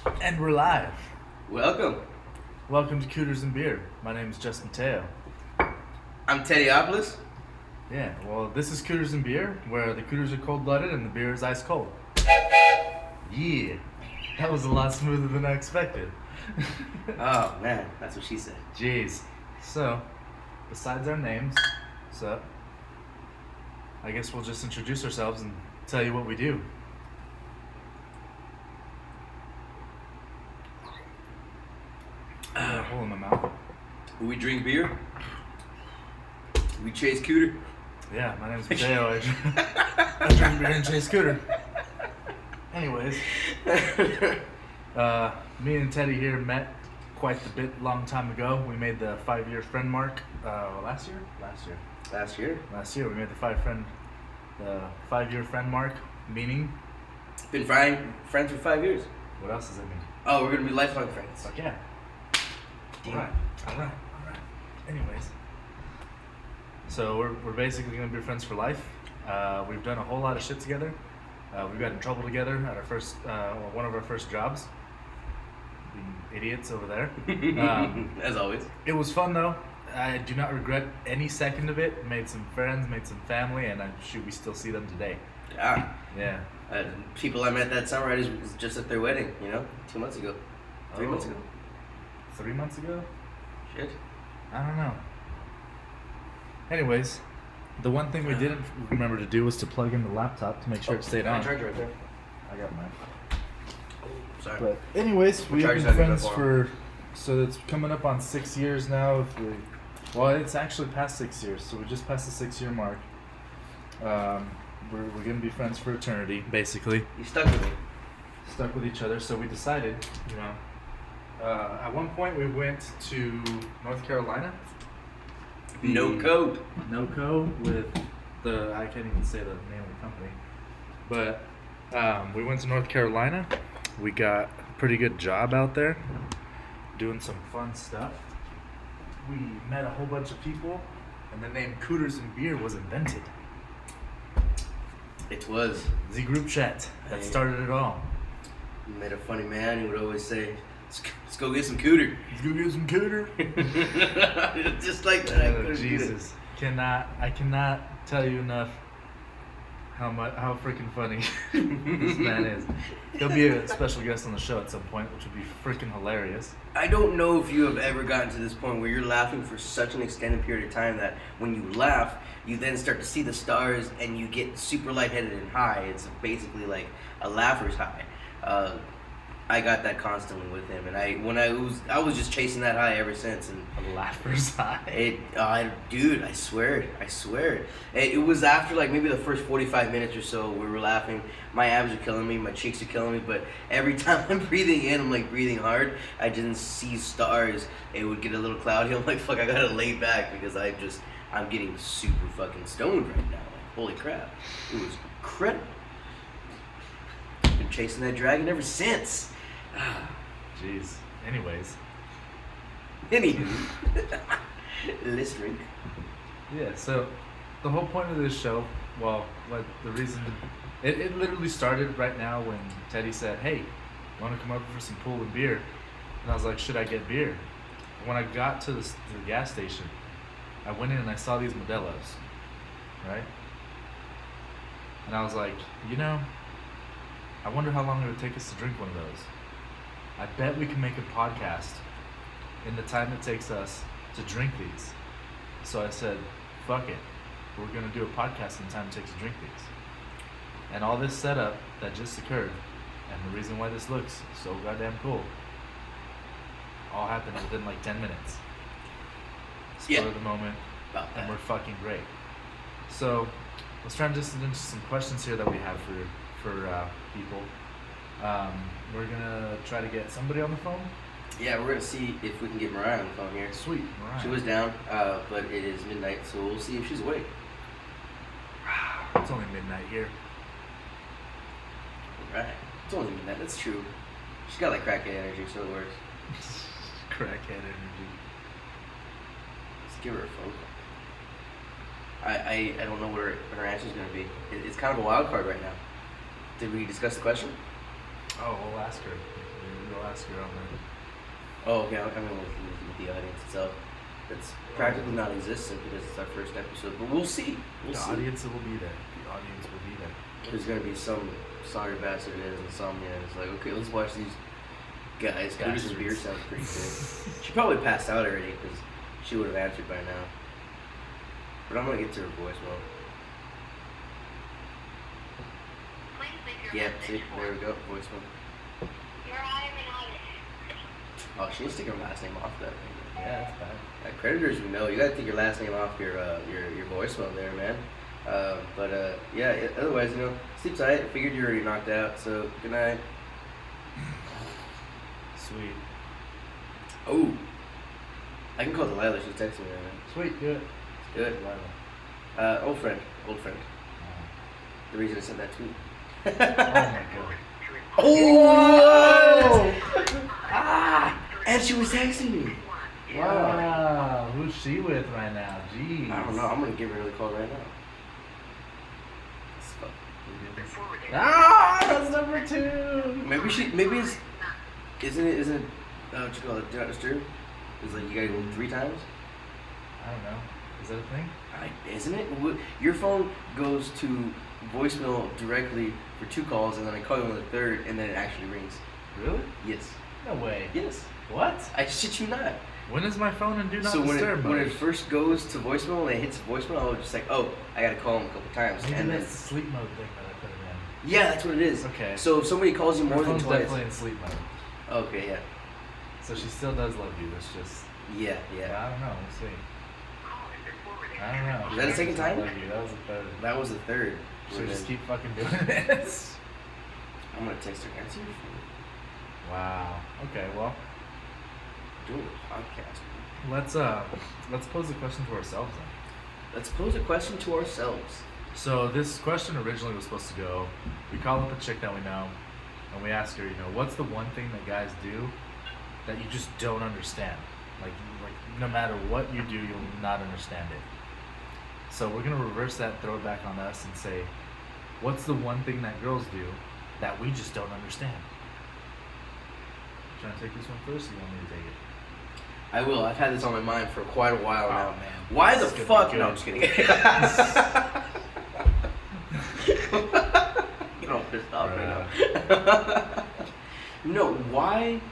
And we're live. Welcome. Welcome to Cooters and Beer. My name is Justin Mateo. I'm Teddyopolis. Yeah, well, this is Cooters and Beer, where the Cooters are cold-blooded and the beer is ice-cold. Yeah, that was a lot smoother than I expected. Oh, man, that's what she said. Jeez. So, besides our names, I guess we'll just introduce ourselves and tell you what we do. Hole in my mouth. We drink beer. We chase Cooter. Yeah, my name's Mateo. I drink beer and chase Cooter. Anyways, me and Teddy here met quite a bit long time ago. We made the 5-year friend mark last year. Last year? Last year we made the 5-year friend mark, meaning. Been friends for 5 years. What else does it mean? Oh, we're gonna be lifelong friends. Fuck yeah. All right. Anyways, so we're basically gonna be friends for life. We've done a whole lot of shit together. We got in trouble together at our first, one of our first jobs. Being idiots over there. As always. It was fun though. I do not regret any second of it. Made some friends, made some family, and we still see them today. Yeah. Yeah. People I met that summer, I was just at their wedding, 2 months ago. 3 months ago. 3 months ago? Shit. I don't know. Anyways, the one thing we didn't remember to do was to plug in the laptop to make sure it stayed on. Charger right there. I got mine. Sorry. But anyways, we've charger's been not friends good so it's coming up on 6 years now. Well, it's actually past 6 years, so we just passed the 6-year mark. We're gonna be friends for eternity, basically. You stuck with me. Stuck with each other, so we decided, at one point we went to North Carolina. NoCo with I can't even say the name of the company. But we went to North Carolina. We got a pretty good job out there, doing some fun stuff. We met a whole bunch of people, and the name Cooters and Beer was invented. It was. The group chat that started it all. You met a funny man. He would always say, let's go get some Cooter. Let's go get some Cooter. Just like that. Oh, Jesus. I cannot tell you enough how freaking funny this man is. He'll be a special guest on the show at some point, which would be freaking hilarious. I don't know if you have ever gotten to this point where you're laughing for such an extended period of time that when you laugh, you then start to see the stars and you get super lightheaded and high. It's basically like a laugher's high. I got that constantly with him, and I was just chasing that high ever since. And A laugher's high. Dude, I swear it was after like maybe the first 45 minutes or so we were laughing. My abs are killing me, my cheeks are killing me, but every time I'm breathing in, I'm like breathing hard. I didn't see stars. It would get a little cloudy. I'm like, fuck, I gotta lay back because I'm getting super fucking stoned right now. Like, holy crap, it was incredible. Been chasing that dragon ever since. Jeez. Anyways. Anywho, let's drink. Yeah, so the whole point of this show, the reason, it literally started right now when Teddy said, hey, you want to come over for some pool and beer? And I was like, should I get beer? When I got to the gas station, I went in and I saw these Modelo's, right? And I was like, I wonder how long it would take us to drink one of those. I bet we can make a podcast in the time it takes us to drink these. So I said, fuck it. We're going to do a podcast in the time it takes to drink these. And all this setup that just occurred, and the reason why this looks so goddamn cool, all happened within like 10 minutes. Spur of the moment, and we're fucking great. So let's transition into some questions here that we have for people. We're gonna try to get somebody on the phone. Yeah, we're gonna see if we can get Mariah on the phone here. Sweet, Mariah. She was down, but it is midnight, so we'll see if she's awake. It's only midnight here. Right. It's only midnight, that's true. She's got like crackhead energy, so it works. Crackhead energy. Let's give her a phone call. I don't know what her answer's gonna be. It's kind of a wild card right now. Did we discuss the question? Oh, we'll ask her. I'll ask her on there. Oh, okay. I mean, with the audience itself, it's practically non-existent because it's our first episode. But we'll see. We'll The see. audience will be there. The audience will be there. There's gonna be some sorry bastard that has insomnia. And it's like, okay, let's watch these guys. Cooters and beer sounds pretty good. She probably passed out already because she would have answered by now. But I'm gonna get to her voicemail. Yeah, see, there we go, voicemail. Oh, she needs to take her last name off that thing. Yeah, that's bad. Creditors, we know you gotta take your last name off your voicemail there, man. Yeah. Otherwise, sleep tight. I figured you already knocked out, so good night. Sweet. Oh, I can call Delilah. She's texting me right now. Sweet, do it. Good. Delilah. Old friend. The reason I sent that tweet. Oh my god. Oh! And she was texting me. Wow. Who's she with right now? Jeez. I don't know. I'm gonna give her a call right now. That's number 2. Maybe it's isn't it what you call it, do not disturb? It's like you gotta go 3 times. I don't know. Is that a thing? Isn't it? Your phone goes to voicemail directly for 2 calls, and then I call you on the 3rd, and then it actually rings. Really? Yes. No way. Yes. What? I shit you not. When is my phone in do not So disturb when mode? it first goes to voicemail and it hits voicemail, I was just like, oh, I gotta call him a couple times. Maybe and that's then, the sleep mode thing that I put it in. yeah, that's what it is. Okay. So if somebody calls you more Her than phone's twice, definitely in sleep mode. okay, yeah, So she still does love you. It's just. yeah. I don't know. We'll see. I don't know. Is that the second time? Love you. That was the 3rd. That was the 3rd. Should just keep fucking doing this. I'm gonna text her. Answer your phone. Wow. Okay. Well, Doing a podcast. let's pose a question to ourselves then. Let's pose a question to ourselves. So this question originally was supposed to go, we call up a chick that we know, and we ask her, what's the one thing that guys do that you just don't understand? Like no matter what you do, you'll not understand it. So we're gonna reverse that, throw it back on us, and say, what's the one thing that girls do that we just don't understand? Trying to take this one first, or you want me to take it? I will. I've had this on my mind for quite a while now. Oh, man. Why the This is fuck? gonna be No, good. I'm just kidding. Get all pissed off right now. No, why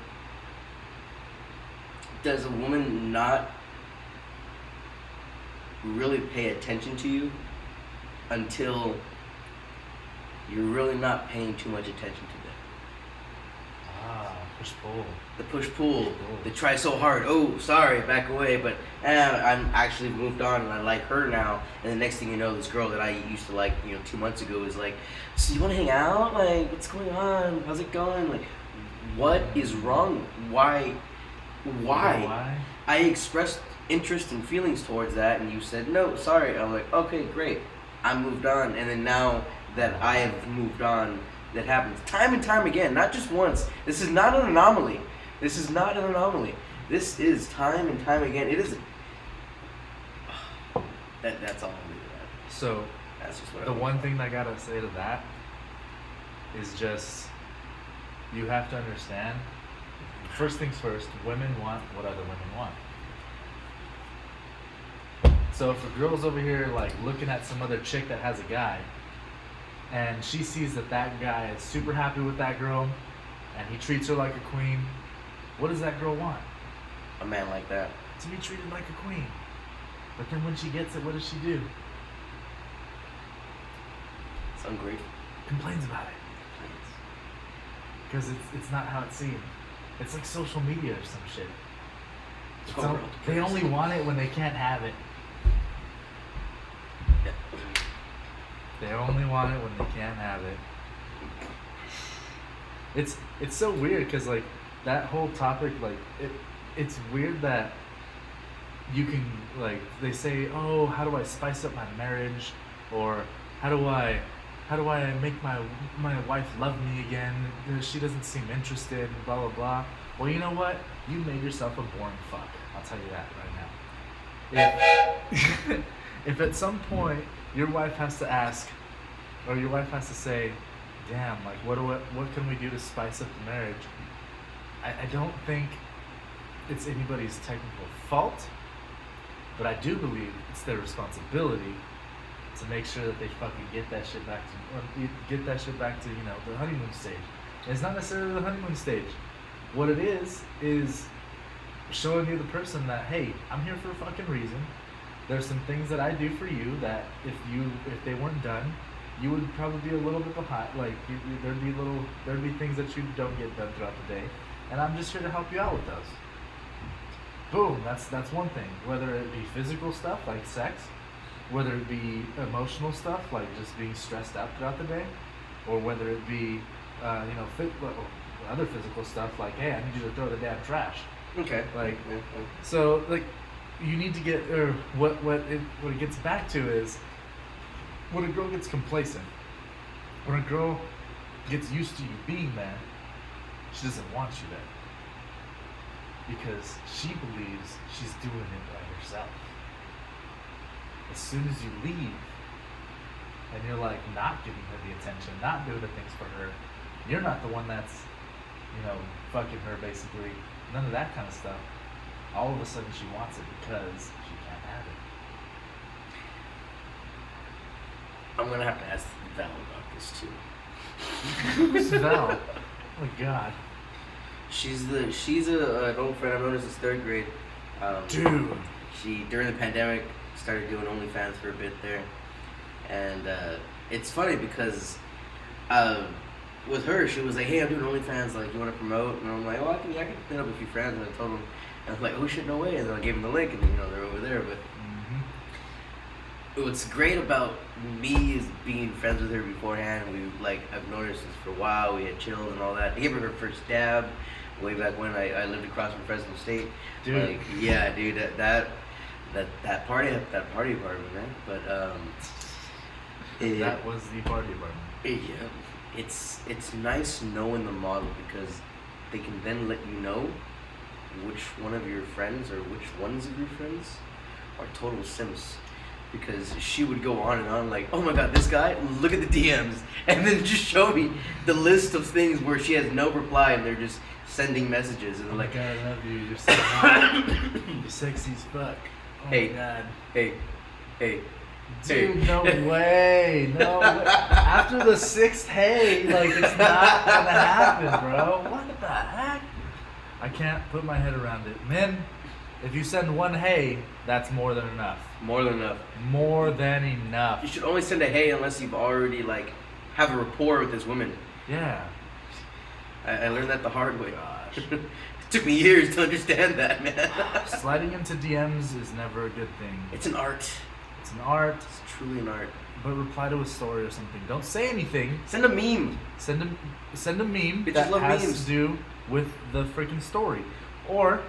does a woman not really pay attention to you until you're really not paying too much attention to them? Push-pull. The push-pull. Push-pull. They try so hard. Oh, sorry, back away. But I'm actually moved on and I like her now. And the next thing you know, this girl that I used to like, 2 months ago is like, so you want to hang out? Like, what's going on? How's it going? Like, what is wrong? Why? Why? I expressed interest and feelings towards that, and you said no. Sorry. I'm like, okay, great. I moved on, and then now that I have moved on, that happens time and time again, not just once. This is not an anomaly. This is not an anomaly. This is time and time again. It is. That's all I'm doing. So That's just what the one thing I gotta say to that is just you have to understand. First things first, women want what other women want. So if a girl's over here like looking at some other chick that has a guy, and she sees that guy is super happy with that girl, and he treats her like a queen, what does that girl want? a man like that. To be treated like a queen. But then when she gets it, what does she do? It's ungrateful. Complains about it. Because it's not how it seemed. It's like social media or some shit. They only want it when they can't have it. Yeah. They only want it when they can't have it. It's so weird because like that whole topic, like it's weird that you can like they say, oh, how do I spice up my marriage, or how do I make my wife love me again? She doesn't seem interested, and blah blah blah. Well, you know what? You made yourself a boring fuck. I'll tell you that right now. If at some point your wife has to ask, or your wife has to say, damn, like what can we do to spice up the marriage? I don't think it's anybody's technical fault, but I do believe it's their responsibility to make sure that they fucking get that shit back to, or get that shit back to, you know, the honeymoon stage. And it's not necessarily the honeymoon stage. What it is showing you the person that, hey, I'm here for a fucking reason. There's some things that I do for you that if they weren't done, you would probably be a little bit behind. Like there'd be things that you don't get done throughout the day, and I'm just here to help you out with those. Boom. That's one thing. Whether it be physical stuff like sex, whether it be emotional stuff like just being stressed out throughout the day, or whether it be other physical stuff like, hey, I need you to throw the damn trash. Okay. Like, so like, you need to get, or what it gets back to is, when a girl gets complacent, when a girl gets used to you being there, she doesn't want you there. Because she believes she's doing it by herself. As soon as you leave, and you're like not giving her the attention, not doing the things for her, you're not the one that's, fucking her basically. None of that kind of stuff. All of a sudden she wants it because she can't have it. I'm gonna have to ask Val about this too. Who's Val? Oh my god. She's an old friend I've known since third grade. Dude. She during the pandemic started doing OnlyFans for a bit there, and it's funny because with her she was like, hey, I'm doing OnlyFans, like, you want to promote? And I'm like, oh, I can pin up a few friends, and I told them, and I was like, oh shit, no way, and then I gave them the link, and they're over there. But what's great about me is being friends with her beforehand. I've known her since for a while. We had chilled and all that. I gave her first dab way back when I lived across from Fresno State. Dude. Like, yeah, dude, that party apartment, man. But that was the party apartment. Yeah, it's nice knowing the model because they can then let you know which one of your friends or which ones of your friends are total simps. Because she would go on and on like, oh my god, this guy, look at the DMs, and then just show me the list of things where she has no reply and they're just sending messages, and they're like, God, I love you, you're so hot, you're sexy as fuck. Oh hey, my god. Hey. Dude, no way. No way. After the sixth hey, like, it's not gonna happen, bro. What the heck? I can't put my head around it. Men, if you send one hey, that's more than enough. More than enough. More than enough. You should only send a hey unless you've already, have a rapport with this woman. Yeah. I learned that the hard way. Gosh. It took me years to understand that, man. Sliding into DMs is never a good thing. It's an art. It's an art. It's truly an art. But reply to a story or something. Don't say anything. Send a meme. Send a meme Bitches that love has memes. to do with the freaking story. Or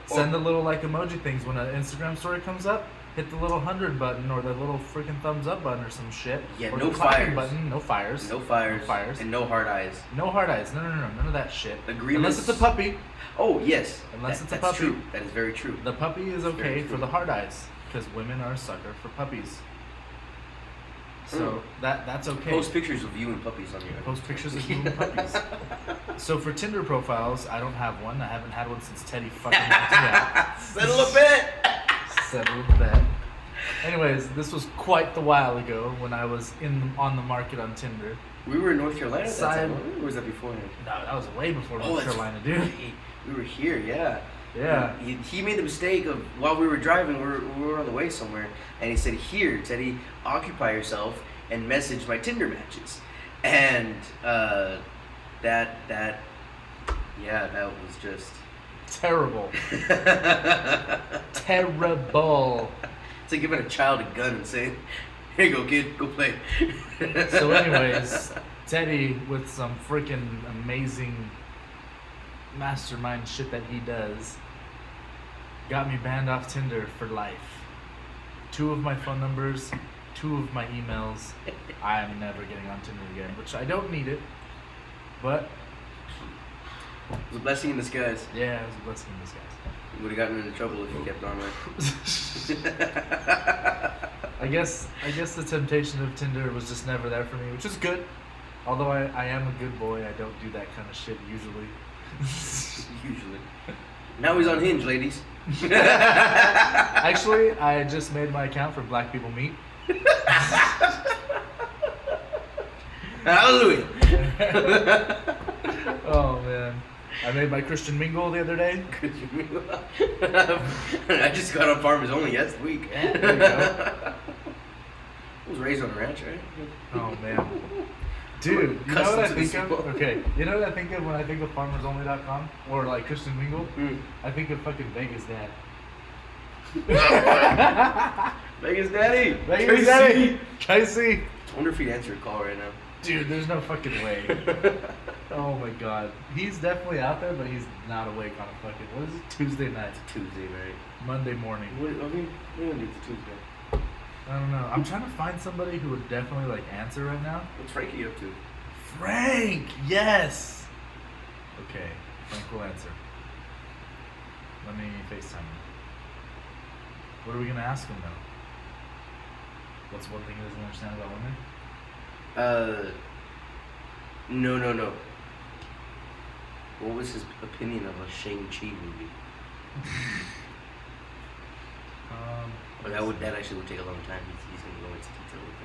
send the little emoji things when an Instagram story comes up. Hit the little 100 button or the little freaking thumbs up button or some shit. Yeah, or no the clapping fires. button. No fires. No fires. No fires. And no hard eyes. No hard eyes. No. None of that shit. Agreements. Unless it's a puppy. Oh, yes. Unless it's a that's puppy. True. That is very true. The puppy is Very okay true. for the hard eyes because women are a sucker for puppies. So that's okay. Post pictures of you and puppies on your Post pictures of you and puppies. So for Tinder profiles, I don't have one. I haven't had one since Teddy fucking knocked me out. Settle a bet. Settle a bet. Anyways, this was quite the while ago when I was on the market on Tinder. We were in North Carolina at that Side- time. Or was that beforehand? No, that was way before North that's Carolina, dude. We were here, yeah. Yeah. He made the mistake of, while we were driving, we were on the way somewhere, and he said, here, Teddy, occupy yourself and message my Tinder matches. And that was just Terrible. Terrible. It's like giving a child a gun and saying, here you go, kid, go play. So anyways, Teddy, with some freaking amazing mastermind shit that he does, got me banned off Tinder for life. 2 of my phone numbers, 2 of my emails. I am never getting on Tinder again, which I don't need it, but It was a blessing in disguise. yeah, it was a blessing in disguise. You would have gotten into trouble if you kept on there. I guess the temptation of Tinder was just never there for me, which is good. Although I am a good boy, I don't do that kind of shit usually. Usually. Now he's on Hinge, ladies. Actually, I just made my account for Black People Meet. Hallelujah. Oh man, I made my Christian Mingle the other day. I just got on Farmers Only last week. Yeah, there you go. I was raised on a ranch, right? Oh man, dude, you know what I think of? Okay, you know what I think of when I think of FarmersOnly.com or like Christian Mingle? I think of fucking Vegas Dad. Vegas Daddy. Vegas Daddy. Tracy. I wonder if he'd answer a call right now. Dude, there's no fucking way. Oh my god. He's definitely out there, but he's not awake on a fucking, what is it? Tuesday night. Tuesday, right? Monday morning. What are we gonna do for Tuesday? I don't know. I'm trying to find somebody who would definitely like answer right now. What's Frankie up to? Frank! Yes! Okay, Frank will answer. Let me FaceTime him. What are we gonna ask him though? What's one thing he doesn't understand about women? No. What was his opinion of a Shang-Chi movie? That actually would take a long time. He's gonna go into detail with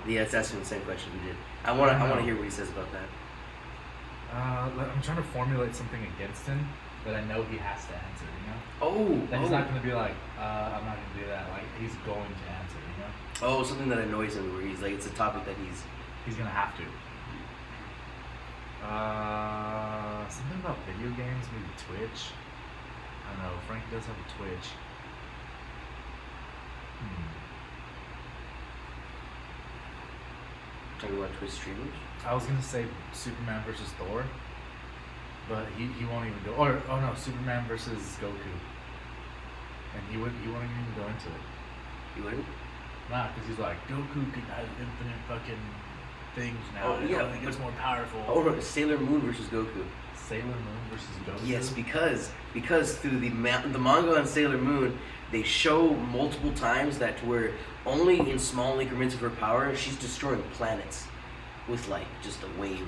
it. Yeah, that's asking the same question we did. I want to hear what he says about that. I'm trying to formulate something against him that I know he has to answer, you know? Oh! He's not going to be like, I'm not going to do that. Like, he's going to answer, you know? Oh, something that annoys him where he's like, it's a topic that he's going to have to. Something about video games, maybe Twitch. I don't know, Frank does have a Twitch. Talking about Twitch streamers? I was gonna say Superman versus Thor, but he won't even go. Or no, Superman versus Goku, and he won't even go into it. You wouldn't? Nah, because he's like, Goku can have infinite fucking things now. Oh yeah, he gets more powerful. Oh no, Sailor Moon versus Goku. Sailor Moon versus Goku. Yes, because through the manga on Sailor Moon, they show multiple times that where only in small increments of her power, she's destroying planets with like just a wave.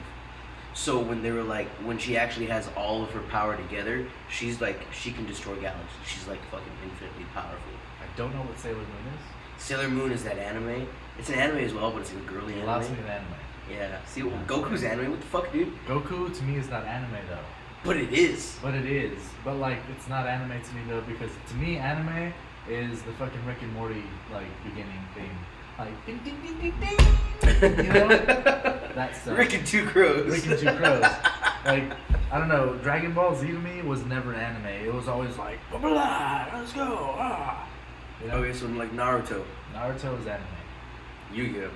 So when they were like, when she actually has all of her power together, she's like, she can destroy galaxies. She's like fucking infinitely powerful. I don't know what Sailor Moon is. Sailor Moon is that anime. It's an anime as well, but it's a girly anime. Lots of anime. Yeah. See, Goku's anime. What the fuck, dude? Goku to me is not anime though. But it is. But it is. But like, it's not anime to me though, because to me anime is the fucking Rick and Morty like beginning theme. Like ding ding ding ding ding. You know? That stuff. Rick and Two Crows. Rick and Two Crows. Like, I don't know, Dragon Ball Z to me was never anime. It was always like, blah, blah, blah, let's go. Ah. You know? Okay, so like Naruto. Naruto is anime. Yu-Gi-Oh.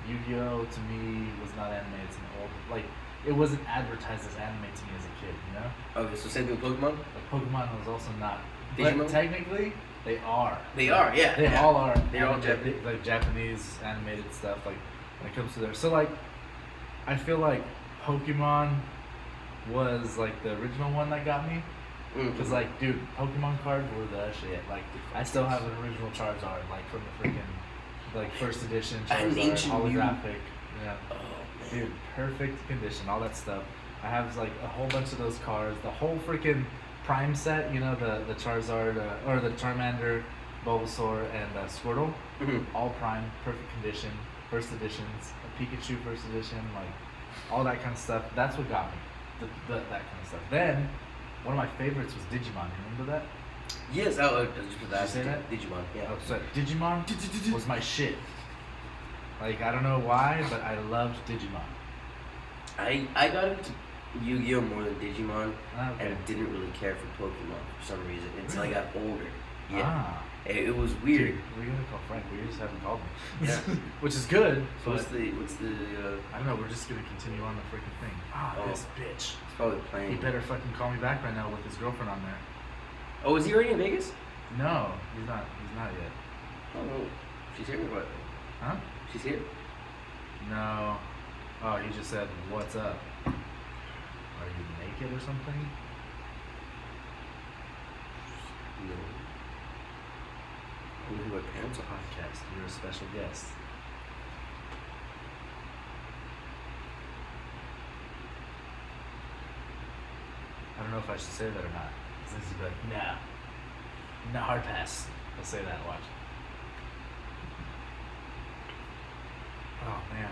Yu-Gi-Oh to me was not anime. It's an old, like, it wasn't advertised as anime to me as a kid, you know? Okay, so same thing with Pokemon? Like, Pokemon was also not. Digimon? But technically, they are. They are, yeah. They all are. They're all Japanese. Like Japanese animated stuff, like, when it comes to there. So, like, I feel like Pokemon was, like, the original one that got me. Because, like, dude, Pokemon cards were the shit. Like, I still have an original Charizard, like, from the freaking, like, first edition Charizard, An ancient holographic. Yeah. Oh, man. Dude, perfect condition, all that stuff. I have, like, a whole bunch of those cards. The whole freaking Prime set, you know, the Charizard, or the Charmander, Bulbasaur, and Squirtle. All Prime, perfect condition, first editions, a Pikachu first edition, like, all that kind of stuff. That's what got me, that kind of stuff. Then, one of my favorites was Digimon. You remember that? Yes, Did you say that? Digimon, yeah. Oh, sorry. Digimon was my shit. Like, I don't know why, but I loved Digimon. I got into Yu-Gi-Oh more than Digimon, Okay. and didn't really care for Pokemon for some reason until I got older. Yeah, Ah. it was weird. Dude, we're gonna call Frank. We just haven't called him. Yeah. Which is good. So But what's the? I don't know. We're just gonna continue on the freaking thing. Oh. This bitch. It's probably playing. He better fucking call me back right now with his girlfriend on there. Oh, is he already in Vegas? No, he's not. He's not yet. Oh, she's here or what? Huh? She's here. No. Oh, he just said, "What's up? Are you naked or something?" No. I wonder who my parents are. Podcast. You're a special guest. if I should say that or not. This is like, nah. No, hard pass. I'll say that, watch. Oh, man.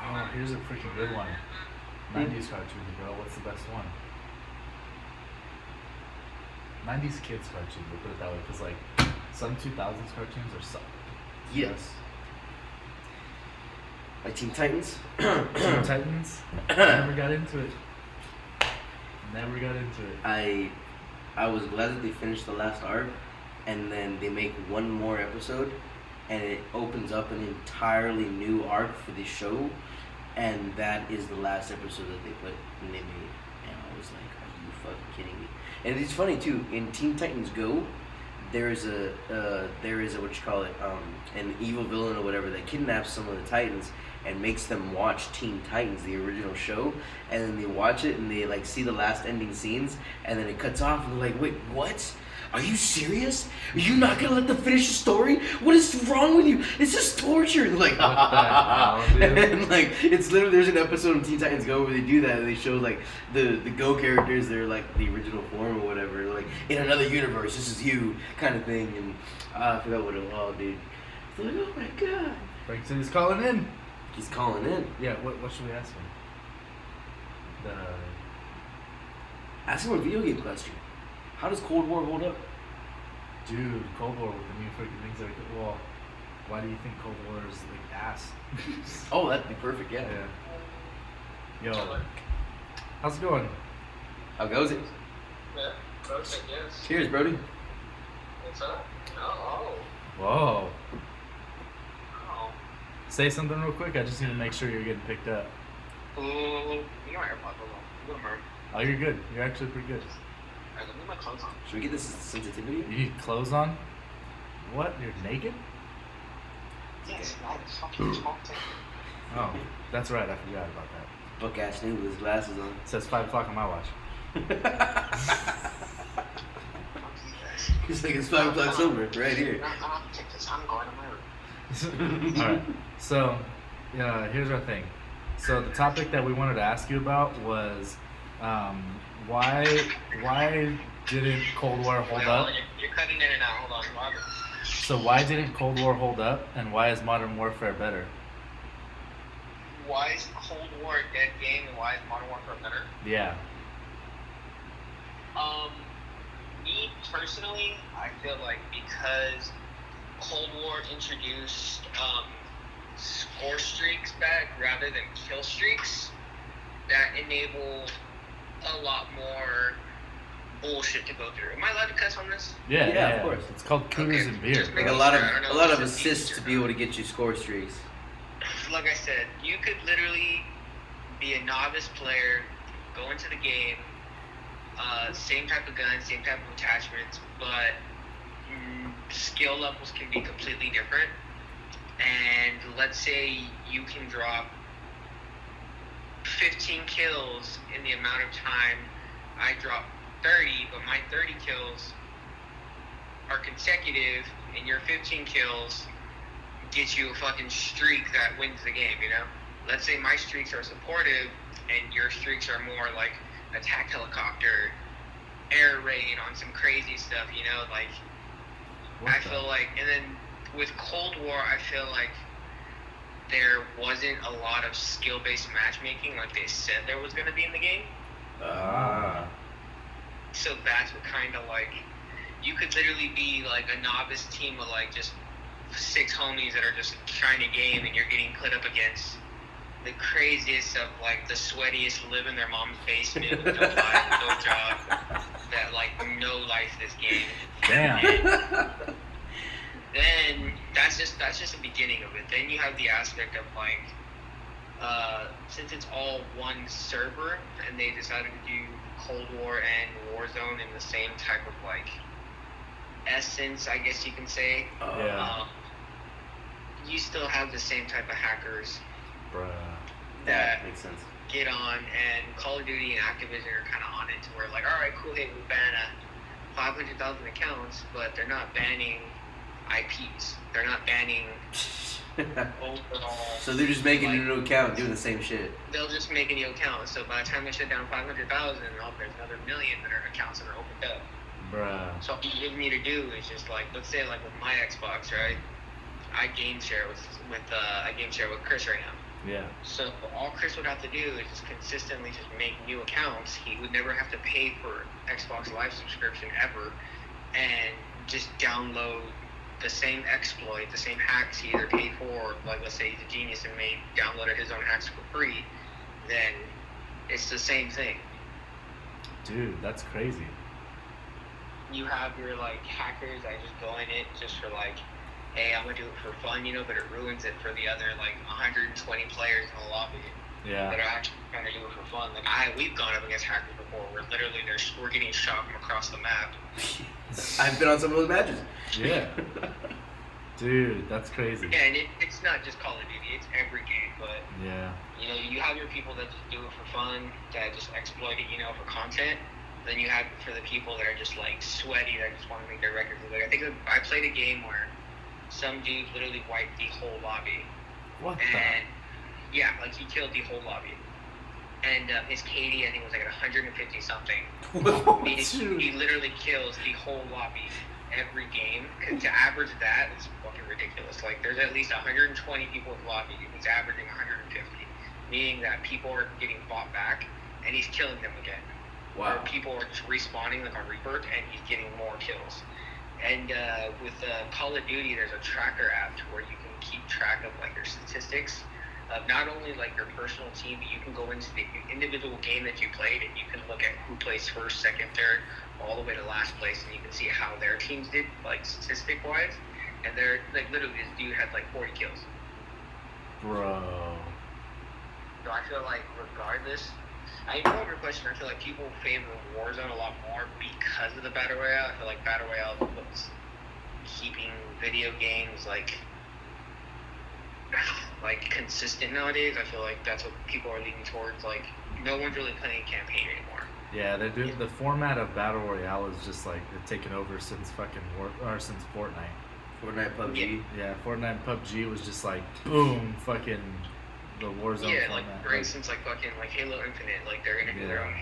Oh, here's a freaking good one. 90s cartoon, bro. What's the best one? 90s kids cartoon, we'll put it that way. Because, like, some 2000s cartoons are suck. Yes. Like Teen Titans? Teen Titans? Never got into it. Never got into it. I was glad that they finished the last arc, and then they make one more episode, and it opens up an entirely new arc for the show, and that is the last episode that they made. And I was like, are you fucking kidding me? And it's funny too. In Teen Titans Go, there is a what you call it, an evil villain or whatever that kidnaps some of the Titans and makes them watch Teen Titans, the original show, and then they watch it and they like see the last ending scenes, and then it cuts off and they're like, wait, what? Are you serious? Are you not gonna let them finish the story? What is wrong with you? It's just torture. And they're like, ha ha ha ha. And like, it's literally, there's an episode of Teen Titans Go where they do that and they show like the Go characters, they're like the original form or whatever. Like, in another universe, this is you, kind of thing. And I forgot what it was, dude. I was like, oh my god. Frankson is calling in. He's calling in. Yeah, what should we ask him? Ask him a video game question. How does Cold War hold up? Dude, Cold War with the new freaking things like, well, why do you think Cold War is like ass? Oh, that'd be perfect, yeah. Yo, how's it going? How goes it? Yeah, perfect, yes. Cheers, Brody. What's up? Oh. Whoa. Oh. Say something real quick. I just need to make sure you're getting picked up. You know my AirPods, hold on. I'm gonna hurt. Oh, you're good. You're actually pretty good. I gotta leave my clothes on. Should we get this sensitivity? You need clothes on? What? You're naked? Yes, not a fucking small thing. Oh, that's right. I forgot about that. Buck ass new with his glasses on. It says 5 o'clock on my watch. He's like, it's 5 o'clock sober, right here. I'm gonna take this. I'm going to my room. Alright. So, here's our thing. So, the topic that we wanted to ask you about was why didn't Cold War hold up? You're cutting in and out. Hold on. Robert. So, why didn't Cold War hold up, and why is Modern Warfare better? Why is Cold War a dead game and why is Modern Warfare better? Yeah. Me personally, I feel like because Cold War introduced score streaks back rather than kill streaks, that enabled a lot more bullshit to go through. Am I allowed to cuss on this? Yeah, of course. It's called Cooters Okay, and beer. just Like a lot of assists to be able to get you score streaks. Like I said, you could literally be a novice player, go into the game, same type of gun, same type of attachments, but skill levels can be completely different. And let's say you can drop 15 kills in the amount of time I drop 30, but my 30 kills are consecutive, and your 15 kills gets you a fucking streak that wins the game, you know? Let's say my streaks are supportive, and your streaks are more like attack helicopter, air raid on some crazy stuff, you know? Like, I feel like, and then with Cold War, I feel like there wasn't a lot of skill-based matchmaking like they said there was going to be in the game. So that's what kind of like, you could literally be like a novice team of like just 6 homies that are just trying to game, and you're getting put up against the craziest of like the sweatiest, live in their mom's basement with no life, no job, that like no life this game. Damn. And then that's just the beginning of it. Then you have the aspect of like, since it's all one server and they decided to do Cold War and Warzone in the same type of like essence, I guess you can say. Yeah. You still have the same type of hackers Bruh. that makes sense. get on, and Call of Duty and Activision are kind of on it to where like, all right, cool, hey, we ban 500,000 accounts, but they're not banning IPs. They're not banning overall. So they're just making a like, new account, doing the same shit. They'll just make a new account. So by the time they shut down 500,000, there's another million that are accounts that are opened up. Bruh. So all you really need to do is just like, let's say like with my Xbox, right? I game share with Chris right now. Yeah. So all Chris would have to do is just consistently just make new accounts. He would never have to pay for Xbox Live subscription ever, and just download the same exploit, the same hacks he either paid for, or like let's say he's a genius and downloaded his own hacks for free, then it's the same thing. Dude, that's crazy. You have your like hackers that just go in it just for like, hey, I'm gonna do it for fun, but it ruins it for the other like 120 players in the lobby Yeah. that are actually trying to do it for fun. Like we've gone up against hackers before. We're literally we're getting shot from across the map. I've been on some of those matches. Yeah. Dude, that's crazy. Yeah, and it's not just Call of Duty, it's every game, but Yeah. you have your people that just do it for fun, that just exploit it, for content. Then you have for the people that are just like sweaty, that just want to make their records. Like I think I played a game where some dude literally wiped the whole lobby. What And yeah, like he killed the whole lobby. And his KD, I think, was like at 150 something. He literally kills the whole lobby every game. To average that is fucking ridiculous. Like there's at least 120 people in the lobby. He's averaging 150, meaning that people are getting bought back, and he's killing them again. Wow. Or people are just respawning like on Rebirth, and he's getting more kills. And with Call of Duty, there's a tracker app where you can keep track of like your statistics of not only like your personal team, but you can go into the individual game that you played, and you can look at who placed first, second, third, all the way to last place, and you can see how their teams did, like statistic wise. And they're like literally this dude had like 40 kills. Bro. So I feel like regardless, I know your question. I feel like people favor Warzone a lot more because of the Battle Royale. I feel like Battle Royale is what's keeping video games like consistent nowadays. I feel like that's what people are leaning towards. Like no one's really playing campaign anymore. Yeah, they're doing the format of Battle Royale is just like they've taken over since since Fortnite. Fortnite, PUBG. Yeah, Fortnite and PUBG was just like boom, fucking the Warzone Yeah, format. like for instance, like fucking like Halo Infinite, like they're gonna do their own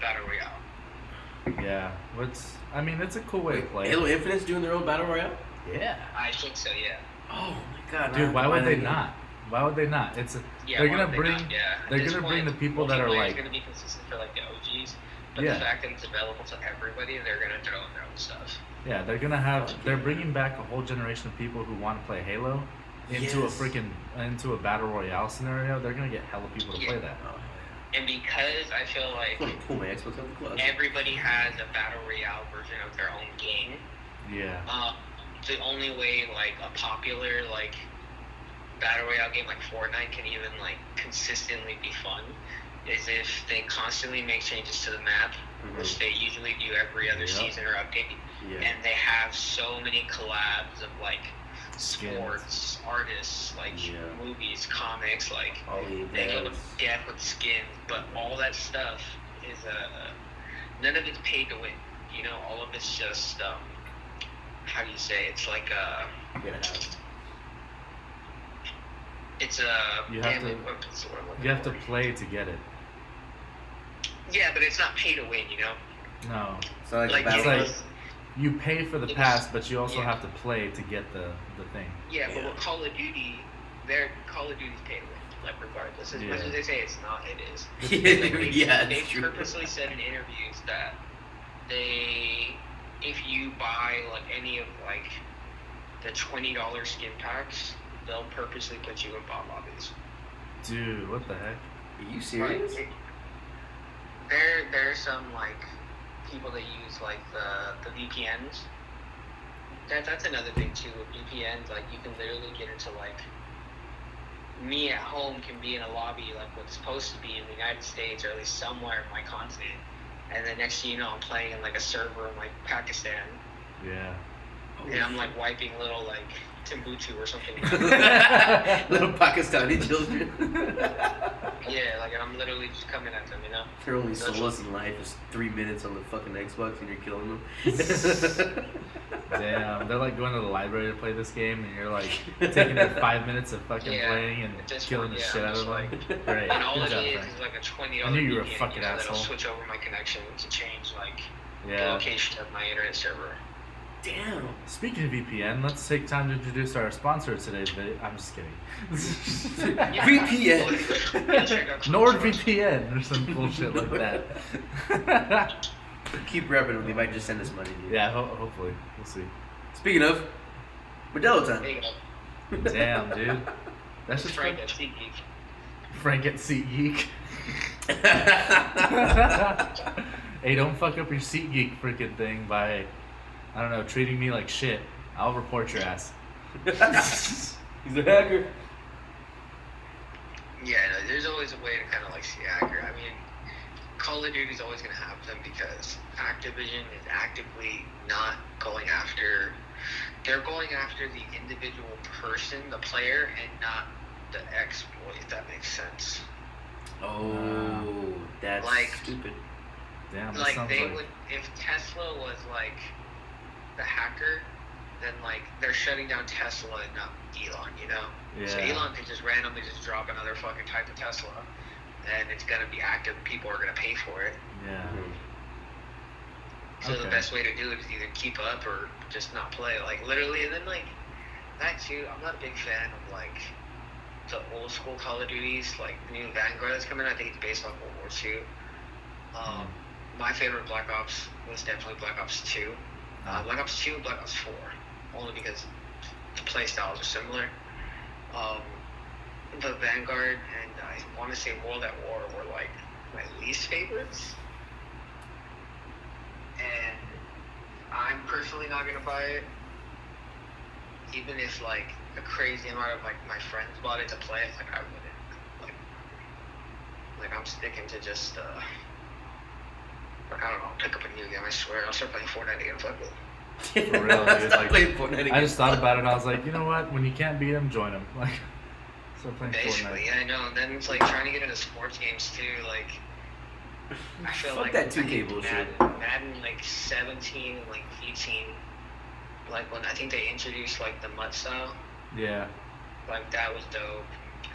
Battle Royale. Yeah, it's a cool way to play. Halo Infinite's doing their own Battle Royale? Yeah. I think so. Yeah. Oh my god. Dude, why would they not? Why would they not? They're gonna bring the people that are like. It's gonna be consistent for like the OGs, but Yeah. the fact that it's available to everybody, they're gonna throw in their own stuff. Yeah, they're bringing back a whole generation of people who want to play Halo into a Battle Royale scenario. They're gonna get hella people to play that. And because I feel like Pull my Xbox out of the closet. everybody has a Battle Royale version of their own game, Yeah. the only way like a popular like Battle Royale game like Fortnite can even like consistently be fun is if they constantly make changes to the map, which they usually do every other season or update, and they have so many collabs of like sports, artists, like movies, comics, like they go to death with skins, but all that stuff is none of it's paid to win. All of it's just how do you say? It's like it's a You have to play to get it. Yeah, but it's not pay to win. No. So Like, Battle It's Royale. like you pay for the pass, but you also have to play to get the thing. Yeah, but with Call of Duty, Call of Duty's pay to win. Like regardless, as much as they say it's not, it is. They've purposely said in interviews that if you buy like any of like the $20 skin packs, they'll purposely put you in bot lobbies. Dude, what the heck? Are you serious? Like, there's some like people that use like the VPNs. That's another thing too with VPNs. Like you can literally get into like me at home can be in a lobby like what's supposed to be in the United States or at least somewhere in my continent, and then next thing you know I'm playing in like a server in like Pakistan. Yeah. And I'm like wiping little like Timbuktu or something. Little Pakistani children. Yeah, like I'm literally just coming at them, you know. Their only solace in life is 3 minutes on the fucking Xbox and you're killing them. Damn, they're like going to the library to play this game, and you're like taking their 5 minutes of fucking playing and killing the shit out of them. Like, Great. and all Good it job, is Frank. is like a $20. I knew you were a VPN, fucking That'll asshole. switch over my connection to change like the Yeah. location of my internet server. Damn. Speaking of VPN, let's take time to introduce our sponsor of today's video. I'm just kidding. VPN. NordVPN or some bullshit like that. Keep repping them. They might just send us money. Dude. Yeah, hopefully. We'll see. Speaking Speaking of, Modelo time. There you go. Damn, dude. That's just Frank at SeatGeek. Frank at SeatGeek. Hey, don't fuck up your SeatGeek freaking thing by, I don't know, treating me like shit. I'll report your ass. He's a hacker. Yeah, no, there's always a way to kind of like see hacker. I mean, Call of Duty is always going to have them because Activision is actively not going after. They're going after the individual person, the player, and not the exploit. If that makes sense. Oh, that's Like- stupid. Damn, that Like sounds they like... would, if Tesla was like the hacker, then like they're shutting down Tesla and not Elon, you know? So Yeah. Elon could just randomly just drop another fucking type of Tesla, and it's gonna be active. And people are gonna pay for it. Yeah. So the Okay. best way to do it is either keep up or just not play. Like literally, and then like that too. I'm not a big fan of like the old school Call of Duties, like the new Vanguard that's coming out. I think it's based on World War II. My favorite Black Ops was definitely Black Ops 2. Black Ops 2 and Black Ops 4, only because the play styles are similar. The Vanguard and I want to say World at War were like my least favorites. And I'm personally not gonna buy it, even if like a crazy amount of like my friends bought it to play it. Like I wouldn't. Like I'm sticking to just I don't know, pick up a new game. I swear, I'll start playing Fortnite again. Fuck it. For real, dude. Stop Like, playing Fortnite again. I just thought about it and I was like, you know what? When you can't beat them, join them. Like, start playing Basically, Fortnite. yeah, I know. And then it's like trying to get into sports games too. Like I feel Fuck like that 2K bullshit. Madden like 17 and like 18. Like when I think they introduced like the MUT style. Yeah. Like that was dope.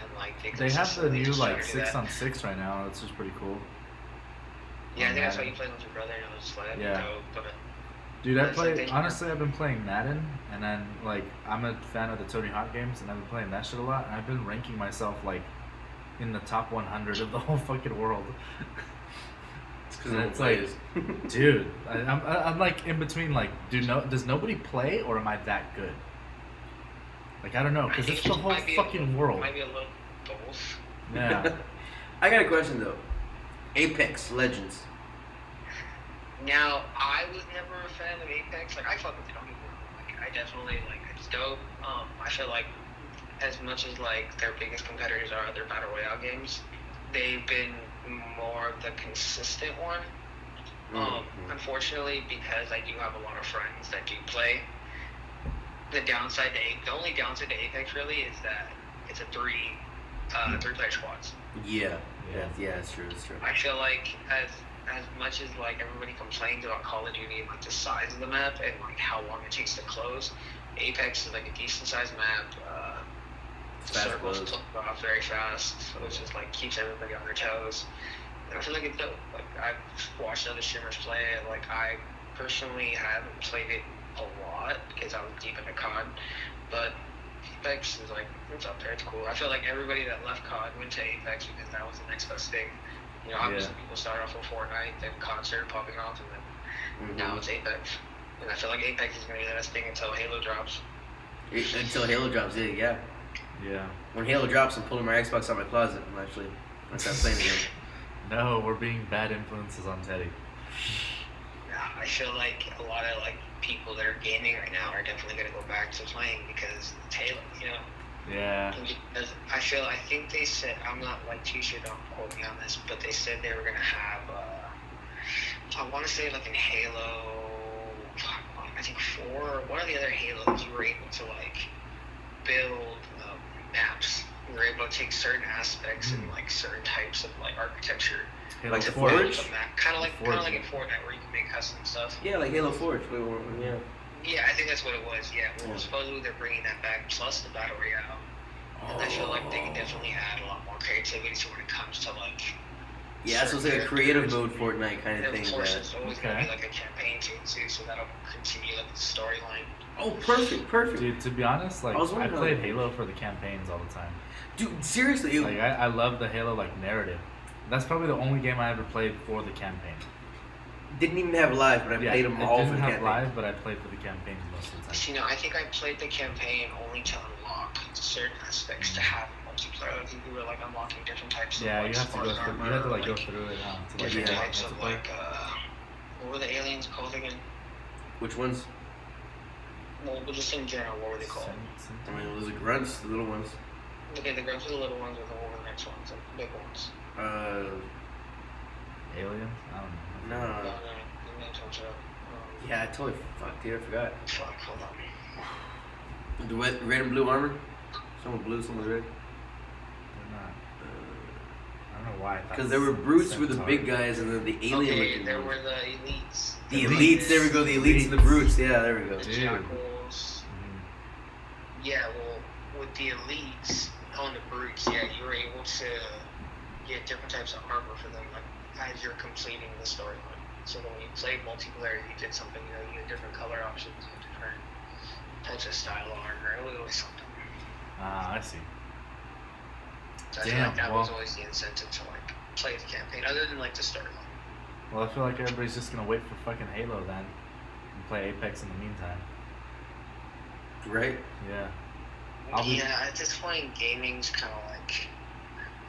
And like They have the consistently new just try like to do that. 6-on-6 right now. That's just pretty cool. Yeah, I think that's Madden. why you played with your brother, and it was just like that'd be Yeah. dope. But Dude, I It's like play. they- Honestly, I've been playing Madden, and then like I'm a fan of the Tony Hawk games, and I've been playing that shit a lot. And I've been ranking myself like in the top 100 of the whole fucking world. It's because And no it's one like, plays. dude, I'm like in between. Like, does nobody play, or am I that good? Like, I don't know, because I it's think the it whole might be fucking world. Might be a little both. Yeah. I got a question though. Apex Legends. Now, I was never a fan of Apex. Like, I fuck with it, don't get me wrong. Like, I definitely, like, it's dope. I feel like, as much as, like, their biggest competitors are other Battle Royale games, they've been more of the consistent one. Unfortunately, because I do have a lot of friends that do play, the only downside to Apex, really, is that it's a three-player squads. Yeah, that's true. I feel like as much as like everybody complains about Call of Duty and like the size of the map and like how long it takes to close, Apex is like a decent sized map. The Fast circles close. close off very fast, which is like keeps everybody on their toes. And I feel like it's dope. Like I've watched other streamers play it. Like I personally haven't played it a lot because I was deep into COD, but Apex is like, it's up there, it's cool. I feel like everybody that left COD went to Apex because that was the next best thing. You know, obviously people started off with Fortnite, then COD started popping off, and then now it's Apex. And I feel like Apex is going to be the best thing until Halo drops. Until Halo drops, yeah. Yeah. When Halo drops, I'm pulling my Xbox out of my closet. I'm actually gonna start playing again. No, we're being bad influences on Teddy. I feel like a lot of like people that are gaming right now are definitely going to go back to playing because it's Halo, you know? Yeah. Because I think they said, I'm not like too sure, don't quote me on this, but they said they were going to have, I want to say like in Halo, I think 4, or one of the other Halos, you were able to like build maps. We were able to take certain aspects and like certain types of like architecture Halo Like the to Forge. build Forge? a map. Kind of like Forge. in Fortnite where you can make custom stuff. Yeah, like Halo Forge. Yeah. Yeah, I think that's what it was. Yeah, well, Yeah. supposedly they're bringing that back plus the battle royale. And I feel like they can definitely add a lot more creativity to when it comes to like. Yeah, so it's like a creative mode Fortnite kind And of of thing. course, That... it's always gonna be like a campaign too, so that'll continue like the storyline. Oh, perfect. Dude, to be honest, like I was I wondering played how- Halo for the campaigns all the time. Dude, seriously, Like I love the Halo like narrative. That's probably the only game I ever played for the campaign. didn't even have live, but I played them all It for didn't the have campaign. live, but I played for the campaigns most of the time. You know, I think I played the campaign only to unlock certain aspects to have multiplayer. I think we were like unlocking different types of Yeah, like you have to go Spartan through. You have to armor, like go through it to like different get types of multiplayer. like what were the aliens called again? Which ones? Well, just in general, what were they called? I mean, those are grunts, the little ones. Okay, the grunts are the little ones, or the next ones, the big ones. Aliens? I don't know. No. No, the names don't show. Yeah, I totally fuck, dude, I forgot. Fuck, hold on. The red and blue armor. Some was blue, some was red. They're not. I don't know why. I thought Because there were brutes were the Centaur. big guys, and then the alien. Okay, looking there ones. were the elites. The elites. There we go. The elites and the brutes. Yeah, there we go. The Dude. jackals. Mhm. Yeah, well, with the elites on the brutes, yeah, you were able to get different types of armor for them, like as you're completing the storyline. So when you played multiplayer, you did something, you had different color options, and different types of style of armor. It was always something. Ah, I see. So I feel Damn, like that was well- always the incentive to like play the campaign, other than like the storyline. Well, I feel like everybody's just gonna wait for fucking Halo then, and play Apex in the meantime. Right. Yeah. I'll be- Yeah, at this point, gaming's kind of like,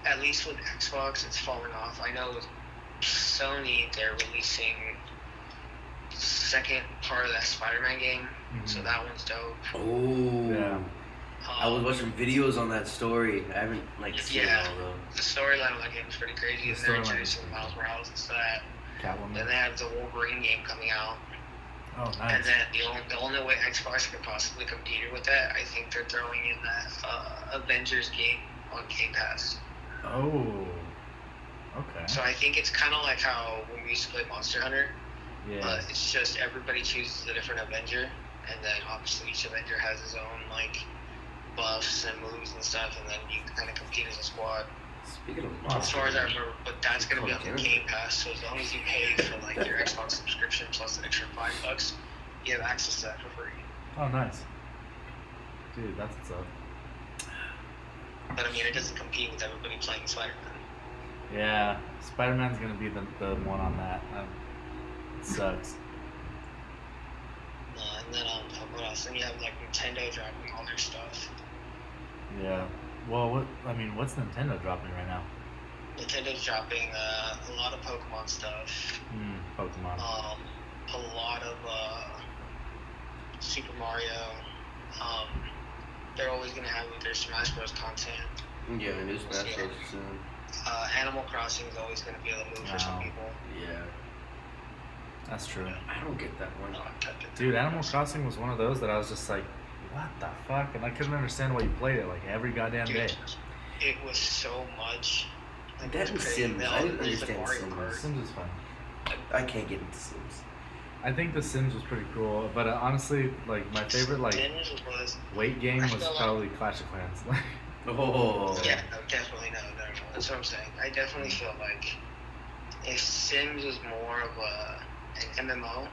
at least with Xbox, it's falling off. I know with Sony, they're releasing the second part of that Spider-Man game, so Mhm. that one's dope. Oh. Yeah. I was watching videos on that story. I haven't like seen Yeah. it all though. The storyline of that game is pretty crazy. The And they're storyline introducing is Miles Morales and that. Catwoman. Then they have the Wolverine game coming out. Oh, And nice. then the only way Xbox could possibly compete with that, I think they're throwing in that Avengers game on Game Pass. Oh. Okay. So I think it's kind of like how when we used to play Monster Hunter, Yeah. but it's just everybody chooses a different Avenger, and then obviously each Avenger has his own like buffs and moves and stuff, and then you kind of compete as a squad. Speaking of As Monster far as I Hunter, remember, but that's gonna be on the Okay. Game Pass. So as long as you pay for like your Xbox subscription plus an extra $5, you have access to that for free. Oh, nice. Dude, that's what's up. But I mean, it doesn't compete with everybody playing Spider-Man. Yeah. Spider-Man's gonna be the one on that. It sucks. And then what else? Then you have like Nintendo dropping all their stuff. Yeah. Well, what's Nintendo dropping right now? Nintendo's dropping a lot of Pokemon stuff. Pokemon. A lot of Super Mario. They're always gonna have their Smash Bros. Content. yeah, it is Smash Yeah. Bros. Soon. Animal Crossing is always gonna be the move for some Wow. people. Yeah, That's true. I don't get that one. Dude, Animal Crossing was one of those that I was just like, what the fuck? And I couldn't understand why you played it like every goddamn day. Dude, it was so much. Like, That it and was crazy. Sims. Then I didn't there's the understand Mario Sims. Kart. Sims is fun. I can't get into Sims. I think The Sims was pretty cool, but honestly, like my favorite like Sims was. weight game I was feel like- probably Clash of Clans. Oh. Yeah, no, definitely no. That's what I'm saying. I definitely feel like if Sims was more of an MMO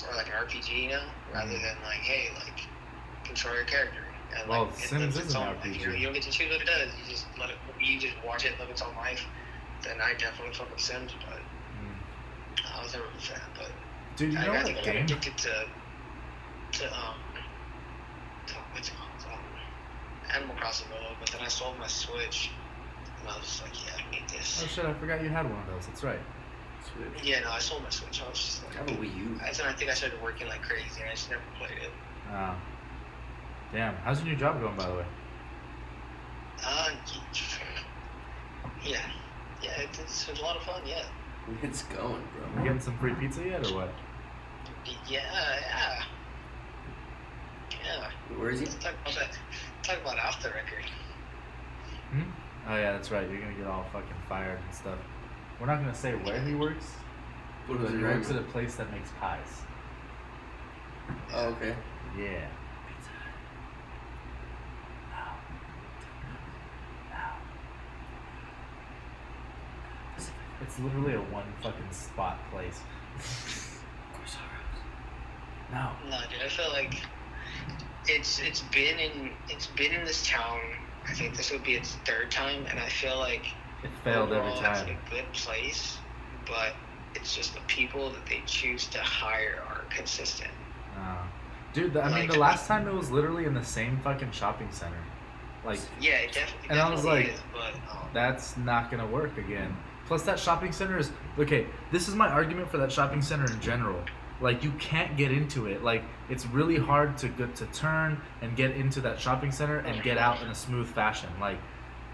or like an RPG, rather than like, hey, like control your character. And Well, like, Sims lives is its an own life, RPG. you don't get to choose what it does. You just let it. You just watch it live its own life. Then I definitely fuck with Sims, but I was never a fan. But Dude, you know I what think I got game? addicted to what's it called? Animal Crossing a little, but then I sold my Switch, and I was just like, yeah, I need this. Oh shit, I forgot you had one of those. That's right. Switch. Yeah, no, I sold my Switch. I was just like, I have a Wii U. I think I started working like crazy, and I just never played it. Damn. How's your new job going, by the way? Yeah, it's a lot of fun. Yeah, It's going, You bro. getting some free pizza yet, or what? yeah. Yeah. Where is he? Let's talk about that. Talk about off the record. Hmm? Oh yeah, that's right. You're gonna get all fucking fired and stuff. We're not gonna say where he works, What but was he it? works at a place that makes pies. Oh, okay. Yeah. It's literally a one fucking spot place. No. No, dude. I feel like it's been in this town. I think this would be its third time, and I feel like It failed every overall it's time. a good place, but it's just the people that they choose to hire are consistent. Dude, I mean, Like- the last time it was literally in the same fucking shopping center. Like, Yeah, it definitely. And I was definitely like, is, but that's not gonna work again. Plus, that shopping center is okay. This is my argument for that shopping center in general. Like, you can't get into it. Like, it's really hard to turn and get into that shopping center and get out in a smooth fashion. Like,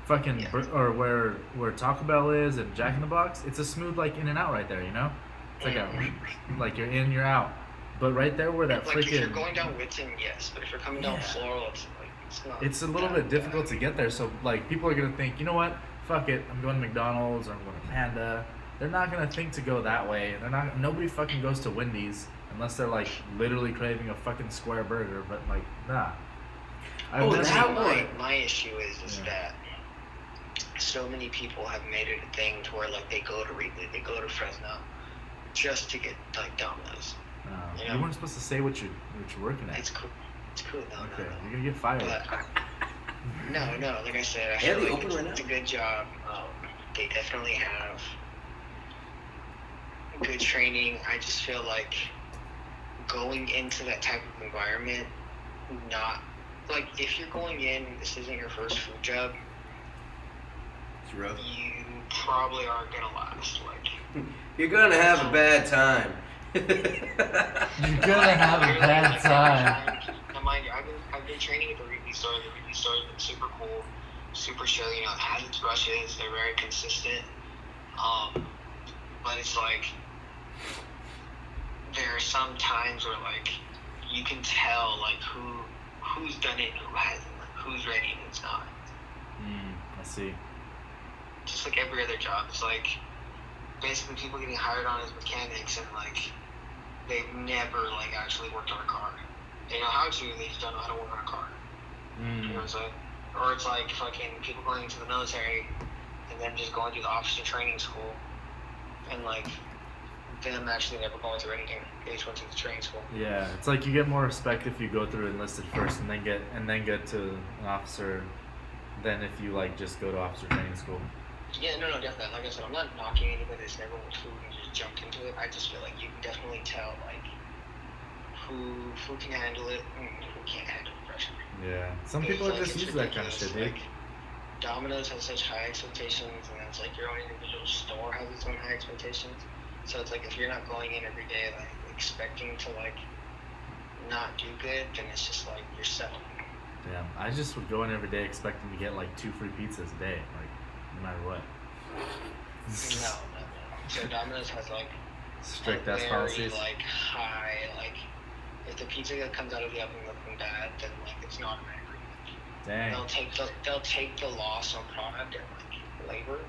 fucking Yeah. or where Taco Bell is and Jack in the Box, it's a smooth like in and out right there. You know, it's like like you're in, you're out. But right there where that like if you're freaking going down Whitson, yes, but if you're coming down Floral, it's like it's not. it's a little that bit difficult bad. to get there. So like people are gonna think, you know what? Fuck it, I'm going to McDonald's or I'm going to Panda. They're not gonna think to go that way. They're not. Nobody fucking goes to Wendy's unless they're like literally craving a fucking square burger. But like, nah. Oh, never- that my, one. my issue is Yeah. that so many people have made it a thing to where like they go to Wrigley, they go to Fresno, just to get like Domino's. No, Yeah. you weren't supposed to say what you're working at. It's cool. It's cool. No, Okay, no, you're gonna get fired. But no. Like I said, I Yeah, feel they like open right it's now. a good job. They definitely have good training. I just feel like going into that type of environment, not like if you're going in, this isn't your first food job, It's rough. you probably aren't gonna last. Like You're gonna have a bad time. You're gonna have a bad time. Now, mind you, I've been training at the Wrigley store. The Wrigley store has been super cool, super chill. You know, it has its rushes. They're very consistent. But it's like there are some times where like you can tell like who's done it and who hasn't, like who's ready and who's not. I see. Just like every other job, it's like basically people getting hired on as mechanics and like they've never like actually worked on a car. They know how to, they just don't know how to work on a car. You know what I'm saying? Or it's like fucking people going into the military and then just going through the officer training school and like them actually never going through anything. They just went to the training school. Yeah, it's like you get more respect if you go through enlisted first and then get to an officer than if you like just go to officer training school. Yeah, no, definitely. Like I said, I'm not knocking anybody that's never went through and just jumped into it. I just feel like you can definitely tell like who can handle it and who can't handle the pressure. Yeah, some Because, people are like, just it's use that kind of ridiculous. shit, dude. Like, Domino's has such high expectations, and it's like your own individual store has its own high expectations. So it's like if you're not going in every day like expecting to like not do good, then it's just like you're settling. Yeah, I just would go in every day expecting to get like 2 free pizzas a day, like no matter what. No. So Domino's has like Strict a ass very, policies. like high like if the pizza that comes out of the oven looking bad, then like it's not an agreement. Dang. They'll take the loss on product and like labor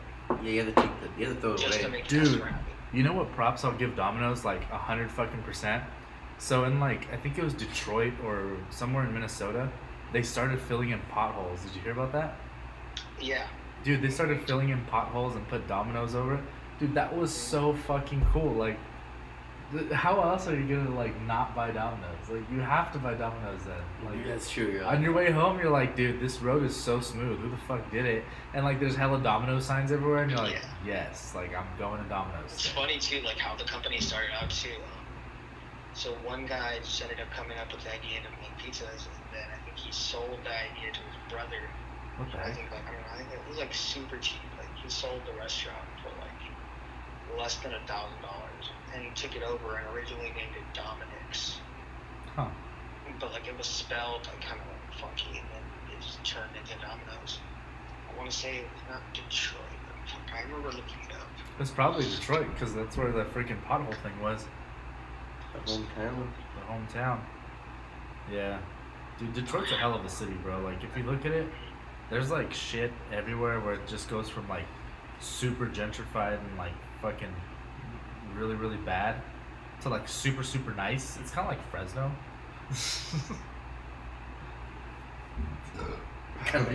Yeah, you have to throw it just to away. make the Dude. customer happy. You know what props I'll give Domino's? Like 100 fucking %. So in like I think it was Detroit or somewhere in Minnesota, they started filling in potholes. Did you hear about that? Yeah. Dude, they started filling in potholes and put Domino's over it. Dude, that was so fucking cool. Like, how else are you gonna like not buy Domino's? Like, you have to buy Domino's then. Like, That's true, yeah. on your way home, you're like, dude, this road is so smooth. Who the fuck did it? And like, there's hella Domino's signs everywhere, and you're like, yes, like I'm going to Domino's. It's funny too, like how the company started out too. So one guy just ended up coming up with the idea to make pizzas, and then I think he sold the idea to his brother. What the I heck? think like I think it was like super cheap. Like he sold the restaurant for like less than $1,000, and he took it over and originally named it Dominic's. Huh. But like it was spelled like kind of like funky, and then it just turned into Domino's. I want to say it was not Detroit. But I remember looking it up. It's probably Detroit because that's where the freaking pothole thing was. The hometown. The hometown. Yeah. Dude, Detroit's a hell of a city, bro. Like, if you look at it, there's like shit everywhere where it just goes from like super gentrified and like fucking really, really bad to like super, super nice. It's kind of like Fresno. Have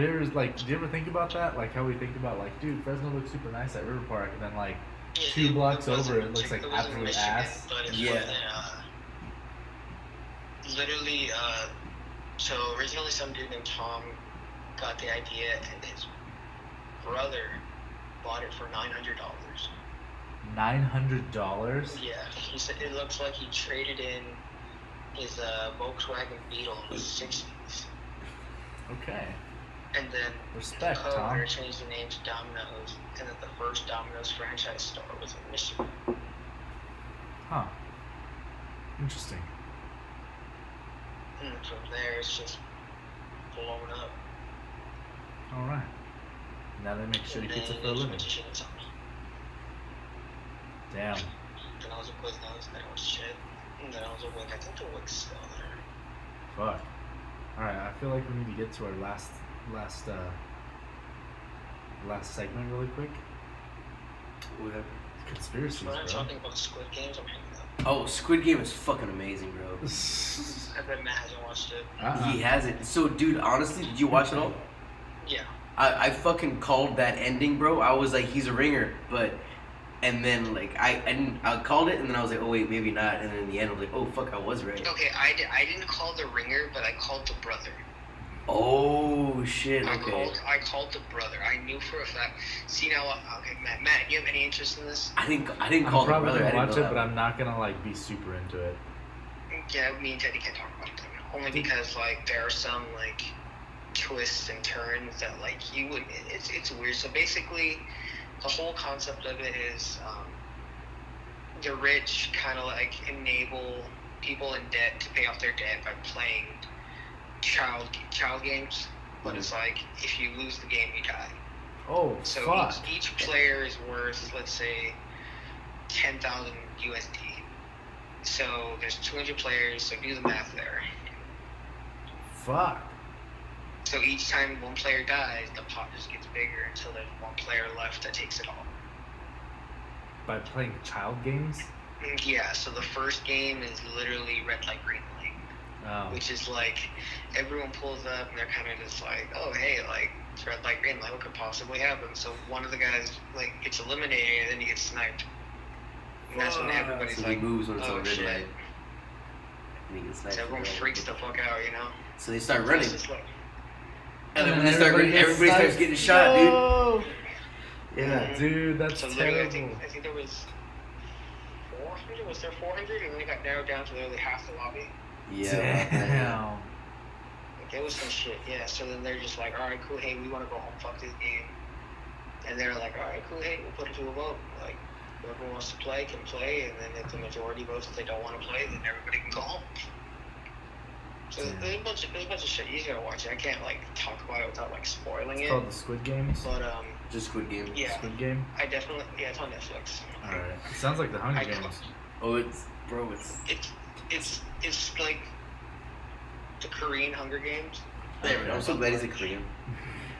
you ever like? Do you ever think about that? Like how we think about like, dude, Fresno looks super nice at River Park, and then like 2 blocks over, it looks like absolute ass. But it's Yeah. Literally, so originally some dude named Tom got the idea, and his brother bought it for $900. $900. Yeah, he said it looks like he traded in his Volkswagen Beetle in the '60s, Okay. and then Respect, the Tom. co-owner changed the name to Domino's, and then the first Domino's franchise store was in Michigan. Huh. Interesting. And from there, it's just blown up. All right. Now they make shitty And pizza then for a they living. went to Shit and Sons. Damn. Then I was at Quiznos, then I was Shit, and then I was at Wick. I think the Wick's still there. Fuck. All right. I feel like we need to get to our last segment really quick. Whatever. Conspiracies, When I'm bro. talking about Squid Games, I'm hanging up. Oh, Squid Game is fucking amazing, bro. I bet Matt hasn't watched it. He hasn't. So, dude, honestly, did you watch it all? Yeah. I fucking called that ending, bro. I was like, he's a ringer, but, and then like I called it, and then I was like, oh wait, maybe not, and then in the end I was like, oh fuck, I was right. Okay, I didn't call the ringer, but I called the brother. Oh shit. I Okay. called the brother. I knew for a fact. See now, okay, Matt, you have any interest in this? I didn't I'm call the probably brother. I gonna didn't watch know it, but that. I'm not gonna like be super into it. Yeah, me and Teddy can't talk about it. Only because like there are some like twists and turns that like you wouldn't. It's weird. So basically, the whole concept of it is the rich kind of like enable people in debt to pay off their debt by playing child games. But it's like if you lose the game, you die. Oh So fuck. each player is worth, let's say, 10,000 USD. So there's 200 players. So do the math there. Fuck. So each time one player dies, the pot just gets bigger until there's one player left that takes it all. By playing child games. Yeah. So the first game is literally red light, green light, Oh. which is like everyone pulls up and they're kind of just like, oh hey, like it's red light, green light. What could possibly happen? So one of the guys like gets eliminated and then he gets sniped. And that's when everybody's So he like, moves when it's oh on red shit. light. And he gets sniped. So everyone freaks the fuck out, you know? So they start So running, it's just like, and then when they start running, gets everybody starts sniped. getting shot, No! dude. Yeah. Dude, that's so literally, terrible. I think there was 400. Was there 400? And then it got narrowed down to literally half the lobby. Yeah. Damn. Like, it was some shit, yeah. So then they're just like, all right, cool, hey, we want to go home, fuck this game. And they're like, all right, cool, hey, we'll put it to a vote. Like, whoever wants to play can play, and then if the majority votes that they don't want to play, then everybody can go home. So there's a bunch of shit. You gotta watch it. I can't like talk about it without like spoiling It's it. called the Squid Games. But Just Squid Game. yeah, Squid Game. I definitely it's on Netflix. Alright. It sounds like the Hunger I- Games. Oh, it's It's like the Korean Hunger Games. There, I'm so glad he's a Korean.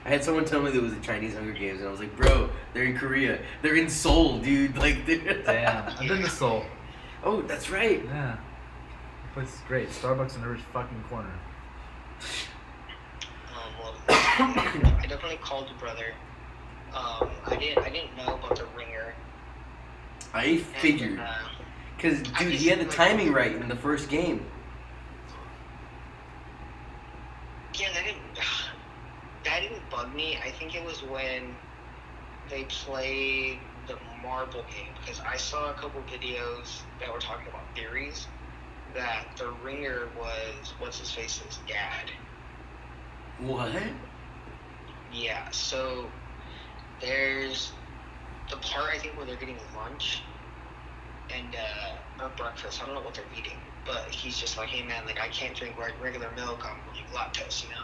I had someone tell me there was a Chinese Hunger Games, and I was like, bro, they're in Korea. They're in Seoul, dude. Like, they're... Damn. I've been to Seoul. Oh, that's right. Yeah. The place is great. Starbucks in every fucking corner. Well, I definitely called the brother. I didn't know about the ringer. I figured. And, Because, I dude, just, he had the like- timing right in the first game. yeah, that didn't bug me. I think it was when they played the marble game, because I saw a couple videos that were talking about theories that the ringer was what's his face's dad. What? Yeah, so there's the part I think where they're getting lunch and or breakfast. I don't know what they're eating, but he's just like, hey man, like I can't drink regular milk. I'm like lactose, you know.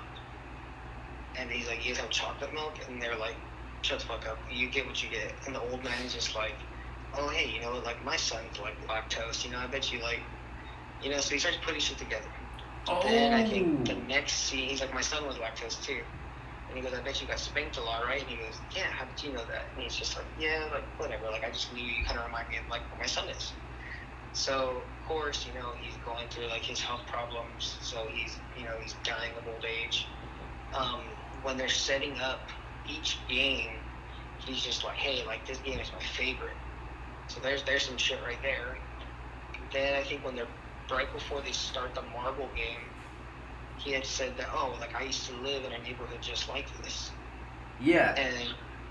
And he's like, you guys have chocolate milk, and they're like, shut the fuck up. You get what you get. And the old man's just like, oh hey, you know, like my son's like lactose. You know, I bet you like, you know. So he starts putting shit together. Then I think the next scene, he's like, my son was lactose too. And he goes, I bet you got spanked a lot, right? And he goes, yeah, how did you know that? And he's just like, yeah, like, whatever. Like, I just knew you kind of remind me of, like, what my son is. So, of course, you know, he's going through, like, his health problems. So he's, you know, he's dying of old age. When they're setting up each game, he's just like, hey, like, this game is my favorite. So there's some shit right there. Then I think when they're right before they start the marble game, he had said that, oh, like, I used to live in a neighborhood just like this. Yeah.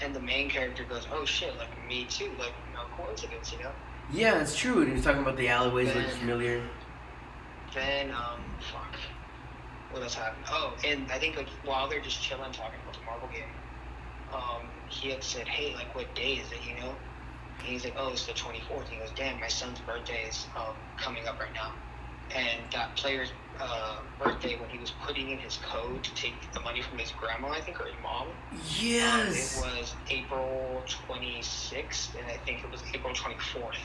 And the main character goes, oh shit, like, me too, like, no coincidence, you know? Yeah, it's true. And he was talking about the alleyways look familiar. Then, fuck. What else happened? Oh, and I think, like, while they're just chilling talking about the marble game, he had said, hey, like, what day is it, you know? And he's like, oh, it's the 24th. He goes, damn, my son's birthday is coming up right now. And that player's birthday, when he was putting in his code to take the money from his grandma, I think, or his mom. Yes. It was April 26th, and I think it was April 24th.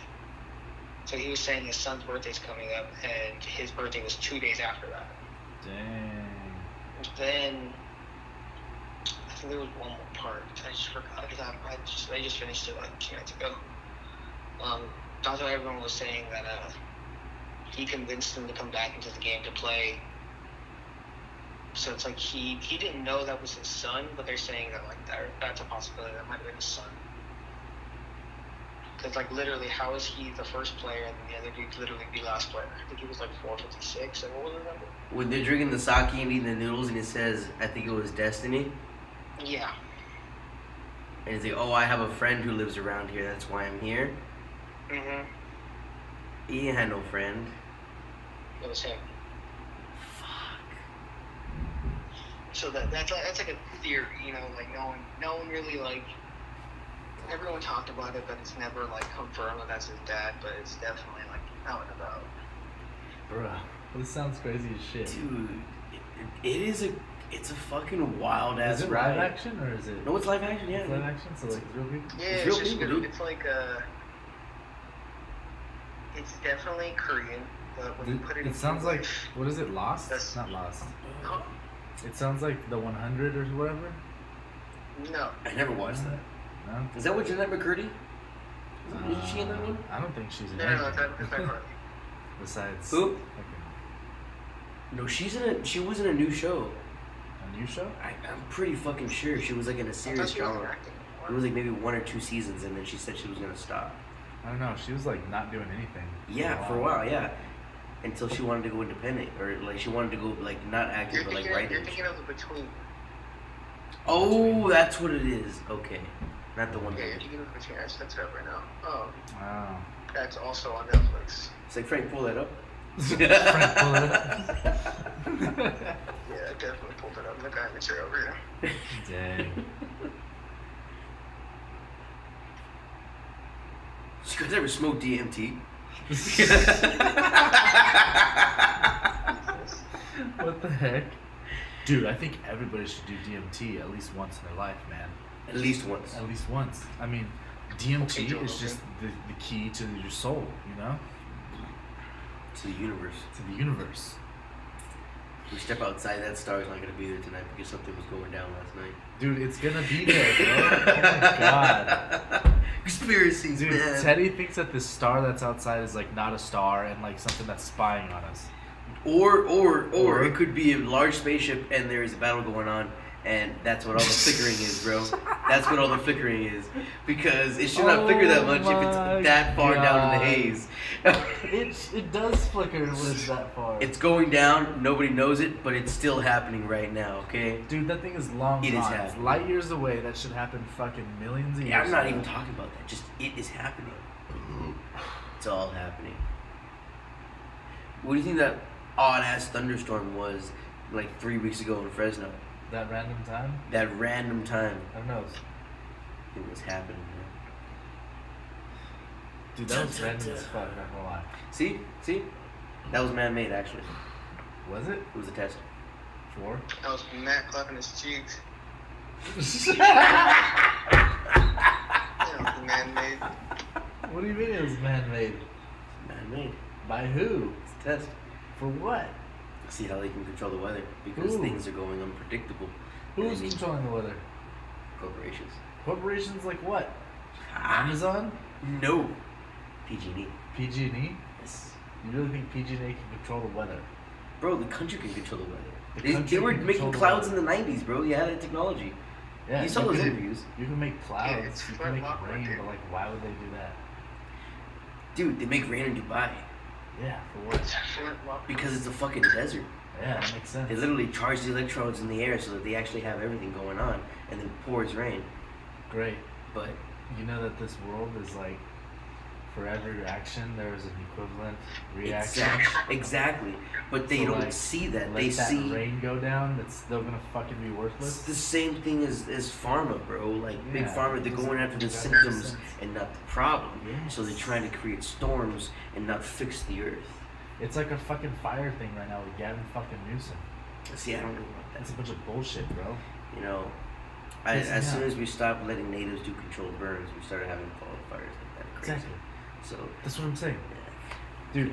So he was saying his son's birthday's coming up, and his birthday was 2 days after that. Dang. And then I think there was one more part. I just forgot because I just finished it like 2 nights ago. That's why everyone was saying that he convinced him to come back into the game to play. So it's like he didn't know that was his son, but they're saying that like that's a possibility. That might have been his son. Because like literally, how is he the first player and the other dude literally the last player? I think he was like 456. And what was the number? When they're drinking the sake and eating the noodles, and it says, I think it was Destiny. Yeah. And he's like, oh, I have a friend who lives around here. That's why I'm here. Mhm. He had no friend. It was him. Fuck. So that's like a theory, you know, like no one really like. Everyone talked about it, but it's never like confirmed that that's his dad. But it's definitely like out and about. Bruh, this sounds crazy as shit. Dude, it's a fucking wild ass Is it ride. live action or is it? No, it's live action. Yeah. It's live action, so like it's real people. Yeah, It's it's real just people, good. dude. It's like it's definitely Korean, but when you put it, It sounds like, what is it? Lost? That's- Not Lost. Huh? It sounds like the 100 or whatever. No. I never watched that. No. Is that what Jeanette McCurdy? Is she in that one? I don't think she's in No, anything. it's not Harley. Besides, Who? okay, No, she was in a new show. a new show. I'm pretty fucking sure she was like in a I series thought she wasn't drama. acting It anymore. was like maybe 1 or 2 seasons, and then she said she was gonna stop. I don't know. She was like not doing anything. Yeah, for a while, yeah. Until she wanted to go independent, or like she wanted to go like not acting, but like You're writing. thinking of the Between. Oh, that's what it is. Okay, not the one. Yeah, you're That thinking of the Between. That's it up right now. Oh, Wow. that's also on Netflix. it's like Frank, pull that up. Frank, pull it up. Yeah, I definitely pulled it up. Look, I have it over here. Dang. You guys ever smoke DMT? What the heck? Dude, I think everybody should do DMT at least once in their life, man. At least once. At least once. I mean, DMT Okay, Joe, is just the key to your soul, you know? To the universe. To the universe. We step outside, that star's not gonna be there tonight because something was going down last night. Dude, it's gonna be there, bro. Oh my god. Conspiracies, Dude, man. Teddy thinks that this star that's outside is like not a star and like something that's spying on us. Or it could be a large spaceship and there is a battle going on, and that's what all the flickering is, bro. That's what all the flickering is. Because it should not flicker that much if my it's that far down in the God. haze. It does flicker when it's that far. It's going down, nobody knows it, but it's still happening right now, okay? Dude, that thing is long It is gone. It's happening. light years away. That should happen fucking millions of years Yeah, I'm not ago. even talking about that. Just, it is happening. It's all happening. What do you think that odd-ass thunderstorm was like 3 weeks ago in Fresno? That random time? That random time I don't know. it was happening, man. Dude, that was random as fuck, not gonna lie. See? That was man-made, actually. Was it? It was a test. 4? That was Matt clapping his cheeks. Yeah, man-made. What do you mean it was man-made? Man-made. By who? It's a test. For what? See how they can control the weather because Ooh. things are going unpredictable. Who's And they need controlling the weather? corporations? Corporations like what? Ah, Amazon? no. PG&E. PG&E? Yes. You really think PG&E can control the weather? Bro, the country can control the weather. The They country were can making control the clouds weather. in the 90s, bro. You had that technology. Yeah, You saw those can- interviews. You can make clouds, it's you can make Fort Lockwood, rain, dude. but like, why would they do that? Dude, they make rain in Dubai Yeah, for what? because it's a fucking desert. Yeah, that makes sense. They literally charge the electrodes in the air so that they actually have everything going on and then pours rain. Great. But You know that this world is like, for every action, there is an equivalent reaction. exactly. But they So, don't like, see that. Let They that see rain go down, it's still gonna fucking be it's worthless. the same thing as pharma, bro. Like big Yeah, pharma, it they're doesn't- going after the that makes symptoms sense. and not the problem. Yes. So they're trying to create storms and not fix the earth. It's like a fucking fire thing right now with Gavin fucking Newsom. See, I don't know about That's that. a bunch of bullshit, bro. You know, Yes, as yeah. soon as we stopped letting natives do controlled burns, we started having fires like that. Crazy. Exactly. So, That's what I'm saying. yeah. Dude,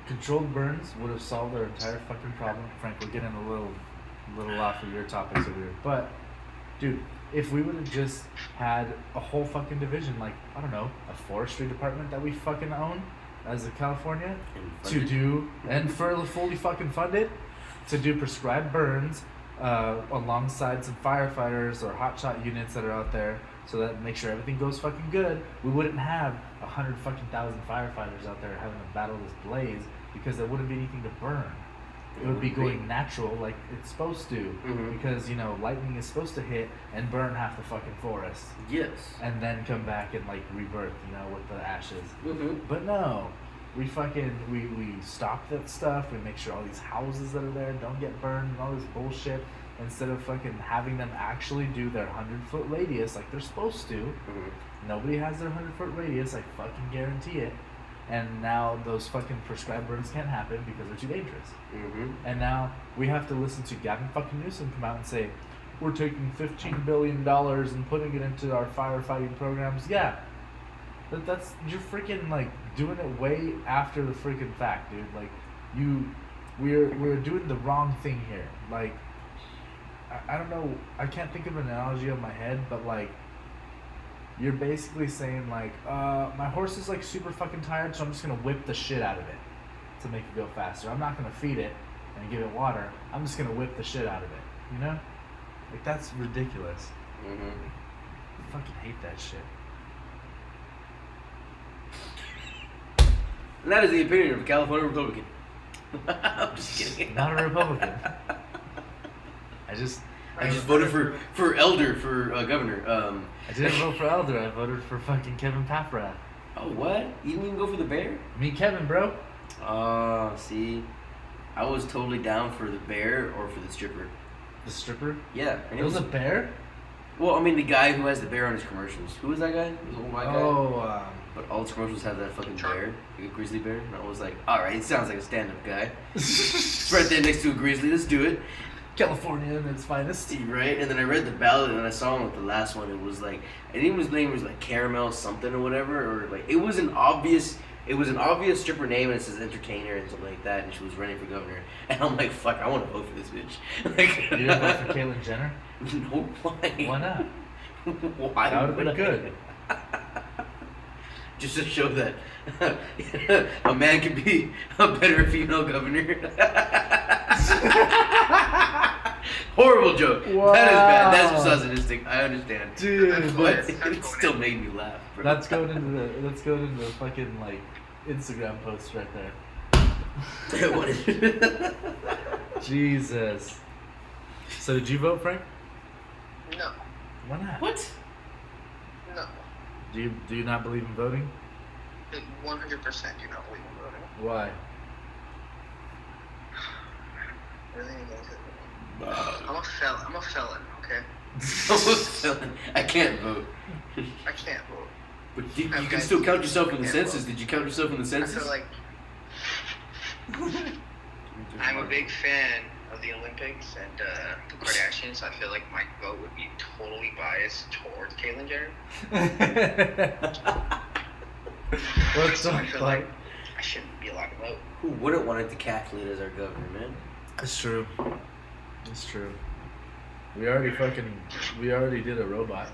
controlled burns would have solved our entire fucking problem. Frank, we're getting a little off of your topics over here. But, dude, if we would have just had a whole fucking division, like, I don't know, a forestry department that we fucking own as a California, And to funded. do, and fully fucking funded, to do prescribed burns alongside some firefighters or hotshot units that are out there, so that make sure everything goes fucking good. We wouldn't have 100,000 firefighters out there having to battle this blaze because there wouldn't be anything to burn. It would be going natural like it's supposed to, Mhm. because you know lightning is supposed to hit and burn half the fucking forest, Yes. and then come back and like rebirth, you know, with the ashes. Mm-hmm. But no, we stop that stuff. We make sure all these houses that are there don't get burned and all this bullshit. Instead of fucking having them actually do their 100-foot radius like they're supposed to. Mm-hmm. Nobody has their 100-foot radius, I fucking guarantee it. And now those fucking prescribed burns can't happen because they're too dangerous. Mm-hmm. And now we have to listen to Gavin fucking Newsom come out and say, we're taking $15 billion and putting it into our firefighting programs. Yeah. That's you're freaking like doing it way after the freaking fact, dude. Like we're doing the wrong thing here. Like I don't know, I can't think of an analogy on my head, but like you're basically saying like, my horse is like super fucking tired, so I'm just gonna whip the shit out of it to make it go faster. I'm not gonna feed it and give it water. I'm just gonna whip the shit out of it. You know? Like that's ridiculous. Mm-hmm. I fucking hate that shit. And that is the opinion of a California Republican. I'm just kidding. Not a Republican. I just voted for elder for governor. I didn't vote for Elder. I voted for fucking Kevin Paffrath. Oh, what? You didn't even go for the bear? Me, Kevin, bro. Oh, see, I was totally down for the bear or for the stripper. The stripper. Yeah, and It was a bear. well, I mean, the guy who has the bear on his commercials. Who was that guy? The old white guy. Oh, But all his commercials have that fucking bear, like a grizzly bear. And I was like, all right, it sounds like a stand-up guy. It's right there next to a grizzly. Let's do it. California in its finest. Right, and then I read the ballot, and then I saw him with the last one. It was like, I think his name was like Caramel something or whatever, or like it was an obvious stripper name, and it says entertainer and something like that. And she was running for governor, and I'm like, fuck, I want to vote for this bitch. Like, You didn't vote for Caitlyn Jenner? No, why? Why not? Why? That would have been would I? good. Just to show that a man can be a better female governor. Horrible joke. Wow. That is bad. That's misogynistic. I understand. Dude, But that's, it still made me laugh. Bro. that's going into the fucking like Instagram post right there. What is it? Jesus. So did you vote, Frank? No, Why not? What? no. Do you not believe in voting? 100% do not believe in voting. Why? Really? I'm a felon, okay? I can't vote. I can't vote. But you I've can got- still count yourself in the Yeah, census. well, Did you count yourself in the I census? feel like I'm a big fan of the Olympics and the Kardashians. I feel like my vote would be totally biased towards Caitlyn Jenner. What's So I so feel like? like I shouldn't be allowed to vote. Who wouldn't want to decathlete as our governor, man? It's true. It's true. We already did a robot.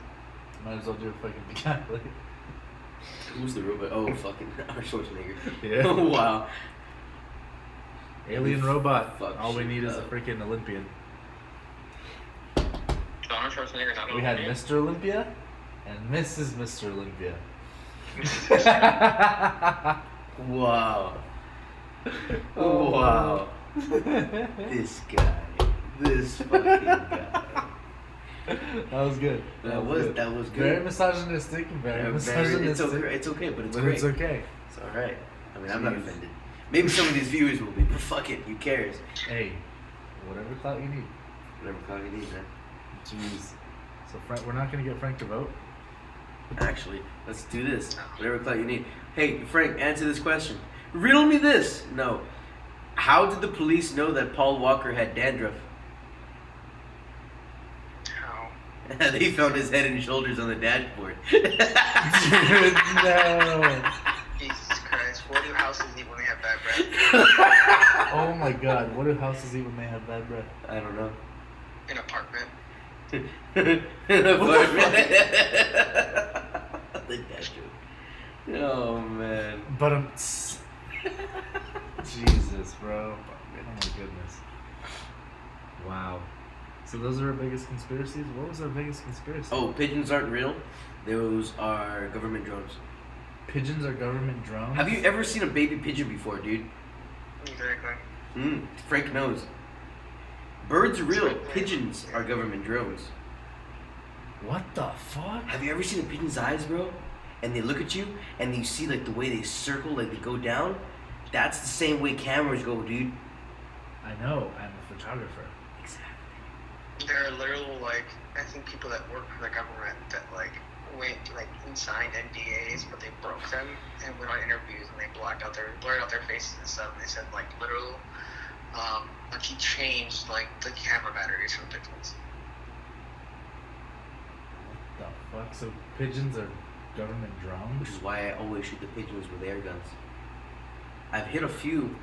Might as well do a fucking decathlete. Who's the robot? Oh, fucking Arnold Schwarzenegger. Yeah. Oh, wow. Alien robot. Fuck All we shit need is a up. freaking Olympian. Arnold Schwarzenegger not We had Olympian. Mr. Olympia and Mrs. Mr. Olympia. Wow. Oh. Wow. This guy. This fucking guy. That was good. That was good. Very misogynistic. Very Yeah, misogynistic. it's okay, but it's But great. it's okay. It's alright. I mean, I'm not Jeez. offended. Maybe some of these viewers will be, but fuck it. Who cares? Hey, whatever clout you need. Whatever call you need, man. Jeez. So Frank, we're not gonna get Frank to vote. Actually, let's do this. Whatever clout you need. Hey, Frank, answer this question. Riddle me this. No. How did the police know that Paul Walker had dandruff? How? They found his head and shoulders on the dashboard. No. Jesus Christ. What do houses eat when they have bad breath? Oh my God. What do houses eat when they have bad breath? I don't know. An apartment. The dad joke. Oh man. But Jesus, bro. Oh my goodness. Wow. So those are our biggest conspiracies? What was our biggest conspiracy? Oh, pigeons aren't real. Those are government drones. Pigeons are government drones? Have you ever seen a baby pigeon before, dude? Exactly. Frank knows. Birds are real. Pigeons are government drones. What the fuck? Have you ever seen a pigeon's eyes, bro? And they look at you, and you see like the way they circle, like they go down. That's the same way cameras go, dude. I know. I'm a photographer. Exactly. There are literal, like, I think people that work for the government that, like, went, like, and signed NDAs, but they broke them and went on interviews and they blurred out their faces and stuff. And they said, like, literal, like, he changed, like, the camera batteries from pigeons. What the fuck? So pigeons are government drones? Which is why I always shoot the pigeons with air guns. I've hit a few,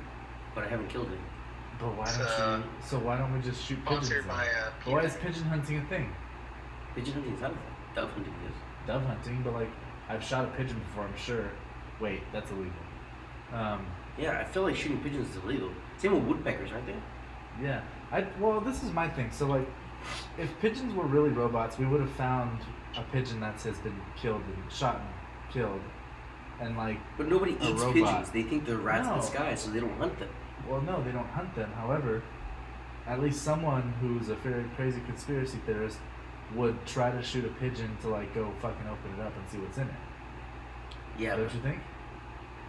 but I haven't killed any. But why It's, don't you? So why don't we just shoot pigeons? Sponsored then? by, But why is pigeon hunting a thing? Pigeon hunting is not a thing. Dove hunting is. Dove hunting, but like I've shot a pigeon before. I'm sure. Wait, that's illegal. Yeah, I feel like shooting pigeons is illegal. Same with woodpeckers, aren't they? Yeah. Well, this is my thing. So like, if pigeons were really robots, we would have found a pigeon that has been killed and shot and killed, and like. But nobody A eats robot. pigeons. They think they're rats in No. the sky, so they don't hunt them. Well, no, they don't hunt them. However, at least someone who's a very crazy conspiracy theorist would try to shoot a pigeon to like go fucking open it up and see what's in it. Yeah, Don't but you think?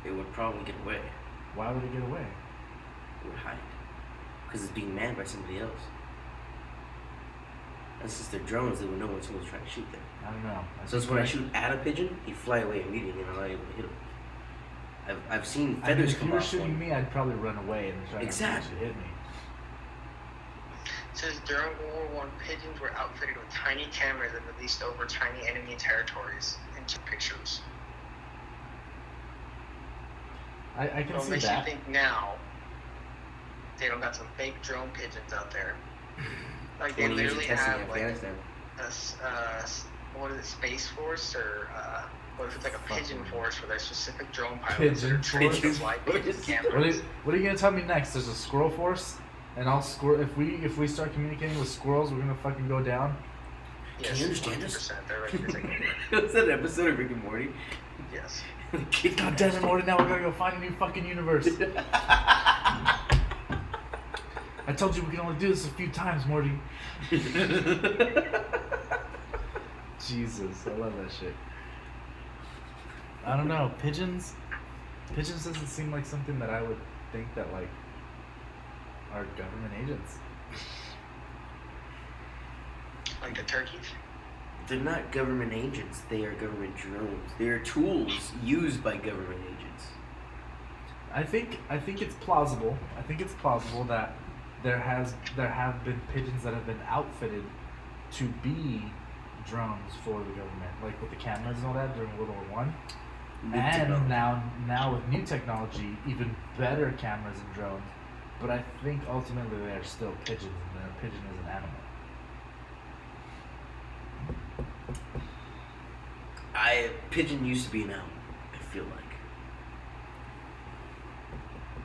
it would probably get away. Why would it get away? It would hide. Because it's being manned by somebody else. And since they're drones, they would know when someone's trying to shoot them. I don't know. So it's when I shoot at a pigeon, he'd fly away immediately and I'm not able to hit him. I've seen I mean, feathers if come you were off shooting one. me, I'd probably run away and try Exactly. not to hit me. It says during World War I, pigeons were outfitted with tiny cameras and released over tiny enemy territories and took pictures. I can So it see makes that. you think now they don't got some fake drone pigeons out there. Like they 20 years of literally testing in have like Afghanistan. what is it, Space Force or what if it's like a pigeon Fucking- force where there's specific drone pilots Pigeon that are trained to force? fly What pigeon is- cameras. What are you gonna tell me next? There's a squirrel force, and I'll squirrel. If we start communicating with squirrels, we're gonna fucking go down. Can you understand us? 100%, they're ready to take over. Was that an episode of Rick and Morty? Yes. The kid God damn it, Morty! Now we're gonna go find a new fucking universe. I told you we can only do this a few times, Morty. Jesus, I love that shit. I don't know, pigeons. Pigeons doesn't seem like something that I would think that like are government agents. Like the turkeys. They're not government agents. They are government drones. They are tools used by government agents. I think it's plausible. I think it's plausible that there have been pigeons that have been outfitted to be drones for the government, like with the cameras and all that during World War I. New And technology. now with new technology, even better cameras and drones. But I think ultimately they are still pigeons, and a pigeon is an animal. Pigeon used to be an animal, I feel like.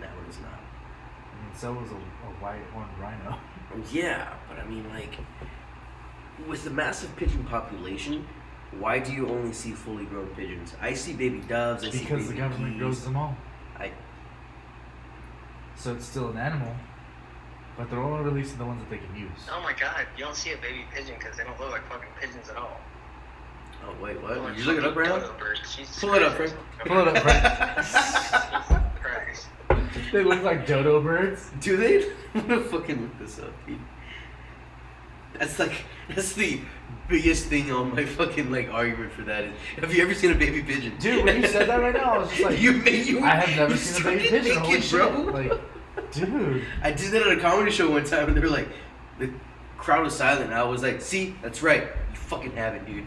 Now it is not. I mean, so was a white-horned rhino. Yeah, but I mean, like, with the massive pigeon population, why do you only see fully grown pigeons? I see baby doves, I see Because baby the government geese. grows them all. I So it's still an animal, but they're only releasing the ones that they can use. Oh my god, you don't see a baby pigeon because they don't look like fucking pigeons at all. Oh wait, what? Like You look it up, fucking Ryan? dodo birds. Jesus Pull it up, Christ. Frank. Pull it up, Frank. Jesus Christ. They look like dodo birds. Do they? I'm gonna fucking look this up, dude. That's the biggest thing on my fucking like argument for that is, have you ever seen a baby pigeon? Dude, when you said that right now, I was just like, I have never seen a baby started pigeon. Holy thinking, shit. bro. Like, dude. I did that at a comedy show one time, and they were like, the crowd was silent. And I was like, see, that's right, you fucking have it, dude.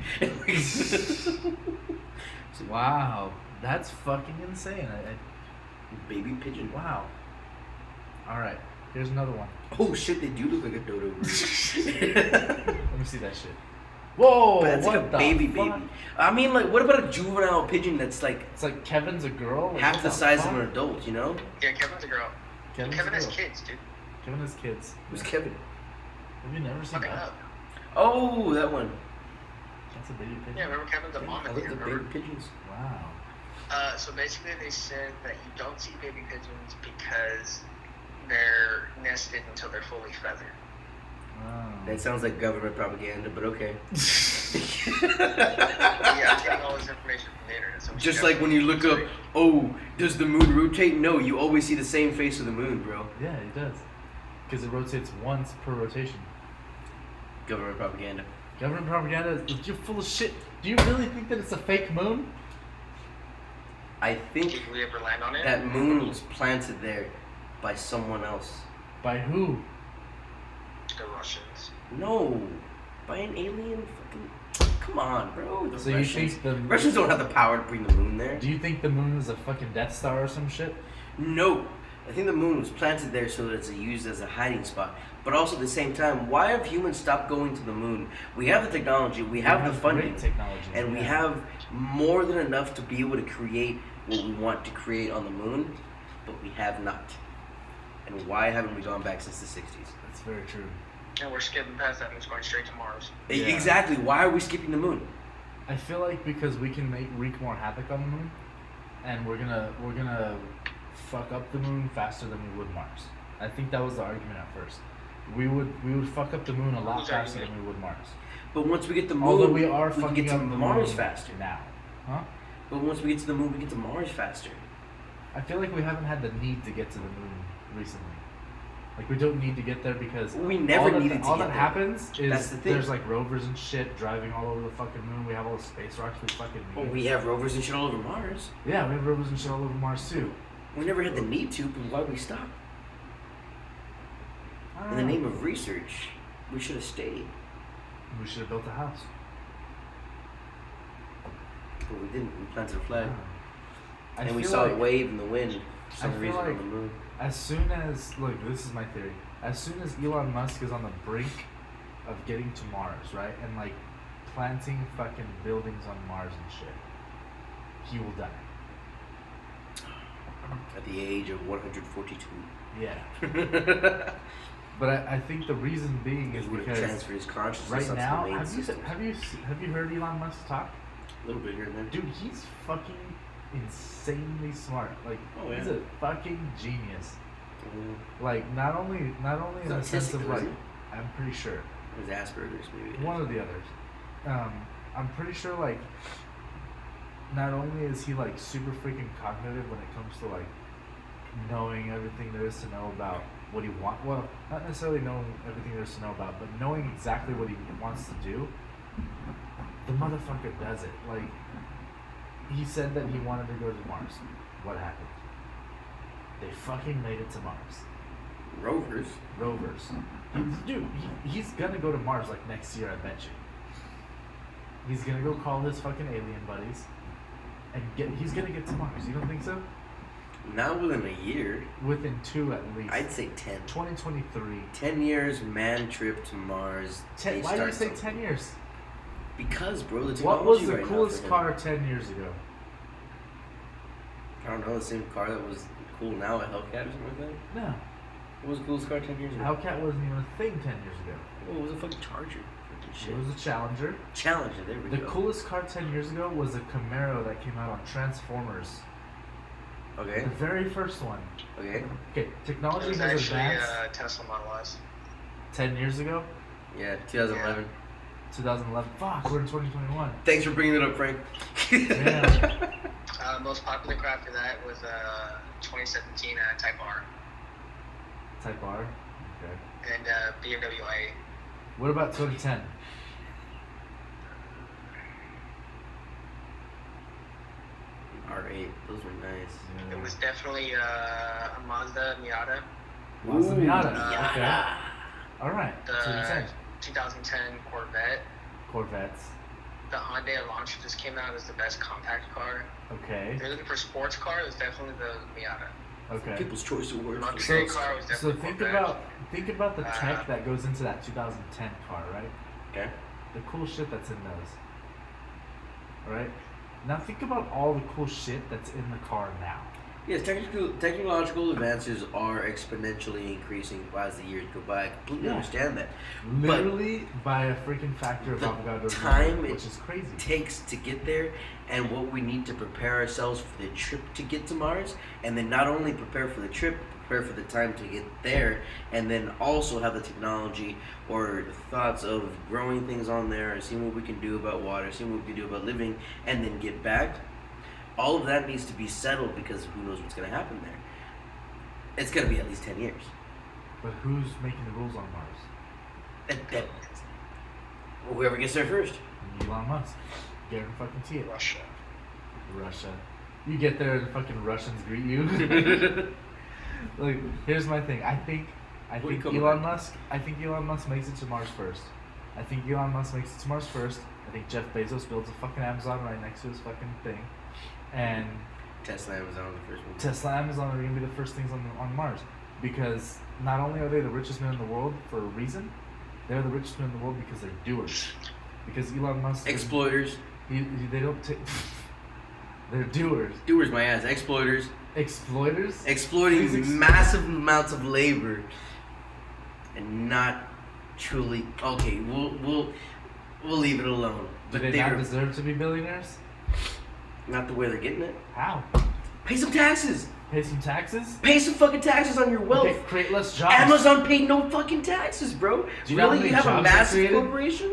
Wow. That's fucking insane. Baby pigeon. Wow. Alright, here's another one. Oh shit, they do look like a dodo bird. Let me see that shit. Whoa! But that's what like a the baby fuck? baby. I mean, like, what about a juvenile pigeon that's like It's like Kevin's a girl. Like, half what the size fuck? of an adult, you know? Yeah, Kevin's a girl. Kevin's Kevin a has girl. kids, dude. Kevin has kids. Who's Kevin? Have you never seen Look it that? up. Oh, that one. That's a baby pigeon. Yeah, remember Kevin's a mom I at look the at end, baby remember? pigeons. Wow. So basically they said that you don't see baby pigeons because they're nested until they're fully feathered. Wow. That sounds like government propaganda, but okay. Yeah, I'm getting all this information from the internet. So we Just should like when you look up, oh, does the moon rotate? No, you always see the same face of the moon, bro. Yeah, it does. Because it rotates once per rotation. Government propaganda. Government propaganda, you're full of shit. Do you really think that it's a fake moon? I think Did we ever land on it? that moon was planted there by someone else. By who? The Russians. No, by an alien fucking. Come on, bro. The So Russians. you think the Russians don't have the power to bring the moon there? Do you think the moon is a fucking Death Star or some shit? No. I think the moon was planted there so that it's used as a hiding spot. But also at the same time, why have humans stopped going to the moon? We have the technology, we have the funding, great technology, and we yeah. have more than enough to be able to create what we want to create on the moon, but we have not. And why haven't we gone back since the 60s? That's very true. And we're skipping past that and it's going straight to Mars. Yeah. Exactly. Why are we skipping the moon? I feel like because we can wreak more havoc on the moon, and we're gonna fuck up the moon faster than we would Mars. I think that was the argument at first. We would fuck up the moon a lot Whose faster argument? than we would Mars. But once we get the moon, Although we are can fucking get to up the Mars moon faster. now, huh? But once we get to the moon, we get to Mars faster. I feel like we haven't had the need to get to the moon recently. Like we don't need to get there because We never all needed to all get that there. happens is That's the thing. there's like rovers and shit driving all over the fucking moon. We have all the space rocks we fucking need. Well, we have rovers and shit all over Mars. Yeah, we have rovers and shit all over Mars too. We never had the need to, but why we stop? In the name of research, we should have stayed. We should have built a house. But we didn't. We planted a flag. I And we feel saw like it wave in the wind for some I feel reason like- on the moon. as soon as look, this is my theory. As soon as Elon Musk is on the brink of getting to Mars, right, and like planting fucking buildings on Mars and shit, he will die. At the age of 142. Yeah. But I think the reason being is He would have because transferred his consciousness right onto now, the main have you system. heard Elon Musk talk? A little bit here and there. Dude, he's fucking insanely smart. Like Oh, he's yeah. a fucking genius. Mm, Like not only in He's the sense autistic, of though, like, isn't I'm pretty sure His Asperger's, maybe. one of the others. I'm pretty sure like not only is he like super freaking cognitive when it comes to like knowing everything there is to know about what he wants. Well, not necessarily knowing everything there is to know about, but knowing exactly what he wants to do. The motherfucker does it. Like he said that he wanted to go to Mars. What happened? They fucking made it to Mars. Rovers. Rovers. Dude, he's gonna go to Mars like next year, I bet you. He's gonna go call his fucking alien buddies, and he's gonna get to Mars. You don't think so? Not within a year. Within 2 at least. I'd say 10. 2023. 10 years, man trip to Mars. Why do you say 10 years? Because, bro, the technology What was the right now coolest for him- car 10 years ago? I don't know, the same car that was cool now, a Hellcat or something like that? No. What was the coolest car 10 years ago? Hellcat wasn't even a thing 10 years ago. Oh, it was a fucking Charger. Fucking shit. It was a Challenger. Challenger, there we The go. coolest car 10 years ago was a Camaro that came out on Transformers. Okay, The very first one. okay. Okay, It technology was has actually advanced Tesla Model S. 10 years ago. Yeah, 2011. 2011. Fuck, we're in 2021. Thanks for bringing it up, Frank. Yeah. Most popular car after that was 2017 Type R Type R. Okay. and BMW i8. What about 2010? R8, those were nice. It was definitely a Mazda Miata. Mazda Ooh, Miata. Miata. Okay. All right. The 2010. 2010 Corvette. Corvettes. The Hyundai Elantra just came out as the best compact car. Okay. If you're looking for a sports car, it was definitely the Miata. Okay. People's Choice Award. Luxury So, car was so definitely think about the tech Uh, that goes into that 2010 car, right? Okay. The cool shit that's in those. Alright? Now think about all the cool shit that's in the car now. Yes, technological advances are exponentially increasing as the years go by. I completely Yeah. understand that. Literally by a freaking factor of The Avogadro's time number, it which is crazy. Takes to get there, and what we need to prepare ourselves for the trip to get to Mars, and then not only prepare for the trip, prepare for the time to get there, and then also have the technology or thoughts of growing things on there, and seeing what we can do about water, seeing what we can do about living, and then get back. All of that needs to be settled because who knows what's going to happen there. It's going to be at least 10 years. But who's making the rules on Mars? Whoever gets there first. Elon Musk. Guarantee fucking see it. Russia. Russia. You get there and the fucking Russians greet you. Like, here's my thing. I think What do you come Elon about? Musk. I think Elon Musk makes it to Mars first. I think Elon Musk makes it to Mars first. I think Jeff Bezos builds a fucking Amazon right next to his fucking thing, and Tesla, Amazon, the first one. Tesla, Amazon are gonna be the first things on Mars, because not only are they the richest men in the world for a reason, they're the richest men in the world because they're doers. Because Elon Musk, Exploiters. they don't take. They're doers. Doers, my ass. Exploiters. Exploiters. Exploiting Please massive amounts of labor and not truly. Okay, we'll leave it alone. Do But they not they're deserve to be billionaires? not the way they're getting it. How? Pay some taxes. Pay some taxes? Pay some fucking taxes on your wealth. Okay, create less jobs. Amazon paid no fucking taxes, bro. Do you know how Really? many You have a jobs they massive created? corporation?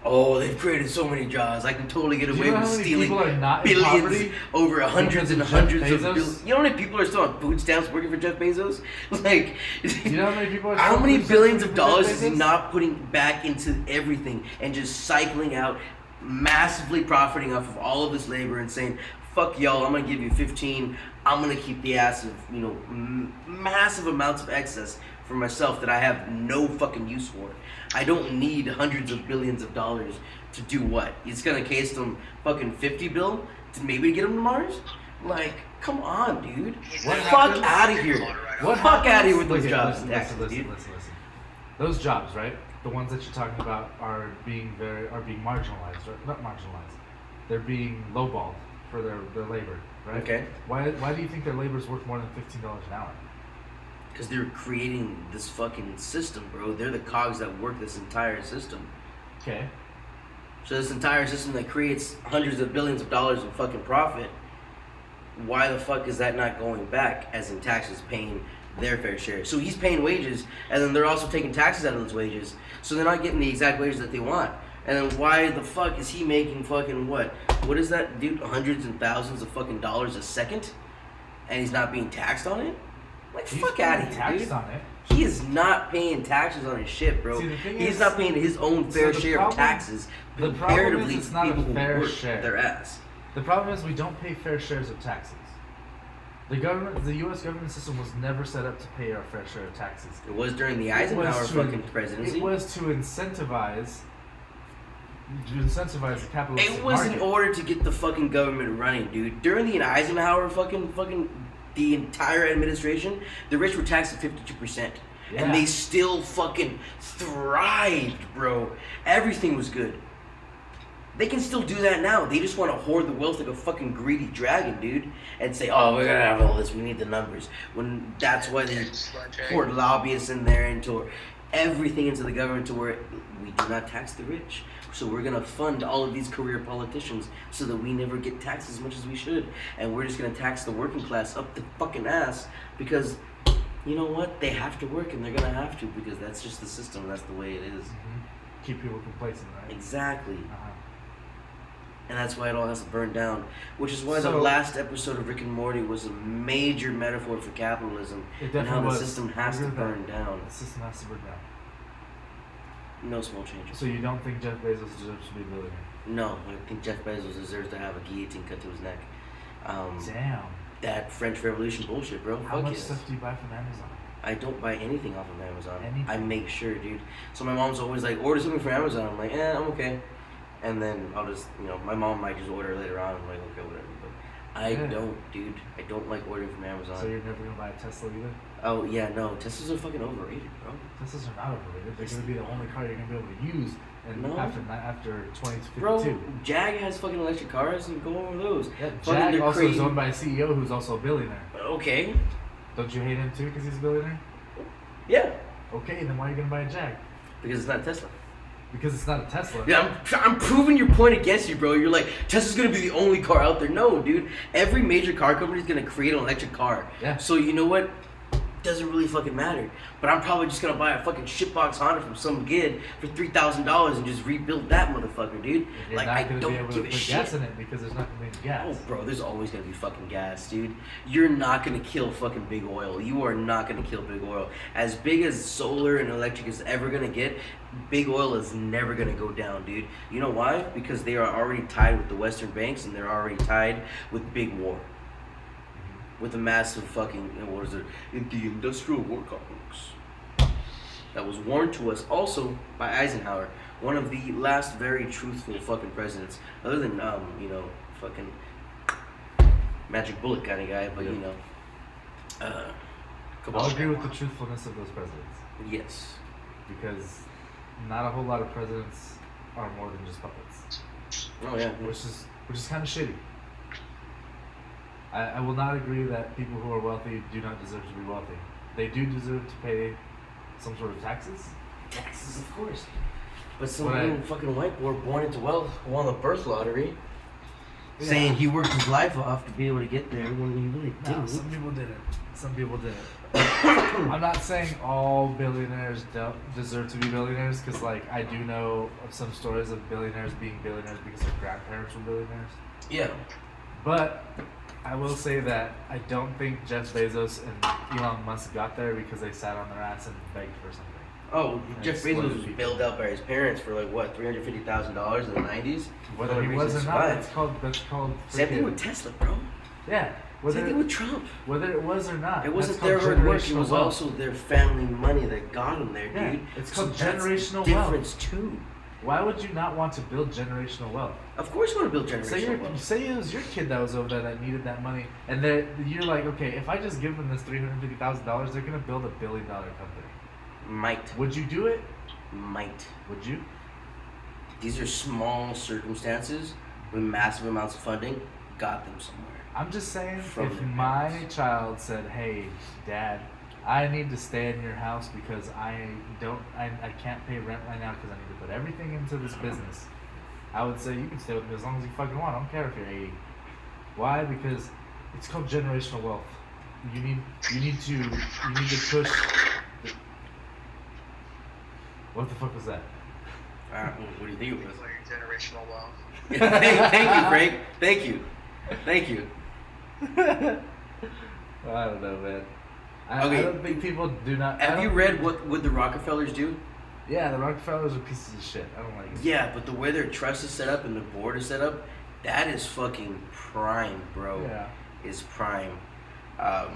Oh, they've created so many jobs. I can totally get Do you away know with how many stealing people are not in billions poverty over hundreds because and of Jeff hundreds of Bezos? billions. You know how many people are still on food stamps working for Jeff Bezos? Like, Do you know how many people are how still many producing billions food of for Jeff dollars is he Bezos? not putting back into everything and just cycling out, massively profiting off of all of this labor and saying, fuck y'all, I'm gonna give you 15, I'm gonna keep the ass of, massive amounts of excess for myself that I have no fucking use for. I don't need hundreds of billions of dollars to do what? It's gonna case them fucking 50 bill to maybe get them to Mars? Like, come on, dude. What Fuck happens- out of here. What Fuck outta here happens- with those Okay, jobs and Listen, taxes, listen, dude. listen. Those jobs, right? The ones that you're talking about are being marginalized, or not marginalized. They're being lowballed for their labor, right? Okay. Why do you think their labor is worth more than $15 an hour? Because they're creating this fucking system, bro. They're the cogs that work this entire system. Okay. So this entire system that creates hundreds of billions of dollars in fucking profit, why the fuck is that not going back as in taxes, paying their fair share? So he's paying wages, and then they're also taking taxes out of those wages. So they're not getting the exact wages that they want. And then why the fuck is he making fucking what? What is that, dude? Hundreds and thousands of fucking dollars a second? And he's not being taxed on it? Like, He's fuck paying out of here, tax dude. on it. He is not paying taxes on his shit, bro. See, the thing He's is- not paying his own fair the share problem- of taxes. the problem is comparatively it's to not a people who fair work share. their ass. The problem is we don't pay fair shares of taxes. The U.S. government system was never set up to pay our fair share of taxes. It was during the It was Eisenhower to- fucking presidency. It was to incentivize You incentivize the capitalistic It was market. in order to get the fucking government running, dude. During the Eisenhower fucking the entire administration, the rich were taxed at 52%. Yeah. And they still fucking thrived, bro. Everything was good. They can still do that now. They just want to hoard the wealth like a fucking greedy dragon, dude. And say, oh, we're gonna have all this. We need the numbers. When that's why they poured lobbyists in there and tore everything into the government to where we do not tax the rich. So we're gonna fund all of these career politicians so that we never get taxed as much as we should. And we're just gonna tax the working class up the fucking ass because, you know what? They have to work and they're gonna have to because that's just the system. That's the way it is. Mm-hmm. Keep people complacent, right? Exactly. Uh-huh. And that's why it all has to burn down. Which is why the So- last episode of Rick and Morty was a major metaphor for capitalism It and how definitely the was. system has I to agree with burn that. down. The system has to burn down. No small changes. So you don't think Jeff Bezos deserves to be a billionaire? No, I think Jeff Bezos deserves to have a guillotine cut to his neck. Damn. That French Revolution bullshit, bro. How Fuck much yes. stuff do you buy from Amazon? I don't buy anything off of Amazon. Anything? I make sure, dude. So my mom's always like, order something from Amazon. I'm like, I'm okay. And then I'll just, my mom might just order later on. I'm like, okay, whatever. But I Yeah. don't, dude. I don't like ordering from Amazon. So you're never gonna buy a Tesla either? Oh, yeah, no. Teslas are fucking overrated, bro. Teslas are not overrated. They're gonna be the only car you're gonna be able to use and No. after 20 to 52. Bro, Jag has fucking electric cars and go over those. Yeah, Fucking, Jag they're also crazy. is owned by a CEO who's also a billionaire. Okay. Don't you hate him too because he's a billionaire? Yeah. Okay, then why are you gonna buy a Jag? Because it's not Tesla. Because it's not a Tesla. Yeah, I'm proving your point against you, bro. You're like, Tesla's gonna be the only car out there. No, dude. Every major car company is gonna create an electric car. Yeah. So you know what? Doesn't really fucking matter. But I'm probably just gonna buy a fucking shitbox Honda from some kid for $3,000 and just rebuild that motherfucker, dude. You're Like, not I gonna be don't able to give put a gas shit. in it because there's not gonna be any gas. Oh, bro, there's always gonna be fucking gas, dude. You're not gonna kill fucking big oil. You are not gonna kill big oil. As big as solar and electric is ever gonna get, big oil is never gonna go down, dude. You know why? Because they are already tied with the Western banks and they're already tied with big war. With a massive fucking, what is it? The industrial war complex. That was warned to us also by Eisenhower, one of the last very truthful fucking presidents, other than fucking magic bullet kind of guy, but Yeah. come I'll on. agree with the truthfulness of those presidents Yes. because not a whole lot of presidents are more than just puppets, Oh yeah. which is kind of shitty. I will not agree that people who are wealthy do not deserve to be wealthy. They do deserve to pay some sort of taxes. Taxes, of course. But some But I- little fucking white boy born into wealth won the birth lottery, Yeah. saying he worked his life off to be able to get there when he really No, didn't. some people didn't. Some people didn't. I'm not saying all billionaires don't deserve to be billionaires because, like, I do know of some stories of billionaires being billionaires because their grandparents were billionaires. Yeah. But I will say that I don't think Jeff Bezos and Elon Musk got there because they sat on their ass and begged for something. Oh, And Jeff exploited Bezos was people. bailed out by his parents for like what, $350,000 in the '90s. Whether For he the was or reason not, why. that's called. Same thing freaking- with Tesla, bro. Yeah. Whether Same thing with Trump. whether it was or not. It wasn't that's their called hard work. It generational was wealth. also their family money that got them there, Yeah, dude. it's So called that's the generational wealth. difference too. Why would you not want to build generational wealth? Of course, you want to build Say, generational wealth. say it was your kid that was over there that needed that money, and you're like, okay, if I just give them this $350,000, they're gonna build $1 billion company. Might. Would you do it? Might. Would you? These are small circumstances with massive amounts of funding. Got them somewhere. I'm just saying, From if their my parents. child said, "Hey, Dad, I need to stay in your house because I can't pay rent right now because I need to put everything into this business," I would say you can stay with me as long as you fucking want. I don't care if you're 80. Why? Because it's called generational wealth. You need to push. What the fuck was that? What do you think it was? Like generational wealth. Thank you, Frank. Thank you. I don't know, man. I Okay. don't think people do not. I Have you don't- read what the Rockefellers do? Yeah, the Rockefellers are pieces of shit. I don't like it. Yeah, but the way their trust is set up and the board is set up, that is fucking prime, bro. Yeah. Is prime. I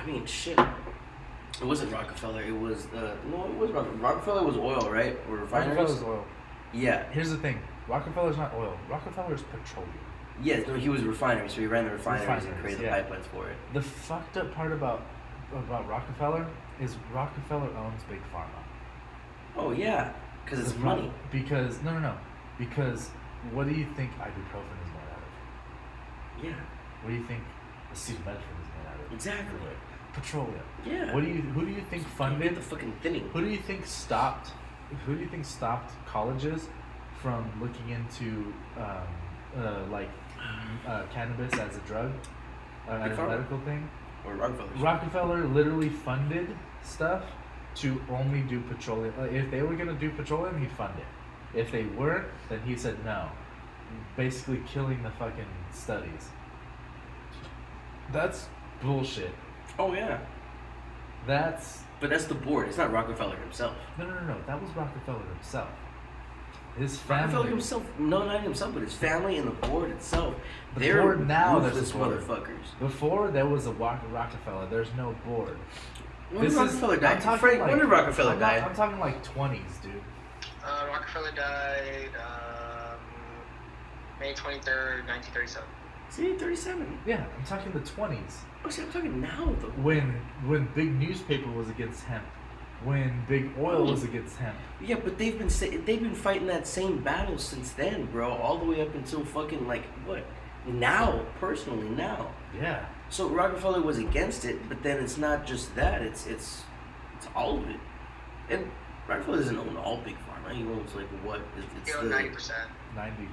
mean, shit. It wasn't Rockefeller. It was no, it was Rockefeller was oil, right? Or refineries. Rockefeller's oil. Yeah. Here's the thing: Rockefeller's not oil. Rockefeller's petroleum. Yes, no, he was a refinery, so he ran the refineries and created yeah. the pipelines for it. The fucked up part about Rockefeller is Rockefeller owns Big Pharma. Oh yeah, because it's money. Because no. Because what do you think ibuprofen is made out of? Yeah. What do you think acetaminophen is made out of? Exactly. Petroleum. Yeah. Who do you think funded? Get the fucking thinning. Who do you think stopped colleges from looking into cannabis as a drug, as a medical thing? Or Rockefeller. Rockefeller literally funded stuff to only do petroleum. If they were gonna do petroleum, he'd fund it. If they weren't, then he said no. Basically killing the fucking studies. That's bullshit. Oh yeah. But that's the board. It's not Rockefeller himself. No. That was Rockefeller himself. His family. Rockefeller himself. No, not himself, but his family and the board itself. The board now, there's ruthless a board. motherfuckers. Before there was a Rockefeller. There's no board. When did Rockefeller die? When did Rockefeller die? I'm talking like 20s, dude. Rockefeller died May 23rd, 1937. See, 37. Yeah, I'm talking the 20s. Oh, see, I'm talking now though. When big newspaper was against hemp, when big oil was against hemp. Yeah, but they've been fighting that same battle since then, bro. All the way up until fucking like what? Now, personally, now. Yeah. So Rockefeller was against it, but then it's not just that. It's all of it. And Rockefeller doesn't own all big pharma. He owns like what? He owns 90%. 90.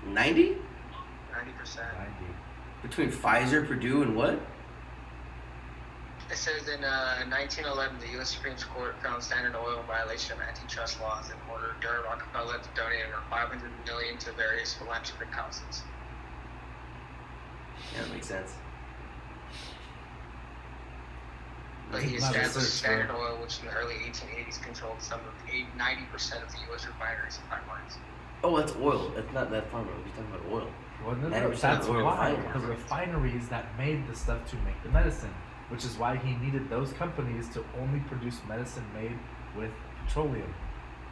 90? 90%. 90. Between Pfizer, Purdue, and what? It says in 1911, the U.S. Supreme Court found Standard Oil in violation of antitrust laws and ordered Durham Rockefeller to donate over $500 million to various philanthropic causes. Yeah, that makes sense. But he established Standard Oil, which in the early 1880s controlled some of 90% of the U.S. refineries and pipelines. Oh, that's oil. That's not that pharma. We're talking about oil. Well, no, 90% that's oil why. refineries. The refineries that made the stuff to make the medicine, which is why he needed those companies to only produce medicine made with petroleum.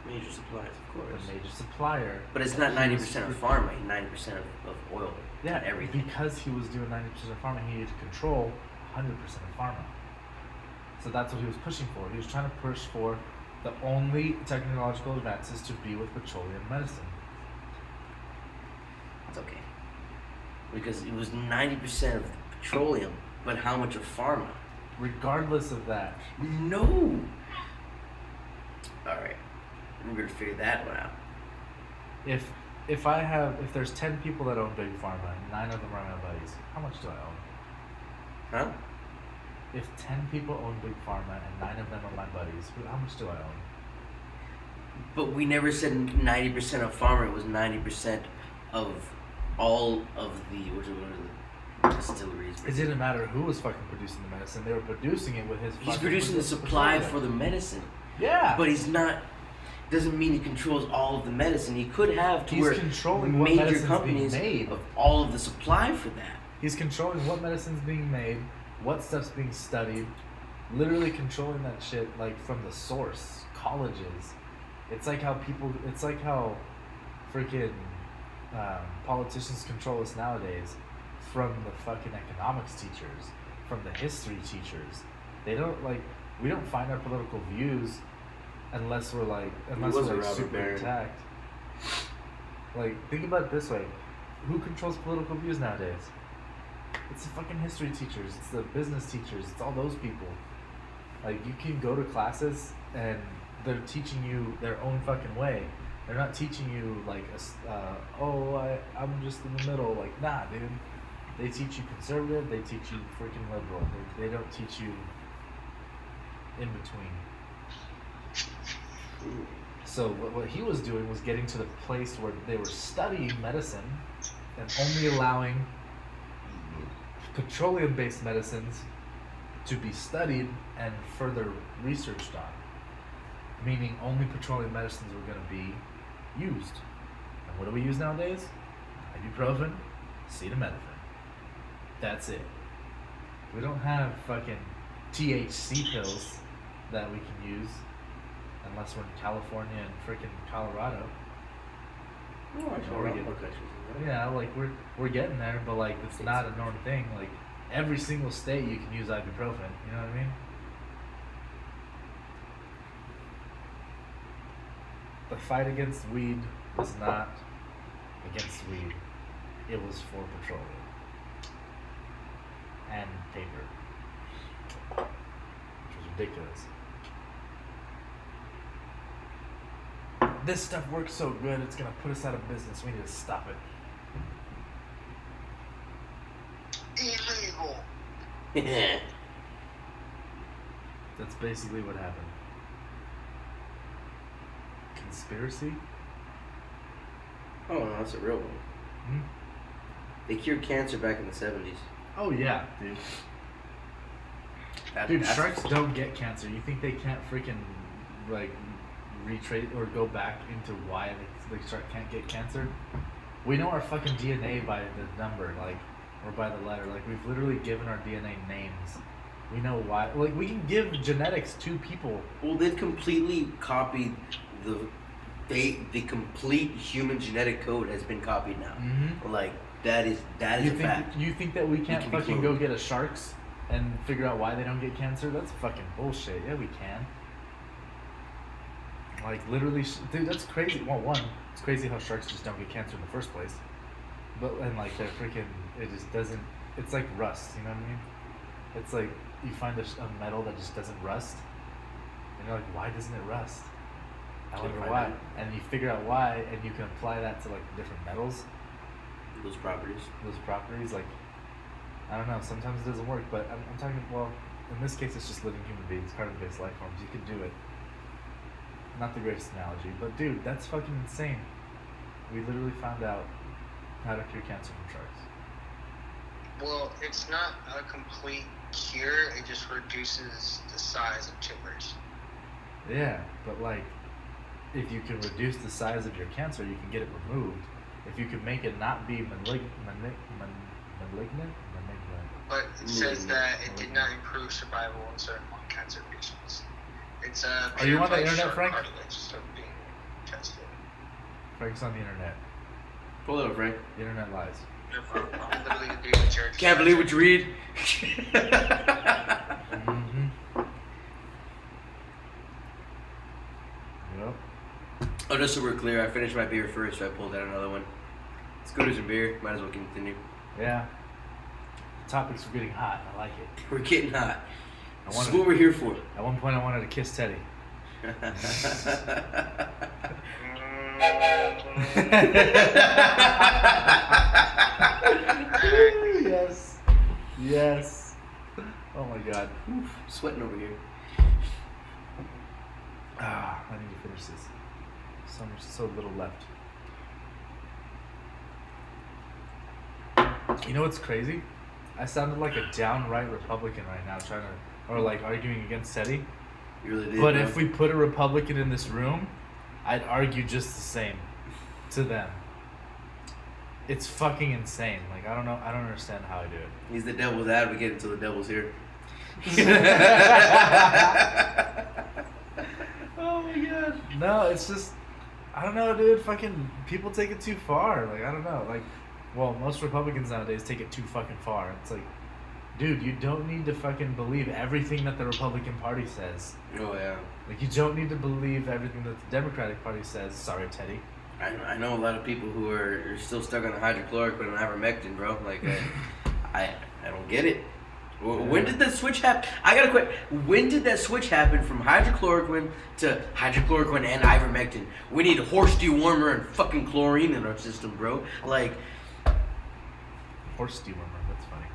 Major suppliers, of course. The major supplier. But it's not 90% of pharma, 90% of oil. Yeah, everything. Because he was doing 90% of pharma, he needed to control 100% of pharma. So that's what he was pushing for. He was trying to push for the only technological advances to be with petroleum medicine. It's okay. Because it was 90% of petroleum, but how much of pharma? Regardless of that. No! Alright. We're gonna figure that one out. If there's 10 people that own Big Pharma and 9 of them are my buddies, how much do I own? Huh? If 10 people own Big Pharma and 9 of them are my buddies, how much do I own? But we never said 90% of pharma. It was 90% of all of the distilleries. It didn't matter who was fucking producing the medicine. They were producing it with his He's producing the supply petroleum. for the medicine. Yeah. But he's not. Doesn't mean he controls all of the medicine. He could have to He's where controlling what major medicine's companies being made. of all of the supply for that. He's controlling what medicine's being made, what stuff's being studied, literally controlling that shit like from the source. Colleges. It's like how freaking politicians control us nowadays from the fucking economics teachers, from the history teachers. We don't find our political views unless we're super attacked. Like, think about it this way. Who controls political views nowadays? It's the fucking history teachers, it's the business teachers, it's all those people. Like, you can go to classes and they're teaching you their own fucking way. They're not teaching you like, I'm just in the middle. Like, nah, dude. They teach you conservative, they teach you freaking liberal. They don't teach you in between. So what he was doing was getting to the place where they were studying medicine and only allowing petroleum-based medicines to be studied and further researched on. Meaning only petroleum medicines were going to be used. And what do we use nowadays? Ibuprofen, acetaminophen. That's it. We don't have fucking THC pills that we can use unless we're in California and freaking Colorado. Oh, actually, Or a lot get- more countries. Yeah, like we're getting there, but like it's not a norm thing. Like every single state you can use ibuprofen. You know what I mean? The fight against weed was not against weed. It was for petroleum and paper, which was ridiculous. This stuff works so good, it's gonna put us out of business. We need to stop it. Illegal. Yeah. That's basically what happened. Conspiracy? Oh no, that's a real one. Hmm? They cured cancer back in the 70s. Oh yeah, dude. Dude, sharks don't get cancer. You think they can't freaking like retrace or go back into why the shark can't get cancer? We know our fucking DNA by the number, like, or by the letter. Like, we've literally given our DNA names. We know why. Like, we can give genetics to people. Well, they've completely copied the complete human genetic code has been copied now. Mm-hmm. Like that is You a fact. You think that we can't can be fucking cloned. go get a sharks and figure out why they don't get cancer? That's fucking bullshit. Yeah, we can. Like, literally, dude, that's crazy. Well, one, it's crazy how sharks just don't get cancer in the first place. But, and like, they're freaking, it just doesn't, it's like rust, you know what I mean? It's like, you find a metal that just doesn't rust, and you're like, why doesn't it rust? I Can't wonder find why. it. And you figure out why, and you can apply that to, like, different metals, Those properties. those properties. Like, I don't know, sometimes it doesn't work, but I'm talking, well, in this case, it's just living human beings, carbon-based life forms. You can do it. Not the greatest analogy, but dude, that's fucking insane. We literally found out how to cure cancer from sharks. Well, it's not a complete cure. It just reduces the size of tumors. Yeah, but like, if you can reduce the size of your cancer, you can get it removed. If you can make it not be malignant, But it says that it did not improve survival in certain lung cancer patients. It's Are you on the internet, shark Frank? cartilage, so being tested. Frank's on the internet. Pull it up, Frank. The internet lies. I'm literally the dude in church. Can't believe what you read. Mm-hmm. Yep. Oh, just so we're clear, I finished my beer first, so I pulled out another one. Scooters and beer. Might as well continue. Yeah. The topics are getting hot. I like it. We're getting hot. I This is wanted, what we're here for. at one point, I wanted to kiss Teddy. Yes. Yes. Oh my god. Oof, sweating over here. Ah, I need to finish this. So little left. You know what's crazy? I sounded like a downright Republican right now, trying to, or like arguing against Teddy. You really did. But bro. if we put a Republican in this room, I'd argue just the same to them. It's fucking insane. Like, I don't know. I don't understand how I do it. He's the devil's advocate until the devil's here. Oh my god. No, it's just, I don't know, dude. Fucking people take it too far. Like, I don't know. Like, well, most Republicans nowadays take it too fucking far. It's like, dude, you don't need to fucking believe everything that the Republican Party says. Oh yeah. Like, you don't need to believe everything that the Democratic Party says. Sorry, Teddy. I know a lot of people who are still stuck on the hydrochloroquine and ivermectin, bro. Like, I don't get it. When did the switch happen? I gotta quit. When did that switch happen from hydrochloroquine to hydrochloroquine and ivermectin? We need a horse dewormer and fucking chlorine in our system, bro. Like, Horse dewormer. That's funny.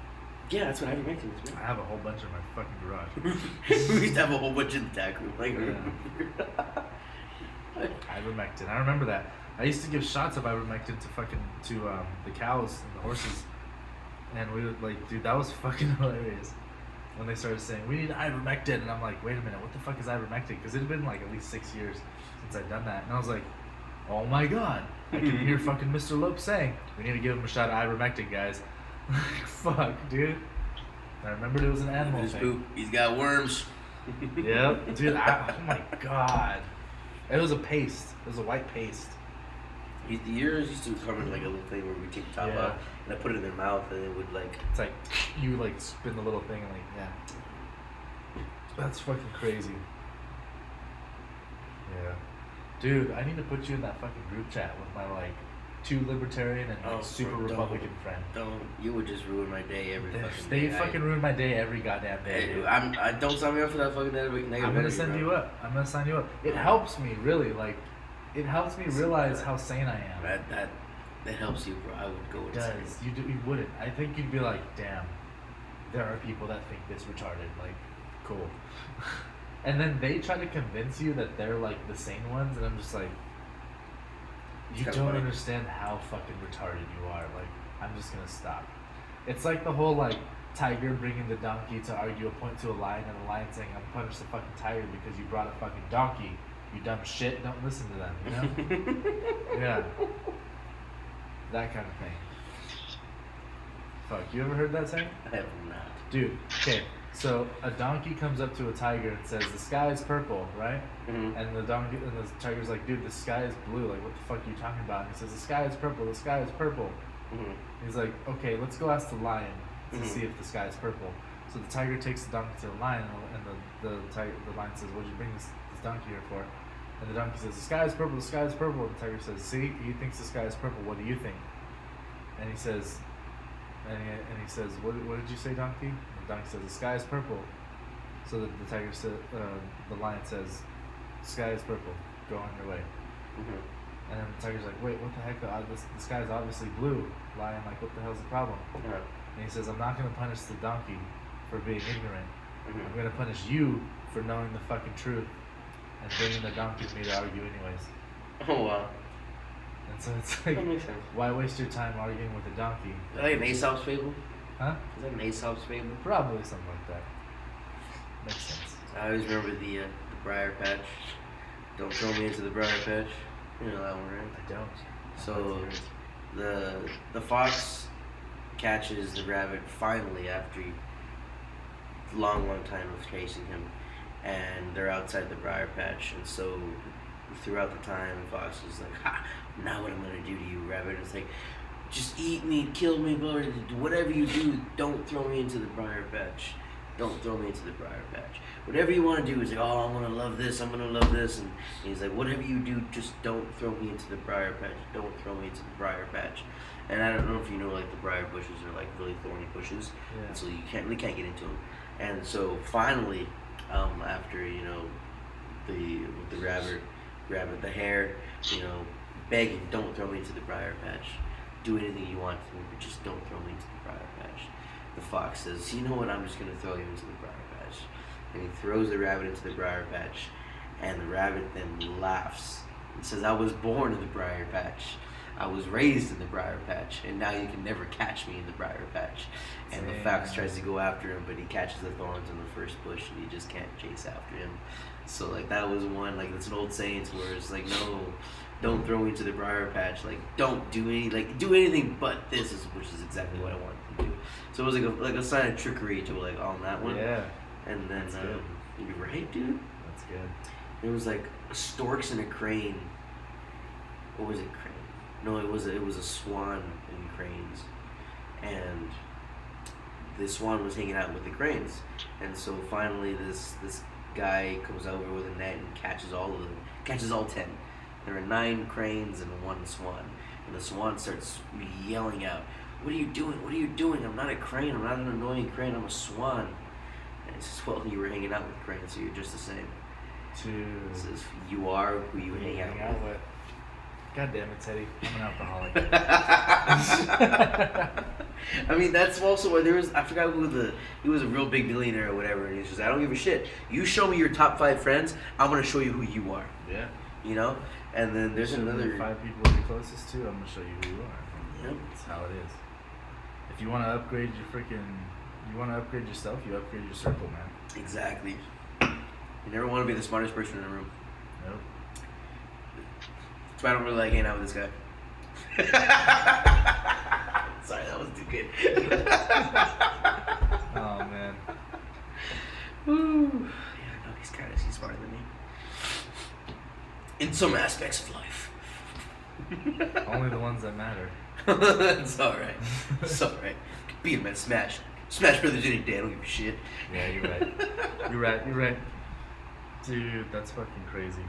yeah, that's what ivermectin is, I man. have a whole bunch in my fucking garage. We used to have a whole bunch in the tack room. Like, Ivermectin. I remember that. I used to give shots of ivermectin to the cows and the horses, and we would like, dude, that was fucking hilarious. When they started saying we need ivermectin, and I'm like, wait a minute, what the fuck is ivermectin? Because it had been like at least 6 years since I'd done that, and I was like, oh my god, I can hear fucking Mr. Lope saying we need to give him a shot of ivermectin, guys. Like, fuck, dude. And I remembered it was an animal his thing. poop. He's got worms. Yep, dude. Oh my god, it was a paste. It was a white paste. Yours used to come in like a little thing where we take the top Yeah. off and I put it in their mouth and it would like. It's like you like spin the little thing and like yeah. That's fucking crazy. Yeah. Dude, I need to put you in that fucking group chat with my like 2 libertarian and like, super don't. Republican friend. Don't. You would just ruin my day every fucking They day. fucking ruin my day every goddamn day. Dude. I don't sign me up for that fucking negative energy. I'm gonna send you up. I'm gonna sign you up. It helps me really, like, it helps me realize how sane I am. That helps you, bro. I would go It insane. does. You wouldn't. I think you'd be like, damn, there are people that think this retarded. Like, cool. And then they try to convince you that they're like the sane ones, and I'm just like, you It's kinda don't funny. understand how fucking retarded you are. Like, I'm just gonna stop. It's like the whole like tiger bringing the donkey to argue a point to a lion, and the lion saying, "I'm punish the fucking tiger because you brought a fucking donkey. You dumb shit. Don't listen to them." You know? Yeah. That kind of thing. Fuck. You ever heard that saying? I have not. Dude. Okay. So a donkey comes up to a tiger and says, "The sky is purple," right? Mm-hmm. And the tiger's like, "Dude, the sky is blue. Like, what the fuck are you talking about?" And he says, "The sky is purple. The sky is purple." Mm-hmm. He's like, "Okay, let's go ask the lion to Mhm. see if the sky is purple." So the tiger takes the donkey to the lion, and the lion says, "What'd you bring this donkey here for?" And the donkey says, "The sky is purple. The sky is purple." And the tiger says, "See, he thinks the sky is purple. What do you think?" And he says, "What did you say, donkey?" And the donkey says, "The sky is purple." So the tiger said, the lion says, "The sky is purple. Go on your way." Mm-hmm. And then the tiger's like, "Wait, what the heck? The sky is obviously blue." Lion, like, "What the hell's the problem?" Yeah. And he says, "I'm not going to punish the donkey for being ignorant. I'm Mm-hmm. going to punish you for knowing the fucking truth and bringing the donkey to me to argue anyways." Oh wow. And so it's like, That makes sense. why waste your time arguing with a donkey? Is that like an Aesop's fable? Huh? Is that an Aesop's fable? Probably something like that. Makes sense. I always remember the Briar Patch. Don't throw me into the Briar Patch. You know that one, right? I don't. So the fox catches the rabbit finally after a long time of chasing him, and they're outside the briar patch. And so throughout the time, the fox is like, "Ha! Now what I'm gonna do to you, rabbit?" It's like, "Just eat me, kill me, but whatever you do, don't throw me into the briar patch. Don't throw me into the briar patch. Whatever you want to do." Is like, "Oh, I'm gonna love this. I'm gonna love this." And he's like, "Whatever you do, just don't throw me into the briar patch. Don't throw me into the briar patch." And I don't know if you know, like the briar bushes are like really thorny bushes, Yeah. and so you can't get into them. And so finally, after the rabbit, the hare, begging, "Don't throw me into the briar patch. Do anything you want to me, but just don't throw me into the briar patch." The fox says, "You know what? I'm just gonna throw you into the briar patch." And he throws the rabbit into the briar patch, and the rabbit then laughs and says, "I was born in the briar patch. I was raised in the briar patch, and now you can never catch me in the briar patch." And the fox tries to go after him, but he catches the thorns in the first bush, and he just can't chase after him. So like that was one, like it's an old saying where it's like, no, don't throw me into the briar patch. Like don't do anything but this, which is exactly what I wanted to do. So it was like a sign of trickery to like on that one. Yeah. And then That's good. you're right, dude. That's good. It was like storks and a crane. What was it, crane? No, it was a swan and cranes, and the swan was hanging out with the cranes, and so finally this guy comes over with a net and catches all 10. There are 9 cranes and 1 swan, and the swan starts yelling out, "What are you doing? What are you doing? I'm not a crane. I'm not an annoying crane. I'm a swan." And he says, "Well, you were hanging out with cranes, so you're just the same." He says, "You are who you hang out with." God damn it, Teddy. I'm an alcoholic. I mean, that's also why there was, I forgot he was a real big billionaire or whatever, and he's just, "I don't give a shit. You show me your top 5 friends, I'm going to show you who you are." Yeah. You know? And then there's Show me another. 5 people you're closest to, I'm going to show you who you are. Yep. That's how it is. If you want to upgrade yourself, you upgrade your circle, man. Exactly. You never want to be the smartest person in the room. Nope. That's why I don't really like hanging out with this guy. Sorry, that was too good. Oh, man. Woo. Yeah, no, he's smarter than me. In some aspects of life. Only the ones that matter. It's alright. It's alright. Beat him at Smash. Smash Brothers any day, I don't give a shit. Yeah, you're right. You're right. Dude, that's fucking crazy.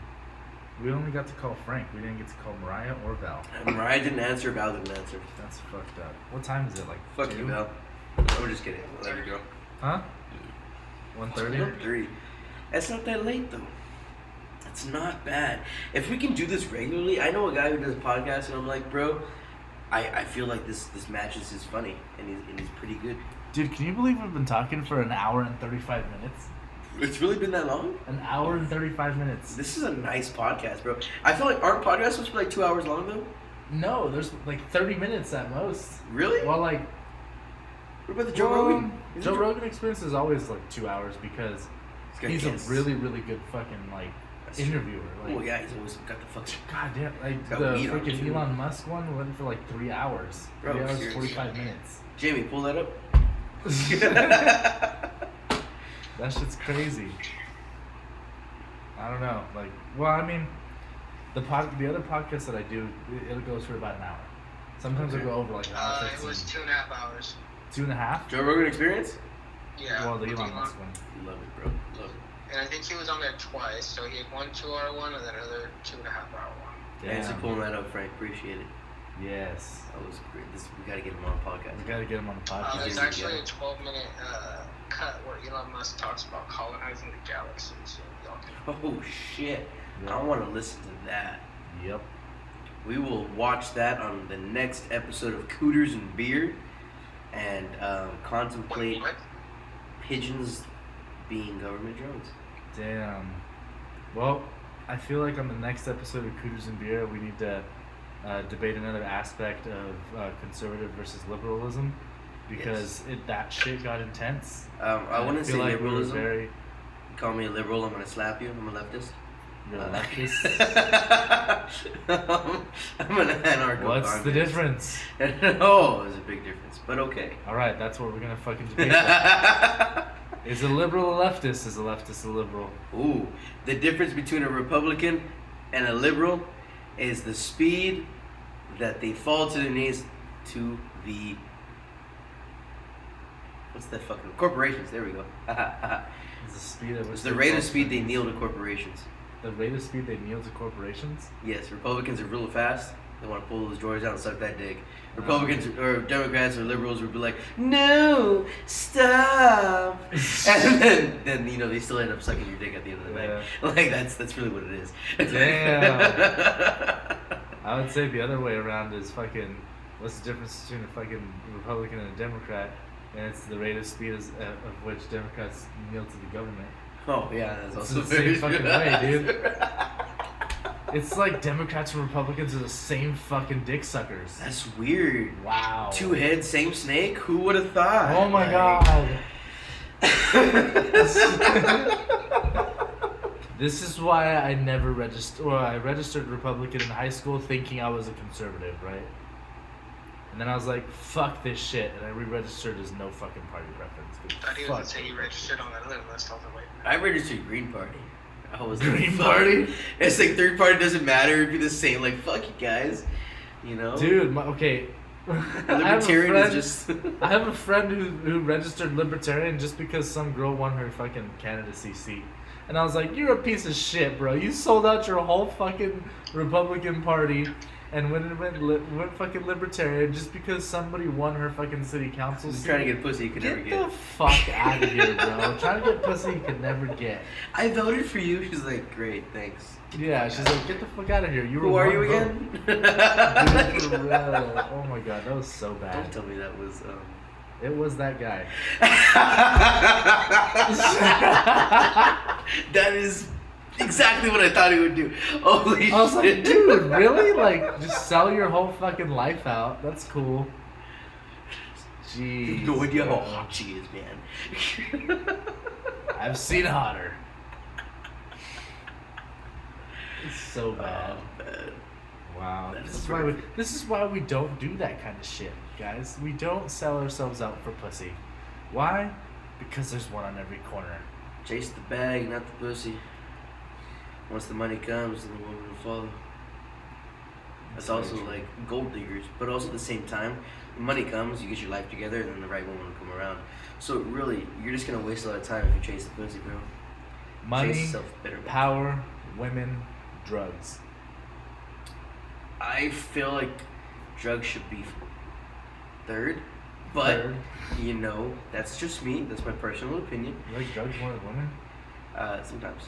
We only got to call Frank. We didn't get to call Mariah or Val. Mariah didn't answer, Val didn't answer. That's fucked up. What time is it? Like Fuck 2? you, Val. I'm just kidding. Love you, girl. Huh? 1:30? 1:30. That's not that late, though. That's not bad. If we can do this regularly, I know a guy who does podcasts, and I'm like, bro, I feel like this match is funny, and he's pretty good. Dude, can you believe we've been talking for an hour and 35 minutes? It's really been that long? An hour and 35 minutes. This is a nice podcast, bro. I feel like our podcast supposed to be like 2 hours long, though. No, there's like 30 minutes at most. Really? Well, like... What about the Joe Rogan? Joe Rogan experience is always like 2 hours because he's a really, really good fucking like interviewer. Like, oh yeah, he's always got the fucking... God damn, like got the weed on freaking too. Elon Musk one went for like 3 hours. Bro, 3 hours, seriously. 45 minutes. Jamie, pull that up. That shit's crazy. I don't know. Like, well, I mean, the other podcast that I do, it goes for about an hour. Sometimes Okay. I go over like an hour. It was 2.5 hours. 2.5? Joe Rogan Experience? Yeah. Well, the with Elon Musk one. Love it, bro. Love it. And I think he was on there twice. So he had one 2-hour one and then another 2.5-hour one. Thanks for pulling that up, Frank. Appreciate it. Yes. That was great. We gotta get him on a podcast. We gotta get him on the podcast. There's Yeah. actually a 12-minute cut where Elon Musk talks about colonizing the galaxy. So y'all can. Oh shit! Yeah. I want to listen to that. Yep. We will watch that on the next episode of Cooters and Beer, and contemplate What? pigeons being government drones. Damn. Well, I feel like on the next episode of Cooters and Beer, we need to debate another aspect of conservative versus liberalism, because that shit got intense. I wouldn't say feel like we were liberalism. very. You call me a liberal, I'm gonna slap you. I'm a leftist. You're a leftist. I'm an anarcho. What's the difference? Oh, there's a big difference, but okay. All right, that's what we're gonna fucking debate. About. Is a liberal a leftist? Is a leftist a liberal? Ooh, the difference between a Republican and a liberal is the speed that they fall to their knees to the... What's that fucking... Corporations, there we go. Is the speed at which It's the they rate fall of speed to they their kneel knees? to corporations. The rate of speed they kneel to corporations? Yes, Republicans are real fast. They want to pull those drawers out and suck that dick. Republicans or Democrats or liberals would be like, no, stop. And then they still end up sucking your dick at the end of the night. Like that's really what it is. Damn. I would say the other way around is fucking. What's the difference between a fucking Republican and a Democrat? And it's the rate of speed of which Democrats kneel to the government. Oh yeah, that's It's also the very same fucking true. way, dude. It's like Democrats and Republicans are the same fucking dick suckers. That's weird. Wow. Two heads, same snake. Who would have thought? Oh my Like- god. This is why I never registered. Well, I registered Republican in high school, thinking I was a conservative, right? And then I was like, "Fuck this shit," and I re-registered as no fucking party preference. I thought he was gonna say you registered on that list. I was like, wait. I registered Green Party. I was Green like, Party? fuck. It's like third party doesn't matter. It'd be the same. Like fuck you guys. You know. Dude, okay. Libertarian is just. I have a friend who registered Libertarian just because some girl won her fucking candidacy seat. And I was like, you're a piece of shit, bro. You sold out your whole fucking Republican Party and went fucking Libertarian just because somebody won her fucking city council Just seat. trying to get pussy you could never Get get. the fuck out of here, bro. Trying to get pussy you could never get. I voted for you. She's like, great, thanks. Yeah, she's like, get the fuck out of here. You were Who are you one vote." again? Dude, for real. Oh my god, that was so Don't bad. tell me that was. It was that guy. That is exactly what I thought he would do. Holy I was shit. like, dude, really? Like, just sell your whole fucking life out. That's cool. Jeez. You have no idea how bro. hot she is, man. I've seen hotter. It's so bad. Oh, man. Wow. That This is is why we don't do that kind of shit, guys. We don't sell ourselves out for pussy. Why? Because there's one on every corner. Chase the bag, not the pussy. Once the money comes, then the woman will follow. That's also like gold diggers, but also at the same time, when money comes, you get your life together, and then the right woman will come around. So really, you're just gonna waste a lot of time if you chase the pussy, bro. Money, Chase self-betterment. power, women, drugs. I feel like drugs should be third, but Third. you know, that's just me. That's my personal opinion. You like drugs more than women? Sometimes.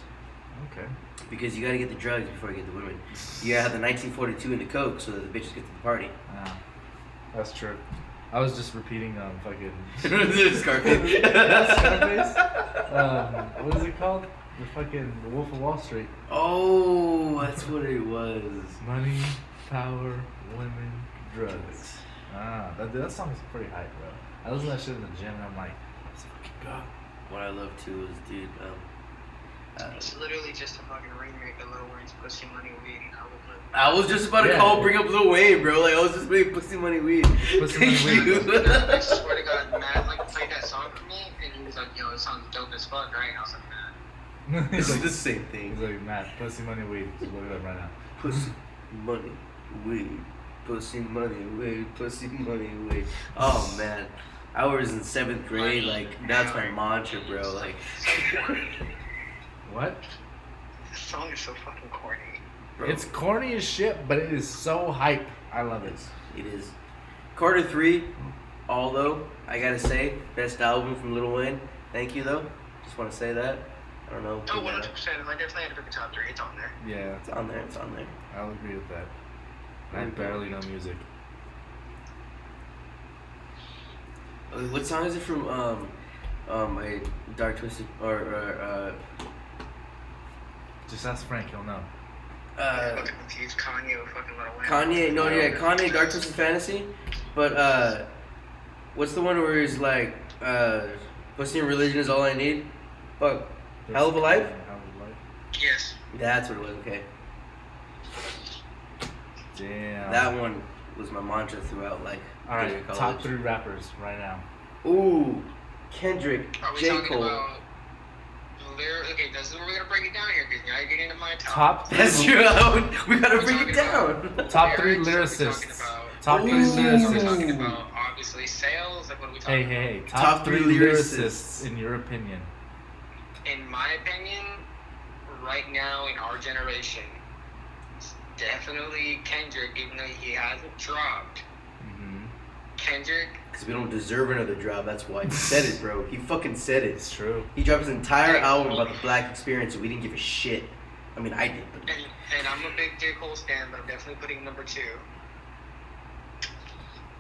Okay. Because you gotta get the drugs before you get the women. You gotta have the 1942 and the coke so that the bitches get to the party. Ah, that's true. I was just repeating fucking Scarface. Scarface. What is it called? The Wolf of Wall Street. Oh, that's what it was. Money, power, women, drugs. Ah, that song is pretty hype, bro. I listen to that shit in the gym and I'm like, let's fucking go. What I love too is, dude, It's literally just a fucking remake of Lil Wayne's Pussy Money Weed. I was just about to bring up Lil Wayne, bro. Like, I was just making Pussy Money Weed. Pussy Money Weed. I swear to God, Matt like played that song for me, and he was like, "Yo, this song's dope as fuck, right?" And I was like, "Man." It's He's the same thing. like, Matt, pussy, money, weed. Just look it up right now. Pussy, money, weed. Pussy, money, weed. Pussy, money, weed. Oh, man. I was in 7th grade. Like, that's my mantra, bro. Like, What? This song is so fucking corny. bro, It's corny as shit, but it is so hype. I love it. it is. Carter 3, although, I gotta say, best album from Lil Wayne. Thank you, though. Just want to say that. I don't know. Oh, 100%. I definitely had to pick a top 3. It's on there. Yeah, It's on there. It's on there. I'll agree with that. I barely know music. What song is it from? A Dark Twisted or Just ask Frank, he'll know. I'm fucking confused. Kanye with fucking Lil Wayne. Kanye? No, yeah, Kanye, Dark Twisted Fantasy. But what's the one where he's like, pussy and religion is all I need? Fuck, Hell of a Life. Hell of a Life. Yes. That's what it was. Okay, Damn. that one was my mantra throughout. Like, All right, during college. top 3 rappers right now. Ooh, Kendrick, Are we J. talking Cole. about okay, this is where we're gonna break it down here, because now you're getting into my top. Top 3. That's true. We gotta We're break it talking down. Top 3 lyrics, what are we lyricists. talking about? Top 3 Ooh. We're talking lyricists. about obviously sales. Like, what are we Hey, talking hey, hey. Top Top 3 three lyricists lyricists. in your opinion. about? In my opinion, right now in our generation, it's definitely Kendrick, even though he hasn't dropped. Mm-hmm. Kendrick, Because we don't deserve another drop. That's why he said it, bro. He fucking said it. It's true. He dropped his entire album about the black experience, and we didn't give a shit. I mean, I did, but and I'm a big J. Cole stan, but I'm definitely putting number 2.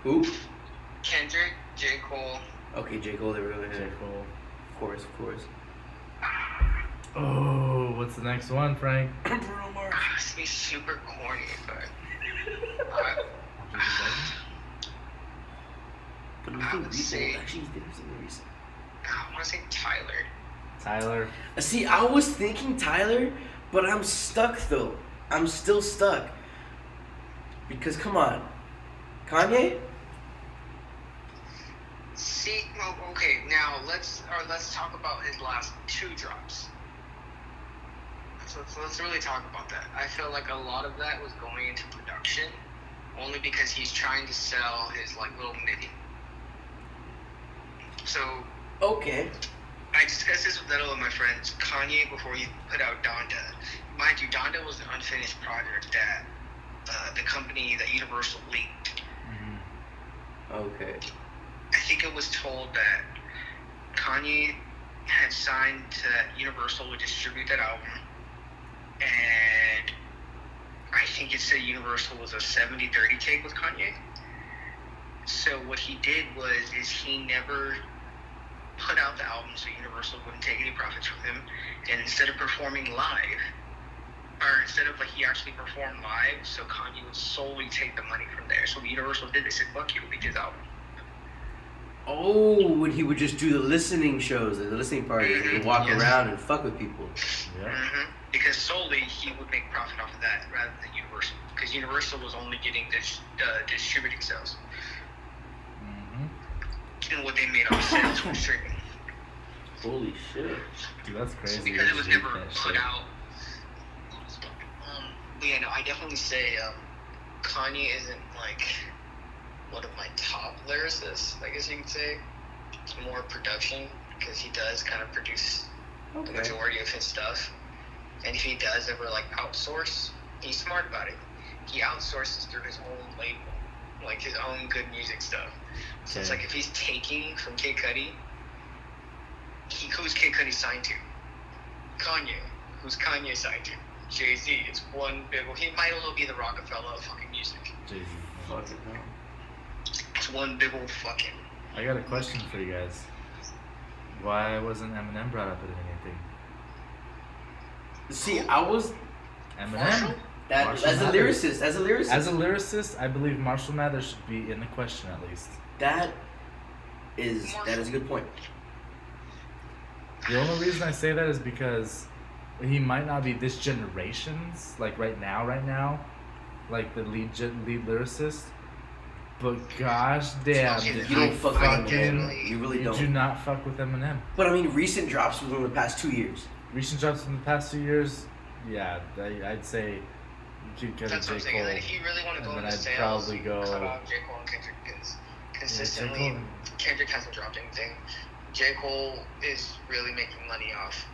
who? Kendrick, J. Cole. Okay, J. Cole. They were really J. good. Cole. Of course, of course. Oh, what's the next one, Frank? Bruno Mars. It's gonna be super corny, but But I would say- actually, he did something recent. I want to say Tyler. Tyler. See, I was thinking Tyler, but I'm stuck though. I'm still stuck. Because come on, Kanye. See, well, okay, now let's talk about his last 2 drops. So let's really talk about that. I feel like a lot of that was going into production, only because he's trying to sell his like little MIDI. So Okay. I discussed this with little of my friends. Kanye, before he put out Donda, mind you, Donda was an unfinished project that the company that Universal leaked. Mm-hmm. Okay. I think it was told that Kanye had signed to that Universal would distribute that album, and I think it said Universal was a 70-30 take with Kanye. So what he did is he never put out the album so Universal wouldn't take any profits from him, and instead of performing live, or instead of like he actually performed live, so Kanye would solely take the money from there. So what Universal did, they said, fuck you, leak his album. Oh, when he would just do the listening shows, the listening parties, and walk Yes. around and fuck with people. Yeah. Because solely he would make profit off of that rather than Universal. Because Universal was only getting distributing sales Mm-hmm. and what they made off sales from streaming. Holy shit. Dude, that's crazy. So because it was never That put shit. out. But yeah, no, I definitely say Kanye isn't like one of my top lyricists, I guess you could say. It's more production because he does kind of produce the majority of his stuff. And if he does ever like outsource, he's smart about it. He outsources through his own label, like his own good music stuff. So it's like if he's taking from Kid Cudi, who's Kid Cudi signed to? Kanye. Who's Kanye signed to? Jay-Z. It's one big. Well, he might as well be the Rockefeller of fucking music. Jay-Z. Fucking hell. It's one big old fucking. I got a question for you guys. Why wasn't Eminem brought up in anything? See, I was Eminem. as a lyricist. As a lyricist, I believe Marshall Mathers should be in the question at least. That is a good point. The only reason I say that is because he might not be this generation's, like right now, like the lead lyricist. But gosh damn, You don't fuck with Eminem. You really you don't. do not fuck with Eminem. But I mean, recent drops within the past 2 years. Recent drops in the past 2 years, yeah, I'd say Kid Cudi, That's what I'm J. saying. Cole, And then if you really want to go and then into I'd sales, probably go. cut off J. Cole and Kendrick because J. consistently, Cole. Kendrick hasn't dropped anything. J. Cole is really making money off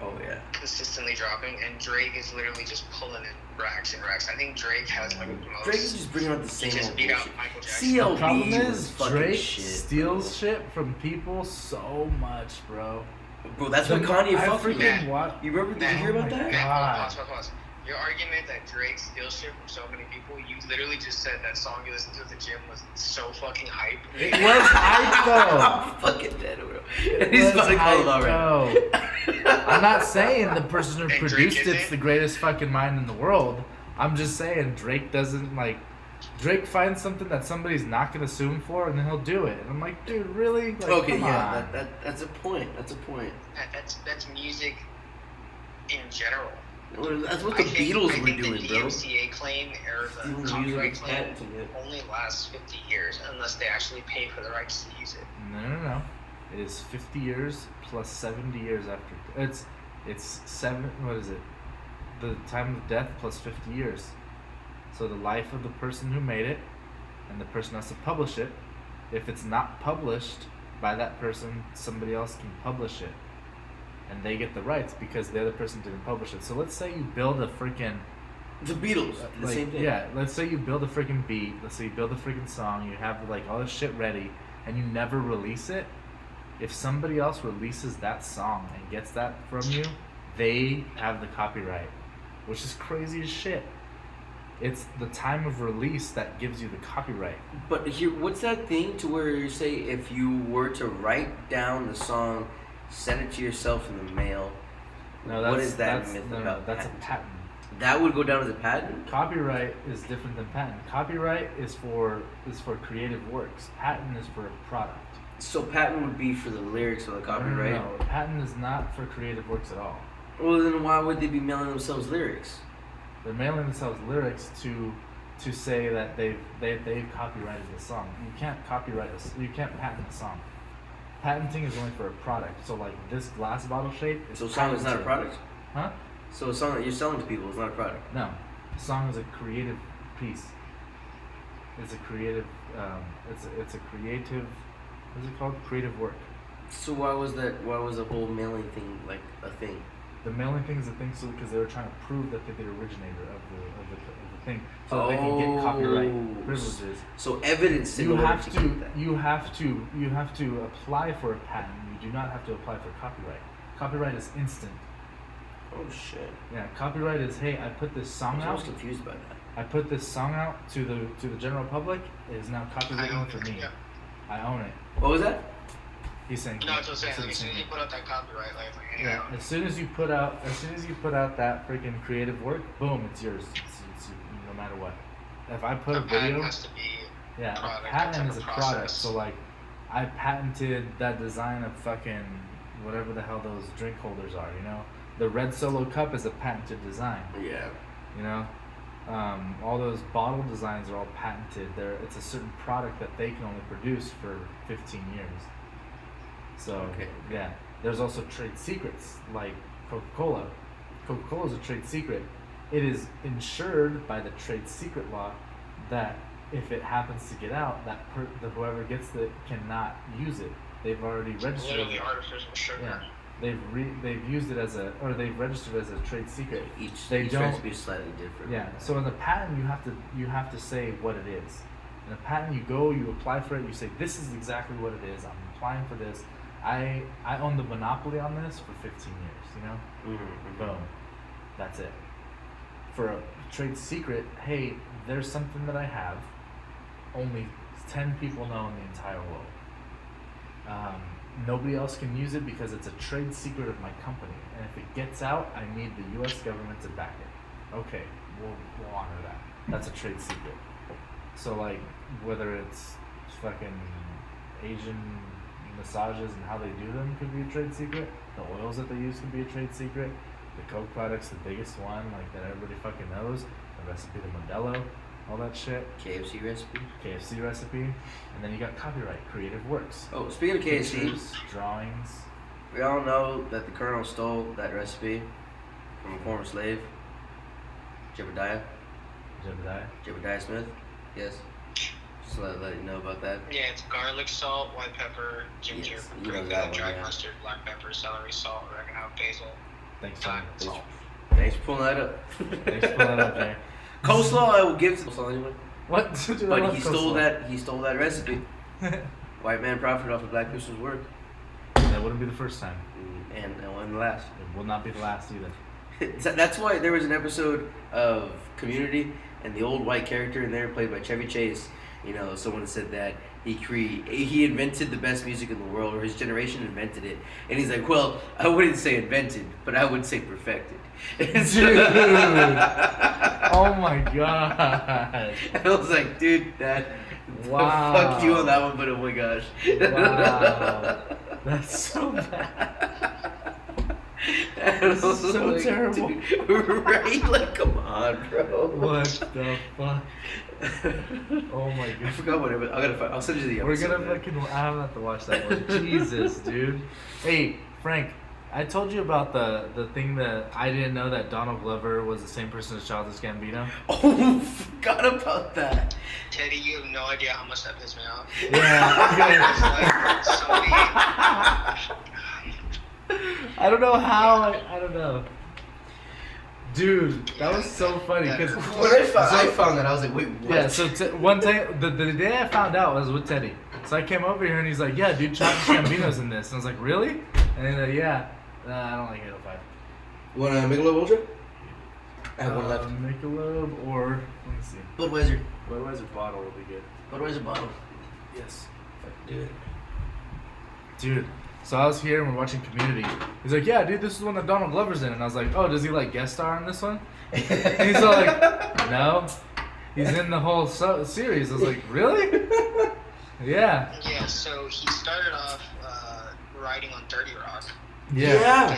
Oh yeah. consistently dropping, and Drake is literally just pulling in racks and racks. I think Drake has like the most. Drake is just bringing out the He same just old beat out bullshit. Michael Jackson. The CLB problem was is fucking Drake shit, steals shit from people so much, bro. Bro, that's what Kanye I fucked with. freaking wa- You remember? Did you hear about my that? God. Pause. Your argument that Drake steals shit from so many people, you literally just said that song you listened to at the gym was so fucking hype. It was hype though. I'm fucking dead, bro. It He's was about to call it hype, out right though. I'm not saying the person who And Drake produced isn't? it's the greatest fucking mind in the world. I'm just saying Drake doesn't like. Drake finds something that somebody's not gonna sue him for, and then he'll do it. And I'm like, dude, really? Like, now. Okay, come yeah, on. that's a point. That's a point. That's music in general. Well, that's what the Beatles were doing, the bro. DMCA claim or the Stealing copyright music, claim patenting it. only lasts 50 years unless they actually pay for the rights to use it. No. It is 50 years plus 70 years after. It's seven. What is it? The time of death plus 50 years. So the life of the person who made it, and the person has to publish it. If it's not published by that person, somebody else can publish it, and they get the rights because the other person didn't publish it. So let's say you build a freaking The Beatles, the like, same thing. yeah, let's say you build a freaking beat. Let's say you build a freaking song. You have like all this shit ready, and you never release it. If somebody else releases that song and gets that from you, they have the copyright, which is crazy as shit. It's the time of release that gives you the copyright. But here, what's that thing to where you say if you were to write down the song, send it to yourself in the mail? No, what is that that's, myth no, about? That's patent? a patent. That would go down as a patent. Copyright is different than patent. Copyright is for creative works. Patent is for a product. So patent would be for the lyrics of the copyright. No, patent is not for creative works at all. Well, then why would they be mailing themselves lyrics? They're mailing themselves lyrics to say that they've copyrighted the song. You can't copyright this. You can't patent a song. Patenting is only for a product. So like this glass bottle shape is So a song is not a patented. product. Huh? So a song that you're selling to people is not a product. No, a song is a creative piece. It's a creative. It's a creative. What's it called? Creative work. So why was that? Why was the whole mailing thing like a thing? The mailing thing is a thing, so because they were trying to prove that they're the originator of the thing, so that they can get copyright privileges. So evidence. in You order have to to. get that. You have to apply for a patent. You do not have to apply for copyright. Copyright is instant. Oh shit. Yeah, copyright is, hey, I put this song I was out. confused about that. I put this song out to the general public. It is now I copywritten own for it, me. yeah. I own it. What was that? He's saying. No, it's what I'm saying. that's Like, what as soon as he's you saying. put out that copyright, like, Yeah, as soon as you put out that freaking creative work, boom, it's yours. It's no matter what. If I put a patent video, has to be yeah, product, a patent type is a of product. process. So like, I patented that design of fucking whatever the hell those drink holders are. You know, the red Solo cup is a patented design. Yeah. You know, all those bottle designs are all patented. It's a certain product that they can only produce for 15 years. So Okay. yeah, there's also trade secrets like Coca-Cola. Coca-Cola is a trade secret. It is insured by the trade secret law, that if it happens to get out, whoever gets it cannot use it. They've already registered. Literally artificial sugar. Yeah, they've used it as they've registered as a trade secret. Each don't. recipe is slightly different. Yeah. So in the patent, you have to say what it is. In a patent, you apply for it. You say this is exactly what it is. I'm applying for this. I own the monopoly on this for 15 years. You know. Mm-hmm. Boom. That's it. For a trade secret, hey, there's something that I have. Only 10 people know in the entire world. Nobody else can use it because it's a trade secret of my company. And if it gets out, I need the U.S. government to back it. Okay, we'll honor that. That's a trade secret. So like, whether it's fucking Asian massages and how they do them could be a trade secret. The oils that they use could be a trade secret. The Coke product's the biggest one, like that everybody fucking knows. The recipe, the Modelo, all that shit. KFC recipe. And then you got copyright, creative works. Oh, speaking of KFC, Pictures, drawings. we all know that the Colonel stole that recipe from a former slave, Jebediah Smith. Yes. Just let you know about that. Yeah, it's garlic salt, white pepper, ginger, Yes, you know paprika, that one, dry yeah. mustard, black pepper, celery, salt, oregano, basil, Thanks, thyme, Jay. salt. Thanks for pulling that up. Thanks for pulling that up, Jay. Coleslaw, I will give to coleslaw anyway. What? Dude, I But love he stole coleslaw. He stole that recipe. White man profited off of black person's work, That wouldn't be the first time. and it wasn't the last. It will not be the last either. That's why there was an episode of Community, and the old white character in there, played by Chevy Chase. You know, someone said that he invented the best music in the world, or his generation invented it. And he's like, well, I wouldn't say invented, but I would say perfected. And so- Dude. Oh my god. I was like, dude, that. Wow. Fuck you on that one, but oh my gosh. Wow. That's so bad. This is so terrible. Right? Like, come on, bro. What the fuck? Oh my I god. forgot what it was. I'll send you the We're episode. gonna man. fucking. I have to watch that one. Jesus, dude. Hey, Frank. I told you about the thing that I didn't know that Donald Glover was the same person as Childish Gambino. Oh, forgot about that. Teddy, you have no idea how much that pissed me off. Yeah. It's like, somebody, I don't know how. I don't know. Dude, that was so funny because When I found that, I was like, wait, what? yeah. So one time, the day I found out was with Teddy. So I came over here and he's like, "Yeah, dude, Childish Gambino's in this." And I was like, "Really?" And he's like, "Yeah." I don't like Halo 5. You want a Michelob Ultra? I have one left. Michelob or let me see. Budweiser. Budweiser bottle will be good. Budweiser bottle. Yes. Do it. Dude, so I was here and we're watching Community. He's like, "Yeah, dude, this is one that Donald Glover's in." And I was like, "Oh, does he like guest star in this one?" And he's all like, "No, he's in the whole series." I was like, "Really?" Yeah. yeah, so he started off writing on Dirty Rock. Yeah.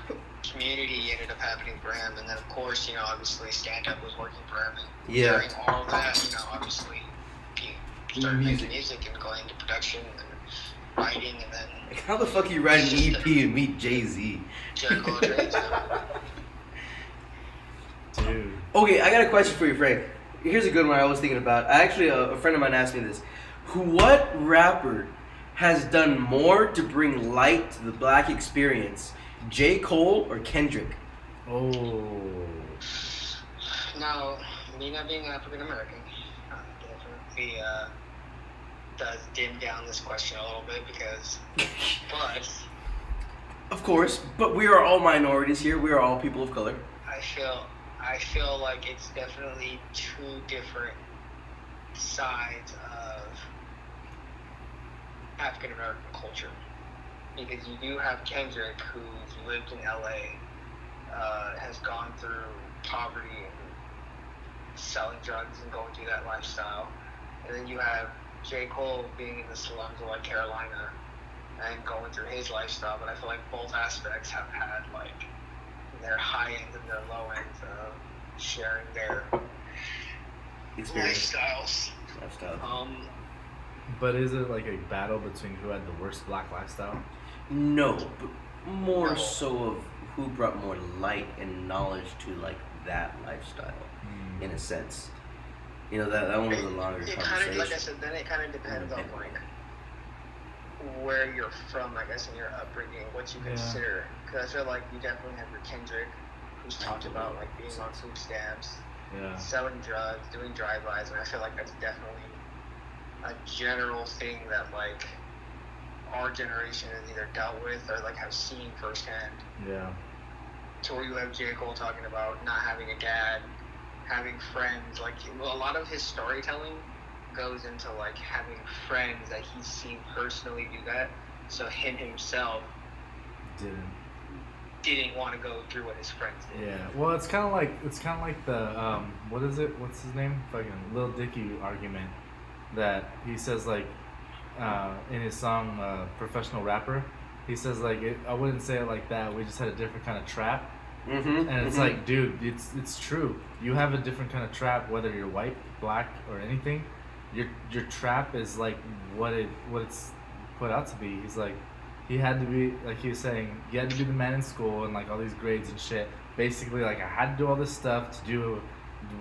And Community ended up happening for him, and then of course, obviously stand up was working for him. And Yeah. during all of that, obviously he started making music and going into production and then writing, and then Like, how the fuck you write an EP and meet Jay-Z? Jack of all trades. Dude. Okay, I got a question for you, Frank. Here's a good one I was thinking about. Actually, a friend of mine asked me this. What rapper has done more to bring light to the black experience? J. Cole or Kendrick? Oh. Now, me not being African American, definitely does dim down this question a little bit because, but Of course, but we are all minorities here. We are all people of color. I feel like it's definitely two different sides of African American culture. Because you do have Kendrick, who's lived in LA, has gone through poverty and selling drugs and going through that lifestyle. And then you have J. Cole being in the slums of like Carolina and going through his lifestyle. But I feel like both aspects have had like their high end and their low end of sharing their Experience. lifestyles. Lifestyle. But is it like a battle between who had the worst black lifestyle? No, but more No. so of who brought more light and knowledge to like that lifestyle, in a sense. You know, that one was a longer It kind conversation. of, like I said, then it kind of depends on like where you're from, I guess, in your upbringing, what you consider. Because I feel like you definitely have your Kendrick, who's talked about like being on food stamps, selling drugs, doing drive-bys, and I feel like that's definitely a general thing that like our generation has either dealt with or like have seen firsthand. Yeah. To where you have J. Cole talking about not having a dad, having friends. Like a lot of his storytelling goes into like having friends that he's seen personally do that. So him himself didn't want to go through what his friends did. Yeah. Well, it's kind of like the what is it? What's his name? Fucking Lil Dicky argument that he says like in his song Professional Rapper. He says like I wouldn't say it like that. We just had a different kind of trap. Mm-hmm. And it's like, dude, it's true. You have a different kind of trap, whether you're white, black, or anything. Your trap is like what it's put out to be. He's like, he had to be, like he was saying, he had to be the man in school and like all these grades and shit. Basically, like I had to do all this stuff to do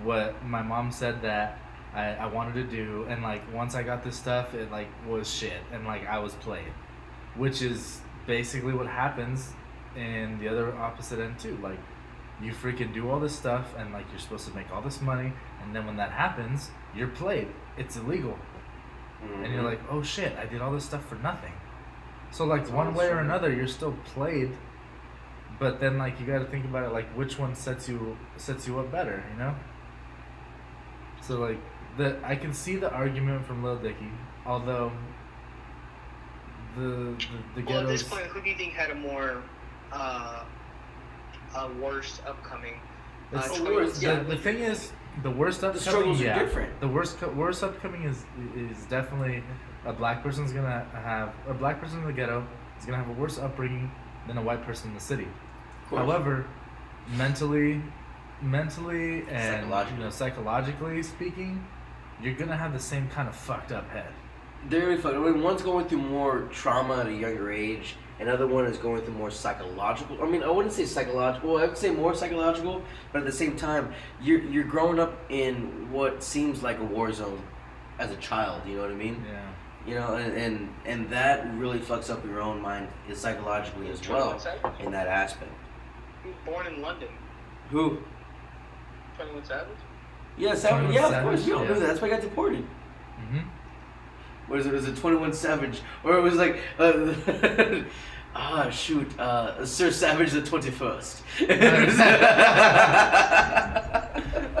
what my mom said that I wanted to do, and like once I got this stuff, it like was shit, and like I was played, which is basically what happens in the other opposite end too. Like you freaking do all this stuff and like you're supposed to make all this money, and then when that happens, you're played. It's illegal. Mm-hmm. And you're like, oh shit, I did all this stuff for nothing. So like one way or another, you're still played, but then like you got to think about it, like which one sets you up better, you know? So like I can see the argument from Lil Dicky, although the ghettos. Well, at this point, who do you think had a more worst upcoming? The thing is, the worst upcoming. The struggles are different. The worst upcoming is definitely a black person's gonna have a black person in the ghetto is gonna have a worse upbringing than a white person in the city. However, mentally and psychologically speaking, you're gonna have the same kind of fucked up head. They're really fucked. I mean, one's going through more trauma at a younger age. Another one is going through more psychological. I mean, I wouldn't say psychological. I would say more psychological. But at the same time, you're growing up in what seems like a war zone as a child. You know what I mean? Yeah. You know, and that really fucks up your own mind psychologically as well in that aspect. He was born in London. Who? 21 Savage? Yeah, Savage. Yeah, of course. We all knew that. That's why I got deported. Mm-hmm. What is it? Was it 21 Savage? Or it was like, Sir Savage the 21st.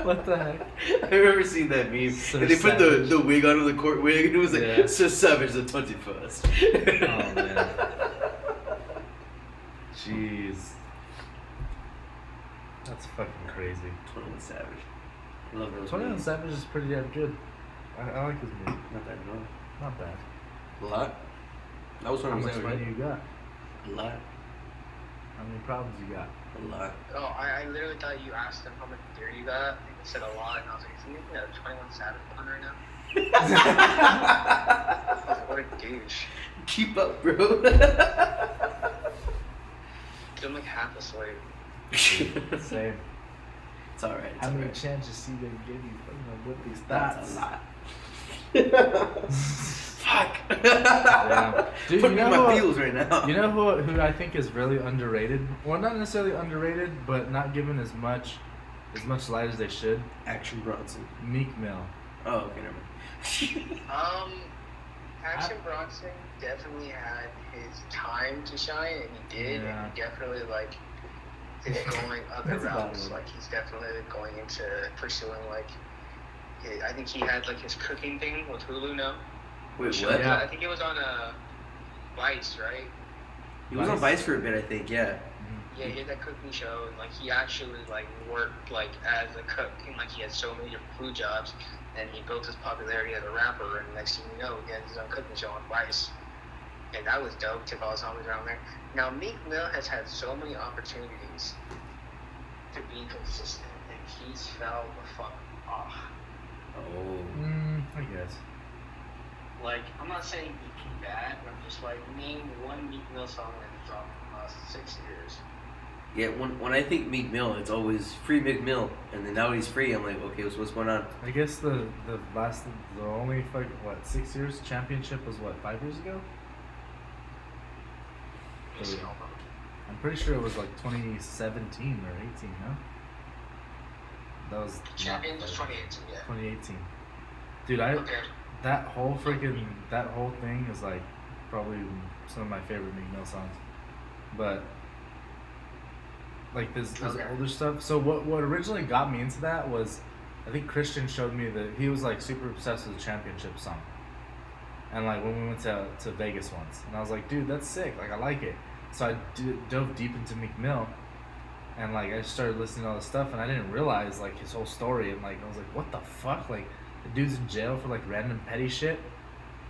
What the heck? I remember seeing that meme. Sir and they put Savage. the wig on, the court wig, and it was like, Sir Savage the 21st. Oh, man. Jeez. That's fucking crazy. 21 Savage. I love those 21 memes. Savage is pretty damn good. I like his movie. Not bad at all. Not bad. A lot? That was How 21 much Savage. money you got? A lot. How many problems you got? A lot. Oh, I literally thought you asked him how much beer you got. And he said a lot, and I was like, is he making a 21 Savage pun right now? I was like, what a douche. Keep up, bro. I'm like half asleep. Same. It's alright. How many chances see they give you, with these That's thoughts? a lot. Fuck. Yeah. Dude, Put me in my feels right now. You know who I think is really underrated? Well, not necessarily underrated, but not given as much light as they should. Action Bronson. Meek Mill. Oh, okay, never mind. Action Bronson definitely had his time to shine, and he did, Yeah. and he definitely is going other That's about routes. it. Like he's definitely going into pursuing I think he had his cooking thing with Hulu now. Wait, Show. what? Yeah. I think it was on Vice, right? He was on Vice for a bit, I think, yeah. Yeah, he had that cooking show, and he actually worked as a cook, and he had so many different food jobs, and he built his popularity as a rapper, and next thing you know, he had his own cooking show on Vice, and that was dope. Took all his homies around there. Now Meek Mill has had so many opportunities to be consistent, and he's fell the fuck off. Oh. I guess. I'm not saying he's bad, but I'm just name one Meek Mill song that he dropped in the last 6 years. Yeah, when I think Meek Mill, it's always free Meek Mill, and then now he's free. I'm like, okay, so what's going on? I guess the only like what 6 years championship was what 5 years ago. I'm pretty sure it was like 2017 or 18. No, that was Champion was 2018. Yeah. 2018. Dude, Okay. that whole thing is like probably some of my favorite Meek Mill songs, but. Like this older stuff. So what originally got me into that was, I think Christian showed me that he was like super obsessed with the championship song, and like when we went to Vegas once, and I was like, dude, that's sick. Like I like it. So I dove deep into Meek Mill, and like I started listening to all this stuff, and I didn't realize like his whole story, and like I was like, what the fuck? Like the dude's in jail for like random petty shit,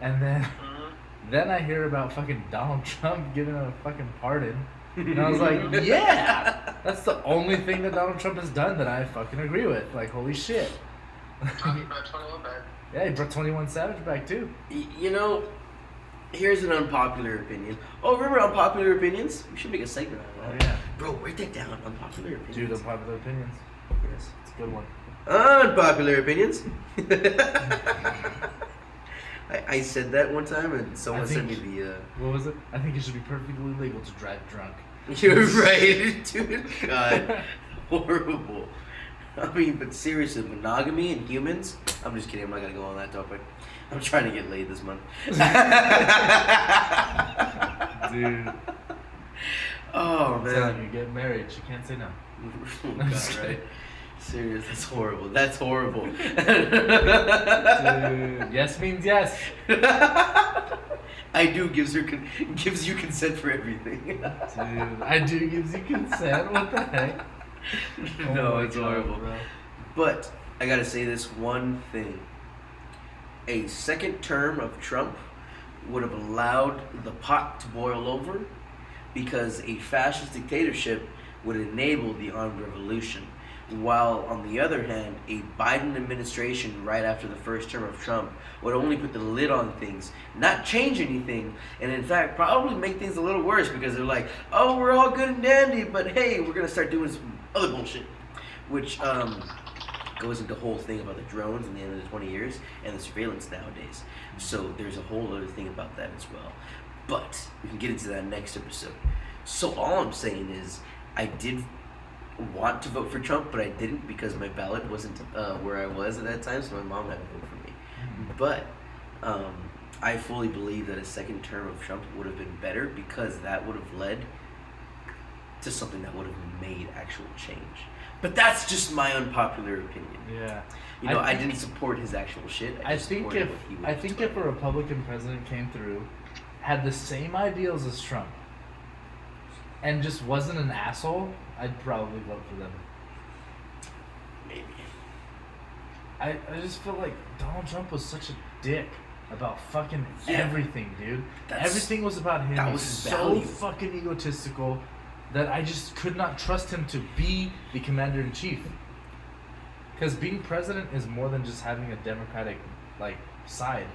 and then I hear about fucking Donald Trump giving him a fucking pardon. And I was like, yeah, that's the only thing that Donald Trump has done that I fucking agree with. Like, holy shit. Talking about 21 back. Yeah, he brought 21 Savage back too. You know, here's an unpopular opinion. Oh, remember unpopular opinions? We should make a segment out of that. Oh, yeah. Bro, write that down. Unpopular opinions. Dude, unpopular opinions. Yes. It's a good one. Unpopular opinions. I said that one time and someone sent me the... What was it? I think it should be perfectly legal to drive drunk. You're right, dude. God. Horrible. I mean, but seriously, monogamy and humans... I'm just kidding. I'm not going to go on that topic. I'm trying to get laid this month. Dude. Oh, man. Telling you, get married. She can't say no. Oh, God, right? Serious, that's horrible. That's horrible. Dude, yes means yes. I do gives you consent for everything. Dude, I do gives you consent. What the heck? No, it's God, horrible. bro. But I gotta say this one thing. A second term of Trump would have allowed the pot to boil over, because a fascist dictatorship would enable the armed revolution. While, on the other hand, a Biden administration right after the first term of Trump would only put the lid on things, not change anything, and in fact probably make things a little worse, because they're like, oh, we're all good and dandy, but hey, we're going to start doing some other bullshit. Which goes into the whole thing about the drones in the end of the 20 years and the surveillance nowadays. So there's a whole other thing about that as well. But we can get into that next episode. So all I'm saying is, I did want to vote for Trump, but I didn't, because my ballot wasn't where I was at that time, so my mom had to vote for me. But I fully believe that a second term of Trump would have been better, because that would have led to something that would have made actual change. But that's just my unpopular opinion. Yeah. You know, I didn't support his actual shit. I think if a Republican president came through, had the same ideals as Trump, and just wasn't an asshole, I'd probably vote for them. Maybe. I just feel like Donald Trump was such a dick about fucking everything, dude. Everything was about him. That He was was his so value. fucking egotistical that I just could not trust him to be the commander-in-chief. Because being president is more than just having a democratic, like, side.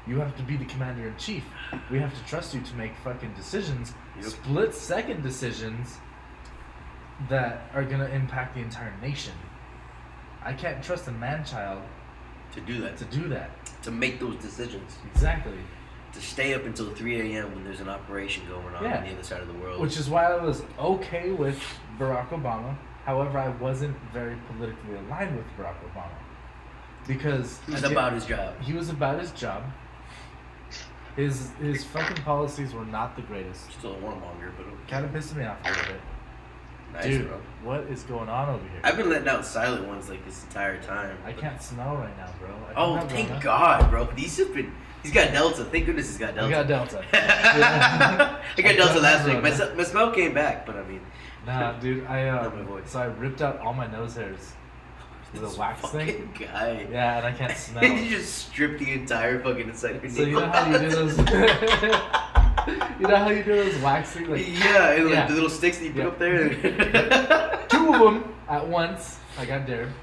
You have to be the commander-in-chief. We have to trust you to make fucking decisions, split-second decisions that are going to impact the entire nation. I can't trust a man-child To do that. To make those decisions. Exactly. To stay up until 3 a.m. when there's an operation going on the other side of the world. Which is why I was okay with Barack Obama. However, I wasn't very politically aligned with Barack Obama. Because He was about his job. He was about his job. His fucking policies were not the greatest. Still a warmonger, but okay. Kind of pissed me off a little bit. Nice, Dude, bro. what is going on over here? I've been letting out silent ones like this entire time. I can't smell right now, bro. I don't Oh, have thank Rona. God, bro. He's got Delta. Thank goodness he's got Delta. I got Delta. I got Delta last week. My smell came back, but I mean. Nah, dude, Not my voice. so I ripped out all my nose hairs with a wax thing. Fucking guy. Yeah, and I can't smell. You just stripped the entire fucking inside of your So you know how you do those? You know how you do those waxing? Like, yeah, and like Yeah. the little sticks that you put up there. 2 of them at once. I got dared,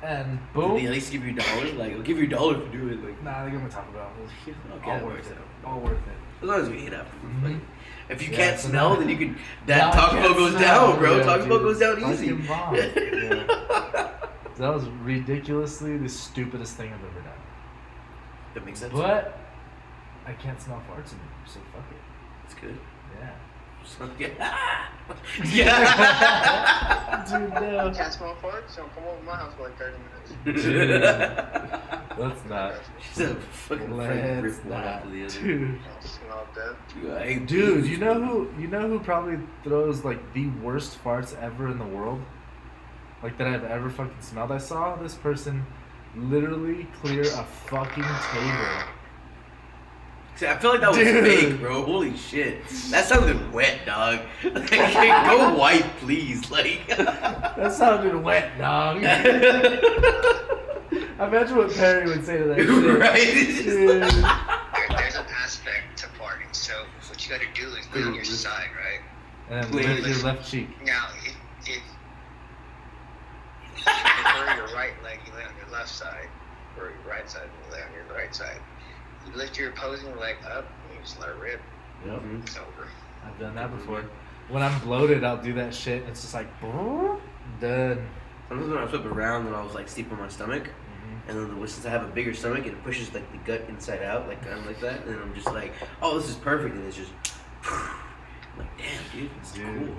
and boom. Did they at least give you $1? Like, I'll give you $1 to do it. Like, Nah, they give me Taco Bell. It was Okay, all that worth works it. out. All worth it. As long as we ate afterwards. Mhm. Like, if you Yeah, can't so smell, now- then you can. Now That I Taco Bell can't goes smell. down, bro. Yeah, Taco Bell dude, goes down fucking easy. bomb. Yeah. That was ridiculously the stupidest thing I've ever done. That makes sense. But I can't smell farts anymore, so fuck it. It's good. Yeah. Yeah. Dude, no. Can't smell farts? So come over to my house for like 30 minutes. Dude. Let's not. She's a fucking friend Let's rip one not. after the other. Dude. I'll smell dead. Hey, Dude, you know who probably throws like the worst farts ever in the world? Like that I've ever fucking smelled. I saw this person literally clear a fucking table. See, I feel like that was Dude. fake, bro. Holy shit. That sounded wet, dog. Like, go white, please. Like. That sounded wet, dog. Imagine what Perry would say to that shit. Right? Dude. There's an aspect to farting. So what you gotta do is lay on your side, right? And then lift your left cheek. Now, if you prefer your right leg, you lay on your left side, or your right side, you lay on your right side. You lift your opposing leg up, and you just let it rip. Yep. It's over. I've done that before. When I'm bloated, I'll do that shit. And it's just like, done. Sometimes when I flip around, then I was like sleep on my stomach. And then since I have a bigger stomach, it pushes like the gut inside out, like kind of like that. And I'm just like, oh, this is perfect. And it's just, I'm like, damn, dude, this is Dude. cool.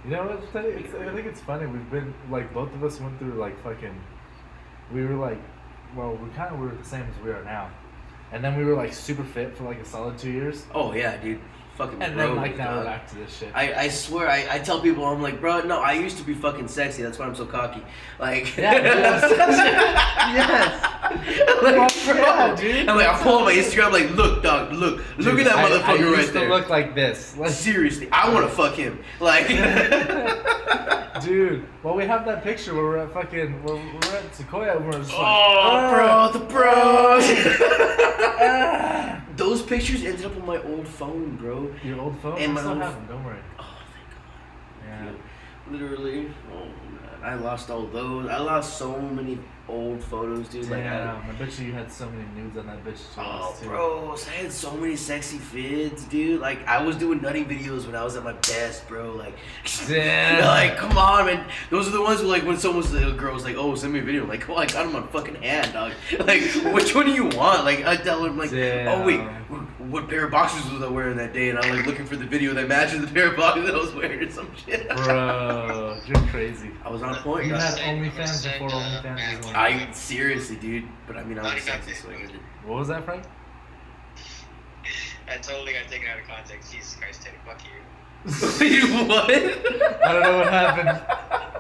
You know what? I think it's funny. We've been like both of us went through like fucking. We were like, well, we kind of were the same as we are now, and then we were like super fit for like a solid 2 years, Oh yeah, dude, fucking. and bro, then like now we're dog. back to this shit. I swear, I tell people, I'm like, bro, no, I used to be fucking sexy. That's why I'm so cocky. Like, Yeah, dude, yes. like, Fuck yeah, dude. I'm like, I pull on my Instagram, like, look, dog, look at that Dude, motherfucker I right used there. to look like this. Like, Seriously, I want to fuck him. Like, dude. Well, we have that picture where we're at fucking. We're at Sequoia and we're just like, oh, bro, the bros. ah. Those pictures ended up on my old phone, bro. Your old phone. And I my still old have them. Don't worry. Oh, thank Yeah. God. Literally, oh man, I lost all those. I lost so many old photos, dude. Like, Damn, I bet you had so many nudes on that bitch too. bro, I had so many sexy vids, dude. Like, I was doing nutting videos when I was at my best, bro. Like, Damn. like, come on, man. Those are the ones where, like, when someone's a girl was like, oh, send me a video. I'm like, oh, I got them on fucking hand, dog. Like, which one do you want? Like, I tell them, like, Damn. oh, wait, what pair of boxers was I wearing that day? And I'm, like, looking for the video that matches the pair of boxers that I was wearing or some shit. Bro, you're crazy. I was on point. You dog. had OnlyFans before OnlyFans was on. I seriously, dude. But I mean, I was sexy, so I did it. What was that, Frank? I totally got taken out of context. Jesus Christ, Teddy, fuck you. What? I don't know what happened.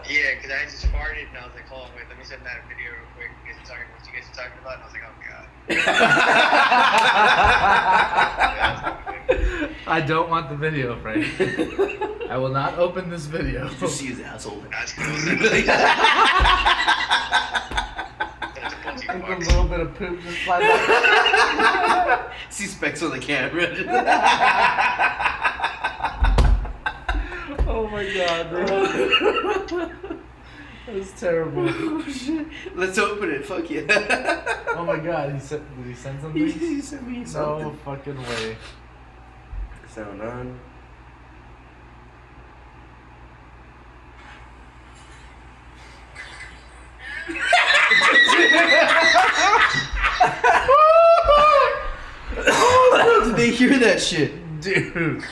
Yeah, because I just farted and I was like, hold on, wait, let me send that video real quick. You guys are talking what you guys are talking about? And I was like, oh god. I don't want the video, Frank. I will not open this video. Did you see his asshole? That's cool. That's a bunch A of bucks. little bit of poop just slide out. See specks on the camera. Oh my god, bro. That was terrible. Oh, shit. Let's open it. Fuck yeah. Oh my god, did he send something? He sent me No something. fucking way. Sound on. Did they hear that shit? Dude.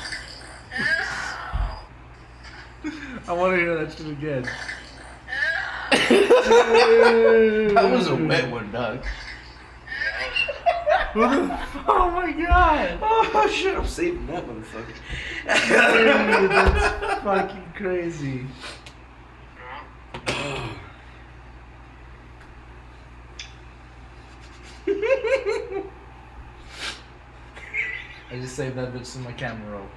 I want to hear that shit again. That was a wet one, dog. Who the oh my god. Oh shit, I'm saving that motherfucker. Dude, that's fucking crazy. I just saved that bitch in my camera roll.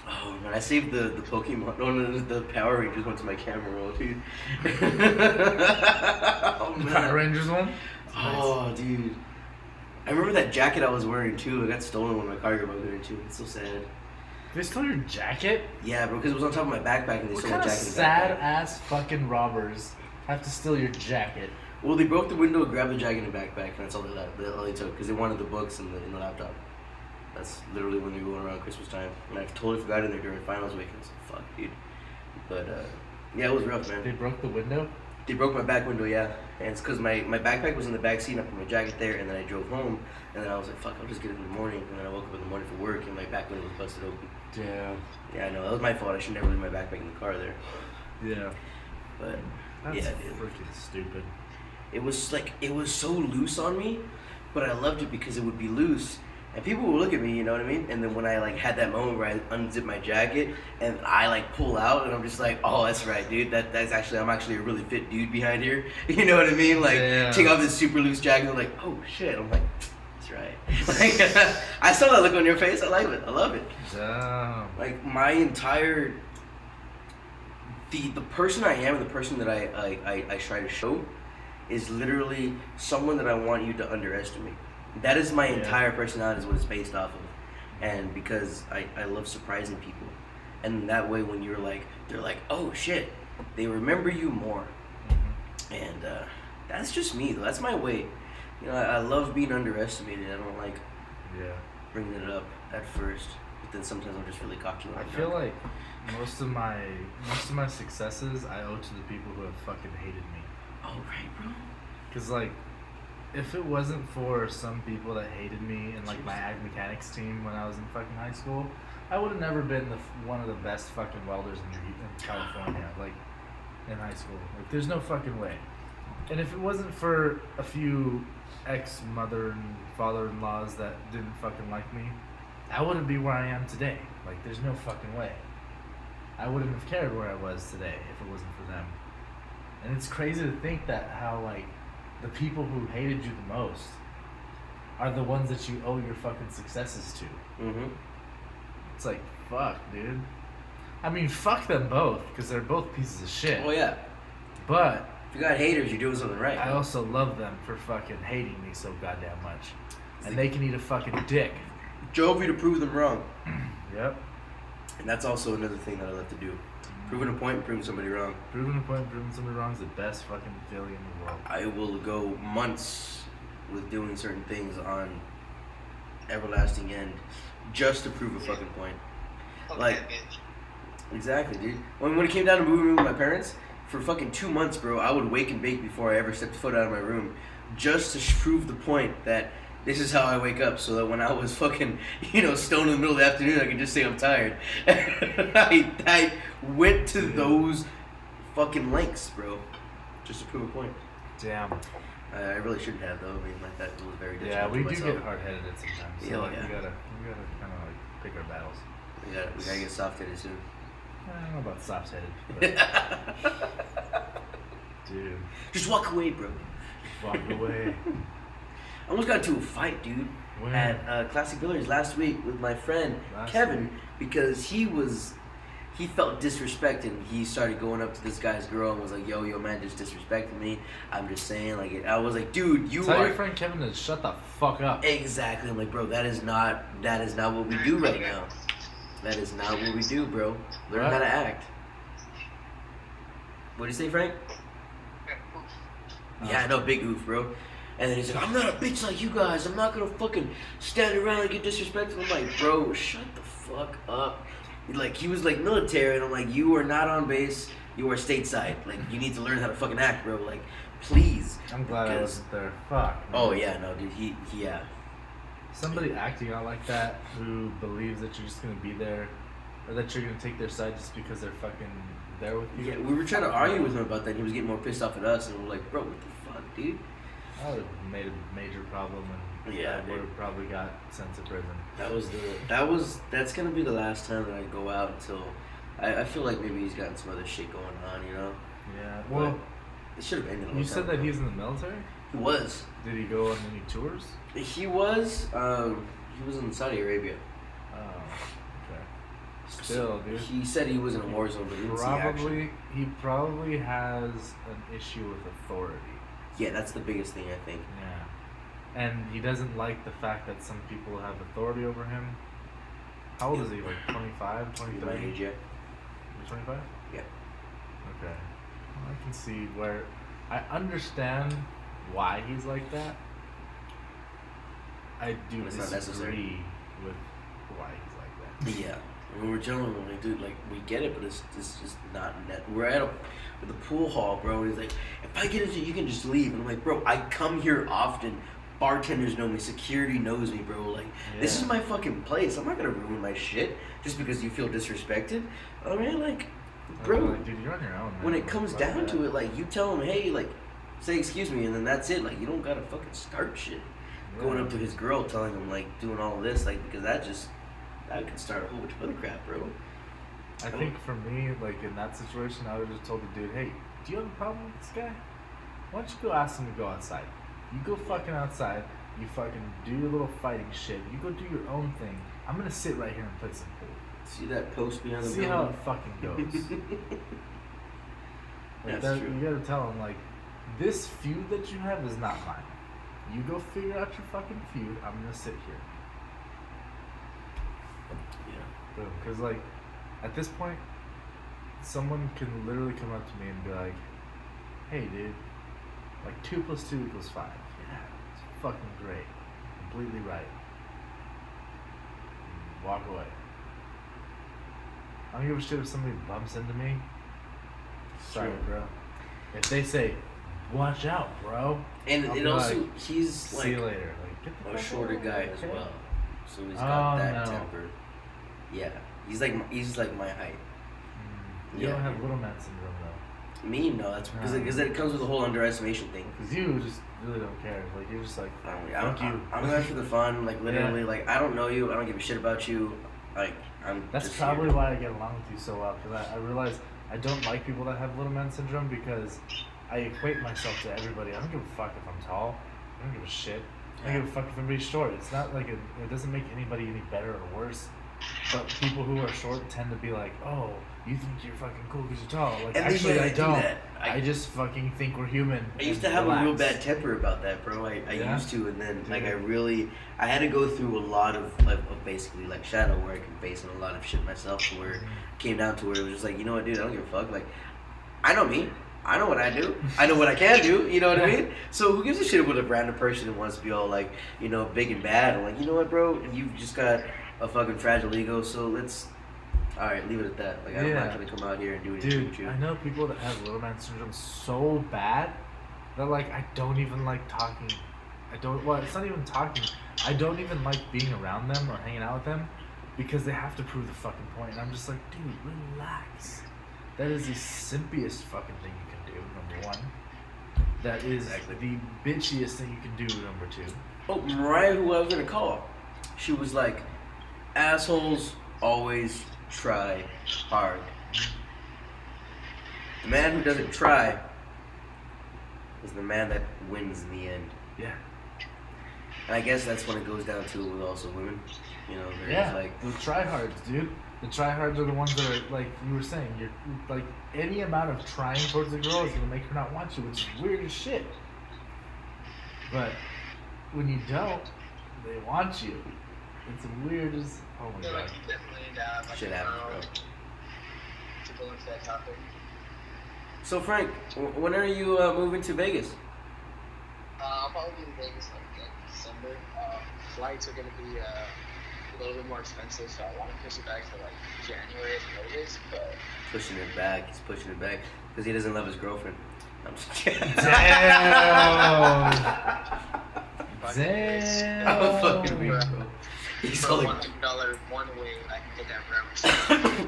Oh man, I saved the Pokemon. No, the Power Rangers went to my camera roll, dude. Oh The man. Power Rangers one? Oh, dude. I remember that jacket I was wearing too. It got stolen when my cargo bag got into. It's so sad. They stole your jacket? Yeah, bro, because it was on top of my backpack and they What stole my kind of jacket. in the sad backpack. ass fucking robbers have to steal your jacket? Well, they broke the window, grabbed the jacket in the backpack, and that's all they took because they wanted the books and the laptop. That's literally when we were going around Christmas time. And I totally forgot in there during finals week. I was like, fuck, dude. But, yeah, it was rough, man. They broke the window? They broke my back window, yeah. And it's because my backpack was in the back seat, and I put my jacket there, and then I drove home, and then I was like, fuck, I'll just get it in the morning. And then I woke up in the morning for work, and my back window was busted open. Damn. Yeah, I know, that was my fault. I should never leave my backpack in the car there. Yeah. But, That's yeah, dude. freaking stupid. It was like, it was so loose on me, but I loved it because it would be loose. And people would look at me, you know what I mean? And then when I like had that moment where I unzip my jacket and I like pull out and I'm just like, oh, that's right, dude. That's actually, I'm actually a really fit dude behind here. You know what I mean? Like, take off this super loose jacket and like, oh shit. I'm like, that's right. Like, I saw that look on your face. I like it. I love it. Damn. Like my entire, the person I am and the person that I try to show is literally someone that I want you to underestimate. That is my entire personality is what it's based off of. And because I love surprising people. And that way when you're like, they're like, oh shit, they remember you more. Mm-hmm. And that's just me though. That's my way. You know, I love being underestimated. I don't like bringing it up at first. But then sometimes I'm just really cocky when I I'm feel drunk. like most of my successes I owe to the people who have fucking hated me. Oh, right, bro. Cause like, if it wasn't for some people that hated me in like my ag mechanics team when I was in fucking high school, I would have never been one of the best fucking welders in California, like in high school. Like, there's no fucking way. And if it wasn't for a few ex-mother and father-in-laws that didn't fucking like me, I wouldn't be where I am today. Like, there's no fucking way. I wouldn't have cared where I was today if it wasn't for them. And it's crazy to think that how, like, the people who hated you the most are the ones that you owe your fucking successes to. Mm-hmm. It's like, fuck, dude. I mean, fuck them both, because they're both pieces of shit. Oh, yeah. But If you got haters, you're doing something right. I also love them for fucking hating me so goddamn much. And they can eat a fucking dick. Drove you to prove them wrong. Yep. And that's also another thing that I love to do. Proving a point and proving somebody wrong. Proving a point, proving somebody wrong is the best fucking feeling in the world. I will go months with doing certain things on Everlasting End just to prove a fucking point. Fuck Like, that bitch. exactly, dude. When it came down to moving in with my parents, for fucking 2 months, bro, I would wake and bake before I ever stepped foot out of my room just to prove the point that this is how I wake up, so that when I was fucking, stoned in the middle of the afternoon, I could just say I'm tired. I went to those fucking lengths, bro, just to prove a point. Damn. I really shouldn't have, though. I mean, like, that was very Yeah, detrimental we to do myself. get hard-headed at sometimes. So Yeah, like, yeah. we gotta kind of like pick our battles. We gotta get soft-headed soon. I don't know about soft-headed, but dude, Just walk away, bro. walk away. I almost got into a fight, dude, When? at Classic Billiards last week with my friend Last Kevin week? because he felt disrespected. He started going up to this guy's girl and was like, yo, man, just disrespecting me. I'm just saying, like, I was like, dude, you Tell are... your friend Kevin to shut the fuck up. Exactly. I'm like, bro, that is not what we do right now. That is not what we do, bro. Learn What? how to act. What do you say, Frank? Yeah, I know, big oof, bro. And then he's like, I'm not a bitch like you guys. I'm not gonna fucking stand around and get disrespectful. I'm like, bro, shut the fuck up. Like, he was like military, and I'm like, you are not on base. You are stateside. Like, you need to learn how to fucking act, bro. Like, please. I'm glad I Because- wasn't there. Fuck. man. Oh, yeah, no, dude, yeah. Somebody acting out like that who believes that you're just gonna be there, or that you're gonna take their side just because they're fucking there with you. Yeah, we were trying to argue with him about that, and he was getting more pissed off at us, and we're like, bro, what the fuck, dude? That would have made a major problem, and Yeah, I would dude. have probably got sent to prison. That's gonna be the last time that I go out until, I feel like maybe he's gotten some other shit going on, Yeah. But Well, it should have ended a long you time said that ago. he's in the military. He was. Did he go on any tours? He was in Saudi Arabia. Oh, okay. Still, dude. He said he was in a war zone, but he didn't see action. He probably has an issue with authority. Yeah, that's the biggest thing, I think. Yeah. And he doesn't like the fact that some people have authority over him. How old is he? Like 25, He's 23? my age, yeah. You're 25? Yeah. Okay. Well, I can see where I understand why he's like that. I do But it's not necessary. disagree with why he's like that. Yeah. I mean, we're generally like, dude, like, we get it, but it's just not net. We're at the pool hall, bro, and he's like, if I get into you can just leave. And I'm like, bro, I come here often. Bartenders know me. Security knows me, bro. Like, this is my fucking place. I'm not gonna ruin my shit just because you feel disrespected. I mean, like, bro, Like, dude, you're on your own, man. when it comes Fuck down that. to it, like, you tell him, hey, like, say excuse me, and then that's it. Like, you don't gotta fucking start shit. Going up to his girl, telling him, like, doing all this, like, because that could start a whole bunch of other crap, bro. I think for me, like in that situation, I would have just told the dude, hey, do you have a problem with this guy? Why don't you go ask him to go outside? You go fucking outside, you fucking do your little fighting shit, you go do your own thing. I'm gonna sit right here and play some pool. See that post behind the See building? how it fucking goes. Like That's that, true. you gotta tell him, like, this feud that you have is not mine. You go figure out your fucking feud, I'm gonna sit here. Yeah. Boom. Because, like, at this point, someone can literally come up to me and be like, hey, dude, like, 2 + 2 = 5. Yeah, it's fucking great. Completely right. And walk away. I don't give a shit if somebody bumps into me. Sorry, Sure. bro. If they say, watch out, bro. And I'll it be also, like, he's see you like later. Like, get the a fuck shorter out, guy as okay? well. So he's got Oh, that no. temper. Yeah. He's like my height. You Yeah. don't have little man syndrome, though. Me, no, that's because it comes with the whole underestimation thing. Because you just really don't care. Like, you're just like, fuck you. I'm there for the fun, like literally, like I don't know you, I don't give a shit about you, like That's just probably here. why I get along with you so well. Because I realize I don't like people that have little man syndrome because I equate myself to everybody. I don't give a fuck if I'm tall. I don't give a shit. I don't give a fuck if everybody's short. It's not like it doesn't make anybody any better or worse. But people who are short tend to be like, oh, you think you're fucking cool because you're tall. Like, And actually, yeah, I do don't. that. I just fucking think we're human. I used to and have a real relax. bad temper about that, bro. I Yeah? used to, and then like Dude. I had to go through a lot of basically like shadow work and facing a lot of shit myself, to where it came down to where it was just like, you know what, dude, I don't give a fuck. Like, I know me. I know what I do. I know what I can do. You know what I mean? So who gives a shit what a random person who wants to be all like, you know, big and bad? I'm like, you know what, bro? You've just got a fucking fragile ego. So let's, all right, leave it at that. Like, I'm not gonna come out here and do anything with Dude, you. I know people that have little man syndrome so bad that, like, I don't even like talking. Well, it's not even talking. I don't even like being around them or hanging out with them because they have to prove the fucking point. And I'm just like, dude, relax. That is the simpiest fucking thing you can do, number one. That is the bitchiest thing you can do, number two. Oh, Mariah, who I was gonna call, she was like, assholes always try hard. The man who doesn't try is the man that wins in the end. Yeah. And I guess that's when it goes down to with also women. You know, there's Yeah, like, the tryhards, dude. The tryhards are the ones that are, like you were saying, you're like, any amount of trying towards a girl is gonna make her not want you, which is weird as shit. But when you don't, they want you. It's weird as, oh my I feel like god. you definitely shit happens, bro. to go into that topic. So Frank, when are you moving to Vegas? I'll probably be in Vegas like December. Flights are going to be a little bit more expensive, so I want to push it back to like January at the latest. But Pushing it back. He's pushing it back because he doesn't love his girlfriend. I'm just kidding. Damn! I'm fucking weak, Damn! bro. He's for all $100 like, one way, I can get that round.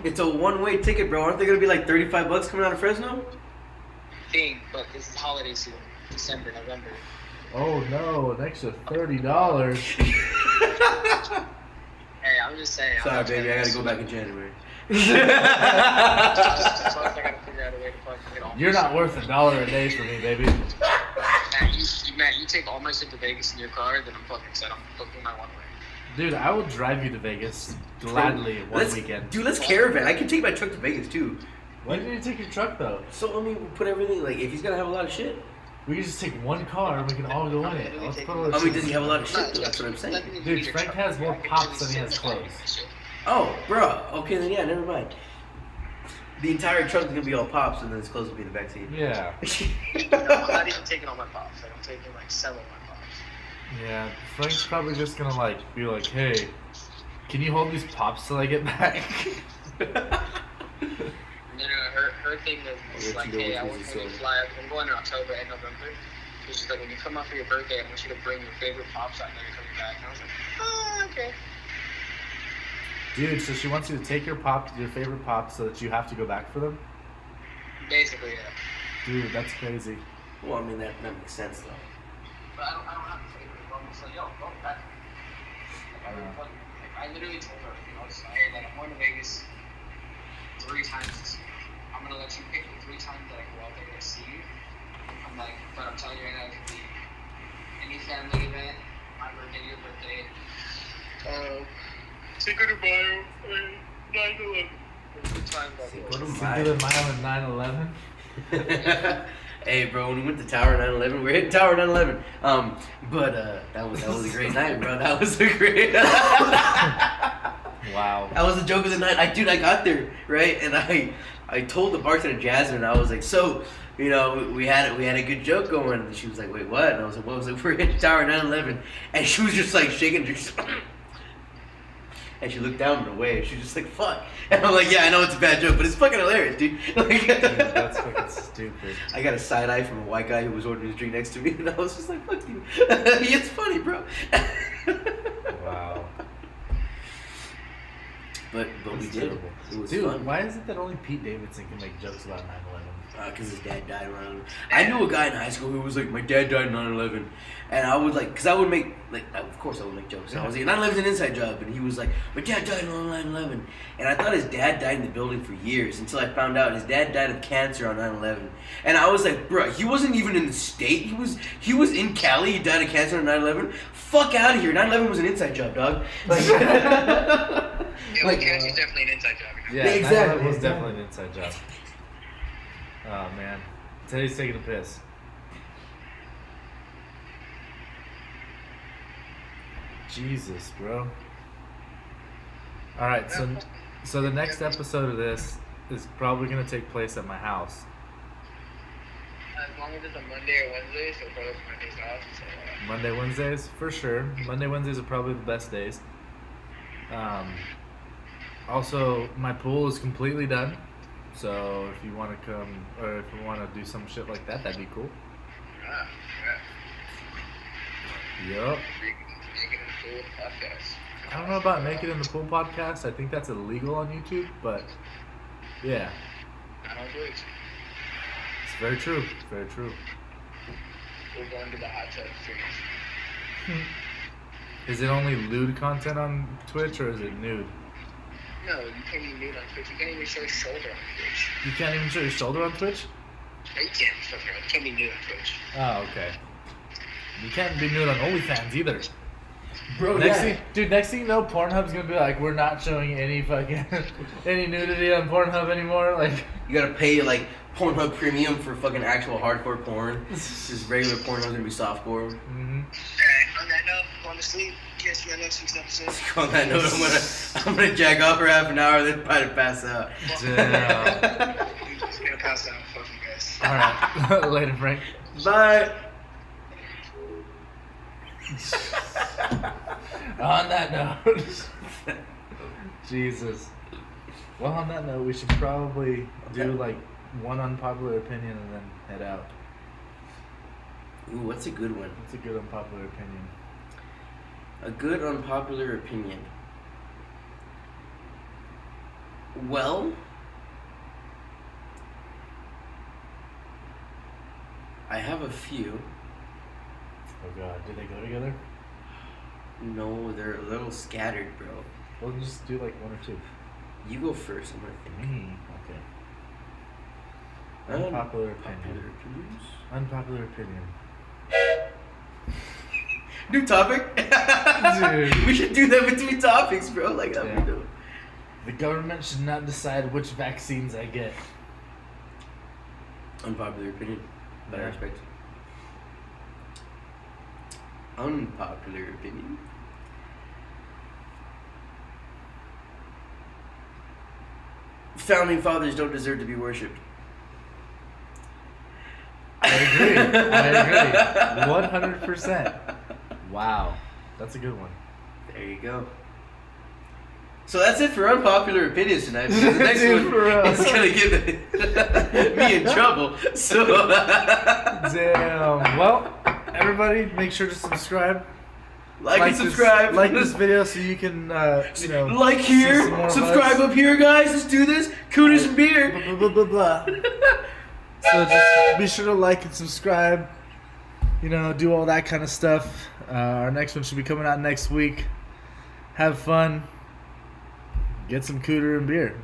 it's a one-way ticket, bro. Aren't they gonna be like $35 coming out of Fresno? Thing, but this is holiday season, December, November. Oh no, an extra $30. Hey, I'm just saying. Sorry, baby. I gotta go back in January. Plus, I gotta figure out a way to fucking get all. You're not worth $1 a day for me, baby. Matt, you take all my shit to Vegas in your car, then I'm fucking set. I'm booking my one way. Dude, I will drive you to Vegas gladly one Let's- weekend. Dude, let's caravan. I can take my truck to Vegas too. Why didn't you take your truck though? So I mean, we'll put everything like if he's gonna have a lot of shit. We can just take one car and we can all go in it. Let's put all I the mean, shit- does he have a lot of shit though? That's what I'm saying. Dude, Frank has more pops than he has clothes. Oh, bro. Okay, then yeah, never mind. The entire truck is gonna be all pops, and then his clothes will be in the backseat. Yeah. I'm not even taking all my pops. Like, I'm taking like 7 of my pops. Yeah. Frank's probably just gonna like be like, hey, Can you hold these pops till I get back? No, her thing was like, hey, I want you to fly. I'm going in October and November. She's just like, when you come up for your birthday, I want you to bring your favorite pops. I know you're coming back. And I was like, oh, okay. Dude, so she wants you to take your favorite pops, so that you have to go back for them? Basically, yeah. Dude, that's crazy. Well, I mean, that makes sense, though. But I don't have a favorite. I'm just like, yo, go back. I literally told her, you know, hey, like, I'm going to Vegas 3 times this year. I'm going to let you pick the 3 times that I go out there to see you. I'm like, but I'm telling you right now, it could be any family event, my birthday, your birthday. Cinco de Mayo, 9/11. 3 times I Cinco go. de Cinco de Mayo and 9/11? Hey, bro, when we went to Tower 9/11, we're hitting Tower 9/11. But that was a great night, bro. That was a great. Wow. That was the joke of the night. I got there right, and I told the bartender Jasmine, I was like, so, you know, we had a good joke going, and she was like, wait, what? And I was like, what? I was like, we're hitting Tower 9/11, and she was just like shaking, just. And she looked down and away, and she was just like, fuck. And I'm like, yeah, I know it's a bad joke, but it's fucking hilarious, dude. Like, Dude, that's fucking stupid. I got a side eye from a white guy who was ordering his drink next to me, and I was just like, fuck you. It's funny, bro. Wow. But we That's did. terrible. It was Dude, fun. why is it that only Pete Davidson can make jokes about 9/11? Because his dad died around. I knew a guy in high school who was like, my dad died in 9/11. And I would like, because I would make, like, of course I would make jokes. And I was like, 9/11's an inside job. And he was like, my dad died on 9/11. And I thought his dad died in the building for years until I found out his dad died of cancer on 9/11. And I was like, bro, he wasn't even in the state. He was in Cali. He died of cancer on 9/11. Fuck out of here. 9/11 was an inside job, dog. Like, Yeah, like, cancer's definitely an inside job. Yeah, exactly. 9/11 was definitely an inside job. Oh, man. Teddy's taking a piss. Jesus, bro. Alright, so the next episode of this is probably going to take place at my house. As long as it's a Monday or Wednesday, so both Mondays off. So, Monday, Wednesdays, for sure. Monday, Wednesdays are probably the best days. Also, my pool is completely done. So if you want to come, or if you want to do some shit like that, that'd be cool. Yup. Making a cool podcast. I don't know about Naked in the Pool podcast. I think that's illegal on YouTube, but yeah. I don't do it. It's very true. It's very true. We're going to the hot tub streams. Is it only lewd content on Twitch, or is it nude? No, you can't even nude on Twitch. You can't even show your shoulder on Twitch. You can't even show your shoulder on Twitch? No, you can't. Fuck around. You can't be nude on Twitch. Oh, okay. You can't be nude on OnlyFans either. bro, Next thing you know, Pornhub's gonna be like, we're not showing any fucking any nudity on Pornhub anymore. Like, you gotta pay like Pornhub Premium for fucking actual hardcore porn. Just regular Pornhub's gonna be softcore. Alright, on that note, going to sleep. Catch you on next week's episode. On that note, I'm gonna jack off for half an hour, then probably pass out. damn. I'm just gonna pass out. Fuck you guys. All right, later, Frank. Bye. On that note, Jesus. Well, on that note, we should probably do like one unpopular opinion and then head out. Ooh, what's a good one? What's a good unpopular opinion? A good unpopular opinion. Well, I have a few. Oh God, did they go together? No, they're a little scattered, bro. Well, just do like one or two. You go first. I'm gonna think. Me, okay. Unpopular Unpopular opinion. opinions. Unpopular opinion. New topic. Dude. We should do that between topics, bro. Like that. Yeah. We do. The government should not decide which vaccines I get. Unpopular opinion. But I Yeah. respect. Unpopular opinion. Founding fathers don't deserve to be worshipped. I agree. I agree. 100%. Wow. That's a good one. There you go. So that's it for unpopular opinions tonight. Because the next Dude, one for real. is gonna get me in trouble. So Damn. Well, everybody, make sure to subscribe. like and this- subscribe. like this video so you can, like see here, some more of subscribe us. up here, guys. Let's do this. Cooters and beer. Blah, blah, blah, blah, blah. So just be sure to like and subscribe. Do all that kind of stuff. Our next one should be coming out next week. Have fun. Get some cooter and beer.